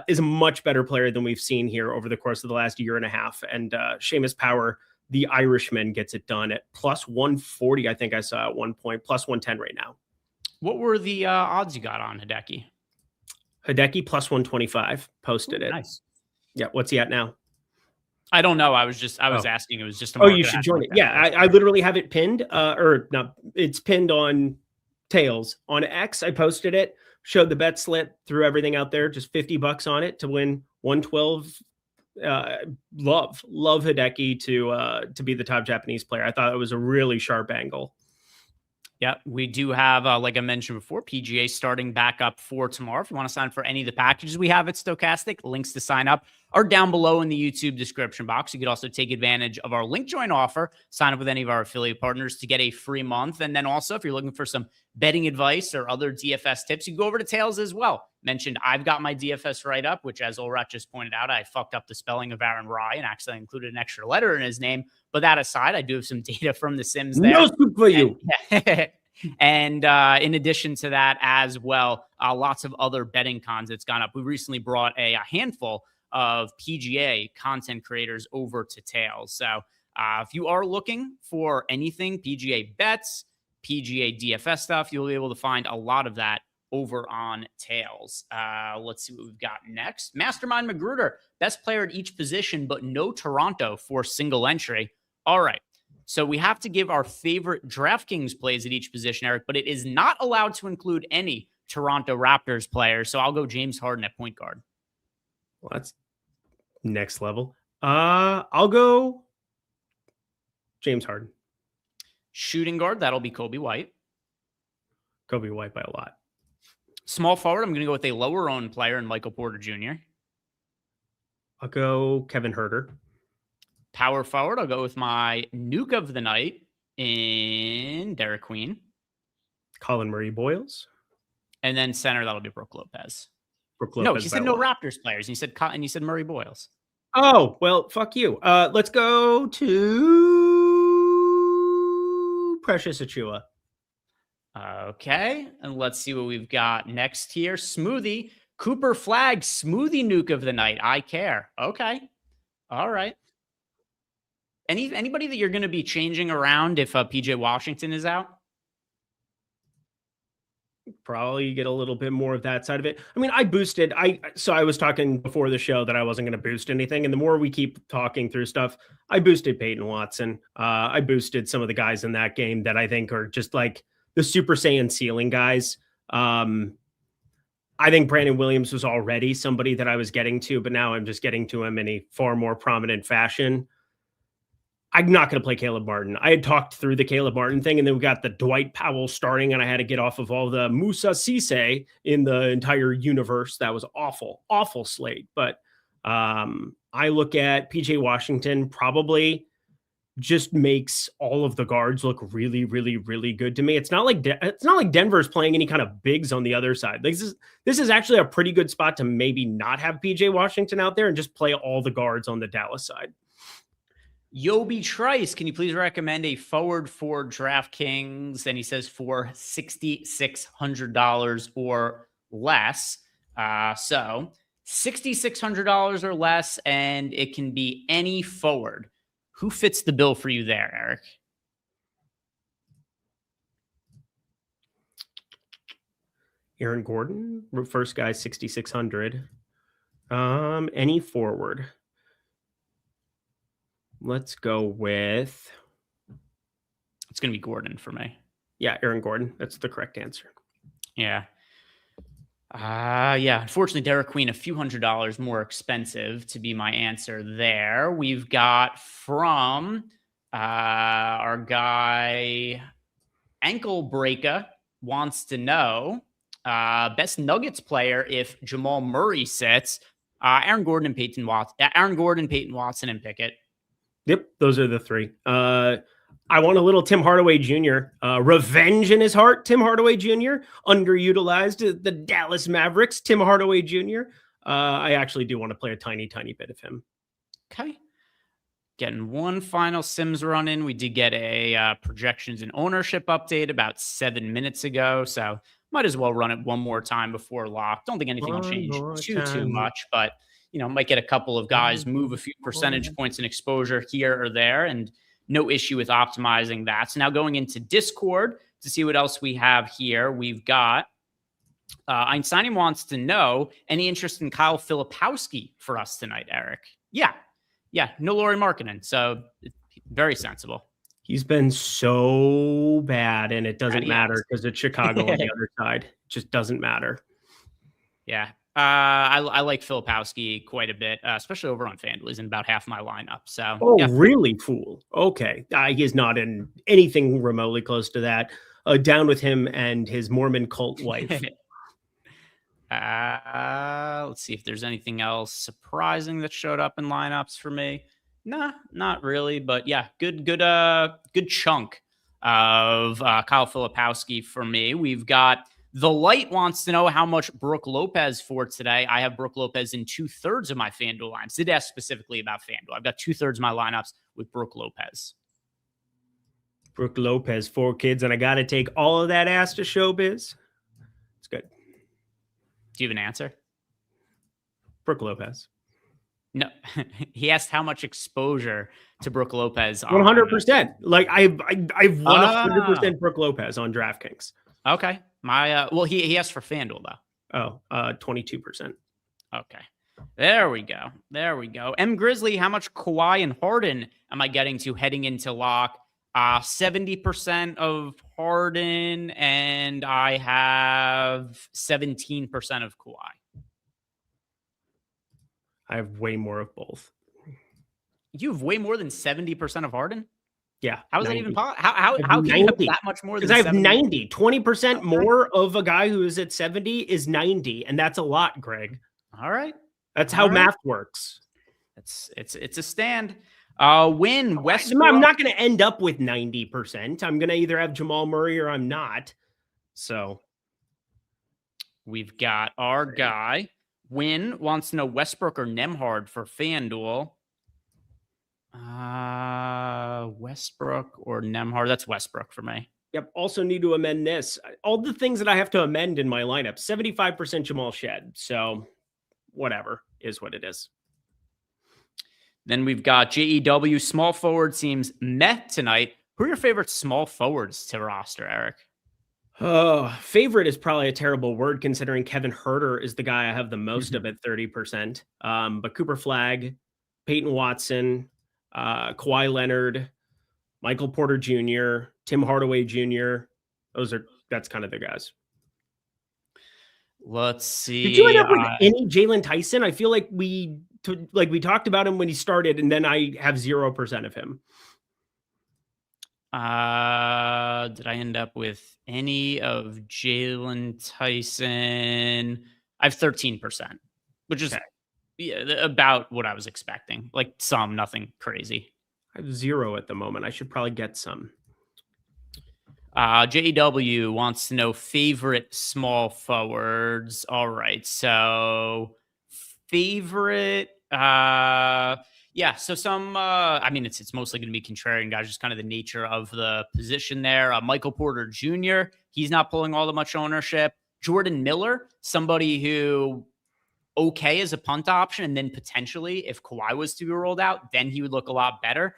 is a much better player than we've seen here over the course of the last year and a half. And Seamus Power, the Irishman, gets it done at plus 140. I think I saw at one point, plus 110 right now. What were the odds you got on Hideki? Hideki plus 125 posted it. Nice. Yeah. What's he at now? I don't know. I was asking. It was just a you should join it. Yeah, I literally have it pinned. Or not, it's pinned on Tails. On X, I posted it, showed the bet slip, threw everything out there, just $50 on it to win 112. Love Hideki to be the top Japanese player. I thought it was a really sharp angle. Yeah, we do have, like I mentioned before, PGA starting back up for tomorrow. If you want to sign for any of the packages we have at Stochastic, links to sign up are down below in the YouTube description box. You could also take advantage of our link join offer, sign up with any of our affiliate partners to get a free month. And then also, if you're looking for some betting advice or other DFS tips, you can go over to Tails as well. Mentioned I've got my DFS write-up, which, as Olrat just pointed out, I fucked up the spelling of Aaron Rye and actually included an extra letter in his name. But that aside, I do have some data from the Sims there. No soup for you. And in addition to that as well, lots of other betting cons that's gone up. We recently brought a handful of PGA content creators over to Tails. So if you are looking for anything PGA bets, PGA DFS stuff, you'll be able to find a lot of that over on Tails. Let's see what we've got next. Mastermind Magruder, best player at each position, but no Toronto for single entry. All right. So we have to give our favorite DraftKings plays at each position, Eric, but it is not allowed to include any Toronto Raptors players. So I'll go James Harden at point guard. Well, that's next level. I'll go James Harden. Shooting guard, that'll be Kobe White. Kobe White by a lot. Small forward, I'm going to go with a lower owned player in Michael Porter Jr. I'll go Kevin Huerter. Power forward, I'll go with my nuke of the night in Derek Queen. Colin Murray Boyles. And then center, that'll be Brook Lopez. Brook Lopez. No, he said no Raptors players. You said Murray Boyles. Oh, well, fuck you. Let's go to Precious Achiuwa. Okay, and let's see what we've got next here. Smoothie. Cooper Flag, smoothie nuke of the night. I care. Okay. All right. Anybody that you're going to be changing around if PJ Washington is out? Probably get a little bit more of that side of it. I mean, I boosted. So I was talking before the show that I wasn't going to boost anything. And the more we keep talking through stuff, I boosted Peyton Watson. I boosted some of the guys in that game that I think are just like the Super Saiyan ceiling guys. I think Brandon Williams was already somebody that I was getting to, but now I'm just getting to him in a far more prominent fashion. I'm not going to play Caleb Martin. I had talked through the Caleb Martin thing, and then we got the Dwight Powell starting, and I had to get off of all the Musa Cisse in the entire universe. That was awful slate. But I look at PJ Washington, probably just makes all of the guards look really, really, really good to me. It's not like Denver's playing any kind of bigs on the other side. This is actually a pretty good spot to maybe not have PJ Washington out there and just play all the guards on the Dallas side. Yobi Trice, can you please recommend a forward for DraftKings? And he says for $6,600 or less. So $6,600 or less, and it can be any forward. Who fits the bill for you there, Eric? Aaron Gordon, first guy, 6,600. Any forward. Let's go with. It's going to be Gordon for me. Yeah, Aaron Gordon. That's the correct answer. Yeah. Unfortunately, Derek Queen, a few $100s more expensive to be my answer there. We've got from our guy Ankle Breaker wants to know best Nuggets player if Jamal Murray sits. Aaron Gordon, Peyton Watson, and Pickett. Yep, those are the three. I want a little Tim Hardaway Jr. Revenge in his heart. Tim Hardaway Jr. Underutilized the Dallas Mavericks. Tim Hardaway Jr. I actually do want to play a tiny bit of him. Okay. Getting one final Sims run in. We did get a projections and ownership update about 7 minutes ago. So might as well run it one more time before lock. Don't think anything will change too much, but might get a couple of guys move a few percentage points in exposure here or there, and no issue with optimizing that. So now going into Discord to see what else we have here. We've got Einstein wants to know any interest in Kyle Filipowski for us tonight, Eric. Yeah. No Lauri Markkanen. So very sensible. He's been so bad, and it doesn't matter because it's Chicago on the other side. It just doesn't matter. Yeah. I like Filipowski quite a bit, especially over on FanDuel. He's in about half my lineup. So, really? Fool. Okay. He is not in anything remotely close to that. Down with him and his Mormon cult wife. Let's see if there's anything else surprising that showed up in lineups for me. Nah, not really. But yeah, good chunk of Kyle Filipowski for me. We've got The Light wants to know how much Brook Lopez for today. I have Brook Lopez in 2/3 of my FanDuel lineups. Did ask specifically about FanDuel. I've got 2/3 of my lineups with Brook Lopez. Brook Lopez, 4 kids, and I got to take all of that ass to showbiz. It's good. Do you have an answer? Brook Lopez. No, he asked how much exposure to Brook Lopez. 100%. Like I've won 100% Brook Lopez on DraftKings. Okay. He asked for FanDuel though. 22%. Okay. There we go. M Grizzly, how much Kawhi and Harden am I getting to heading into lock? 70% of Harden, and I have 17% of Kawhi. I have way more of both. You have way more than 70% of Harden? Yeah. How is that even possible? How can you have that much more than 70? Because I have 90. 20% more of a guy who is at 70 is 90, and that's a lot, Greg. All right. That's how math works. It's a stand. Westbrook. I'm not going to end up with 90%. I'm going to either have Jamal Murray or I'm not. So we've got our guy. Win wants to know Westbrook or Nembhard for FanDuel. Westbrook or Nembhard. That's Westbrook for me. Yep. Also need to amend this. All the things that I have to amend in my lineup. 75% Jamal Shed. So whatever is what it is. Then we've got JEW. Small forward seems meh tonight. Who are your favorite small forwards to roster, Eric? Favorite is probably a terrible word considering Kevin Huerter is the guy I have the most of at 30%. But Cooper Flagg, Peyton Watson, Kawhi Leonard, Michael Porter Jr., Tim Hardaway Jr. That's kind of the guys. Let's see. Did you end up with any Jalen Tyson? I feel like we talked about him when he started, and then I have 0% of him. Did I end up with any of Jalen Tyson? I have 13%, which is about what I was expecting. Like nothing crazy. I have 0 at the moment. I should probably get some. JW wants to know favorite small forwards. All right. So favorite, yeah. So some, I mean, it's mostly going to be contrarian guys, just kind of the nature of the position there. Michael Porter Jr., he's not pulling all that much ownership. Jordan Miller, somebody who okay as a punt option, and then potentially if Kawhi was to be rolled out, then he would look a lot better.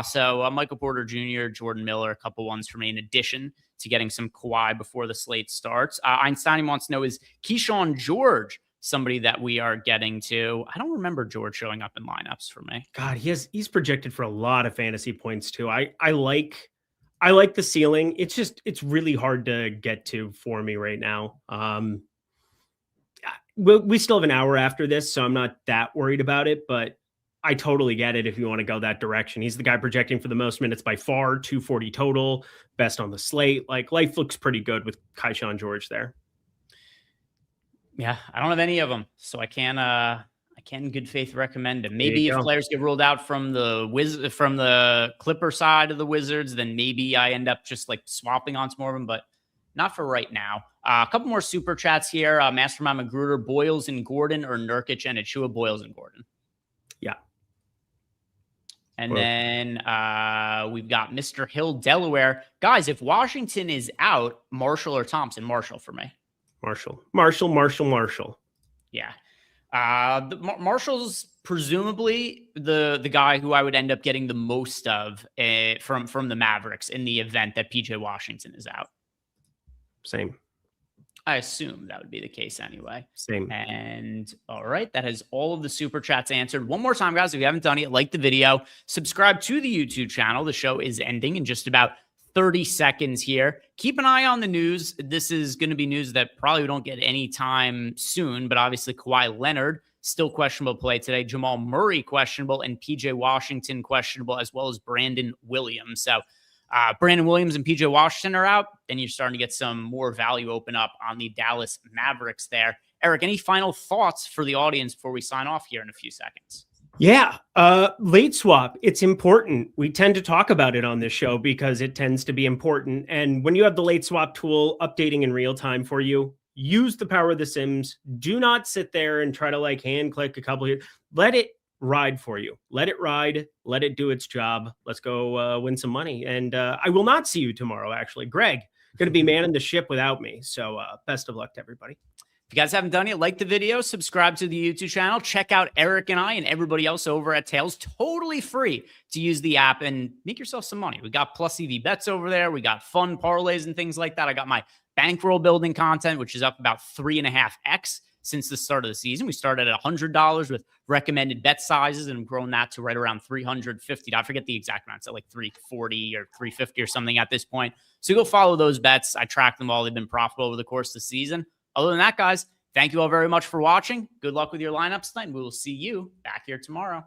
So Michael Porter Jr., Jordan Miller, a couple ones for me in addition to getting some Kawhi before the slate starts. Einstein wants to know, is Keyshawn George somebody that we are getting to? I don't remember George showing up in lineups for me. God, he's projected for a lot of fantasy points too. I like the ceiling. It's really hard to get to for me right now. We still have an hour after this, so I'm not that worried about it, but I totally get it if you want to go that direction. He's the guy projecting for the most minutes by far, 240 total, best on the slate. Like, life looks pretty good with Keyshawn George there. Yeah, I don't have any of them, so I can't in good faith recommend him. Maybe if players get ruled out from the Clipper side of the Wizards, then maybe I end up just like swapping on some more of them, but not for right now. A couple more super chats here. Mastermind Magruder, Boyles and Gordon, or Nurkic and Achua? Boyles and Gordon. Yeah. And then we've got Mr. Hill, Delaware. Guys, if Washington is out, Marshall or Thompson? Marshall for me. Marshall. Yeah. Marshall's presumably the guy who I would end up getting the most of from the Mavericks in the event that PJ Washington is out. Same. I assume that would be the case anyway. Same. And all right, that has all of the super chats answered. One more time, guys, if you haven't done it, like the video, subscribe to the YouTube channel. The show is ending in just about 30 seconds here. Keep an eye on the news. This is going to be news that probably we don't get any time soon, but obviously Kawhi Leonard still questionable play today. Jamal Murray questionable, and PJ Washington questionable, as well as Brandon Williams. So Brandon Williams and PJ Washington are out, then you're starting to get some more value open up on the Dallas Mavericks there. Eric, any final thoughts for the audience before we sign off here in a few seconds? Yeah. Late swap. It's important. We tend to talk about it on this show because it tends to be important. And when you have the late swap tool updating in real time for you, use the power of the Sims. Do not sit there and try to like hand click a couple here. Let it ride for you. Let it ride. Let it do its job. Let's go win some money. And I will not see you tomorrow, actually. Greg, going to be manning the ship without me. So best of luck to everybody. If you guys haven't done it, like the video, subscribe to the YouTube channel, check out Eric and I and everybody else over at Tails. Totally free to use the app and make yourself some money. We got plus EV bets over there. We got fun parlays and things like that. I got my bankroll building content, which is up about 3.5x since the start of the season. We started at $100 with recommended bet sizes and grown that to right around $350. I forget the exact amount. It's at like $340 or $350 or something at this point. So go follow those bets. I track them all. They've been profitable over the course of the season. Other than that, guys, thank you all very much for watching. Good luck with your lineups tonight, and we will see you back here tomorrow.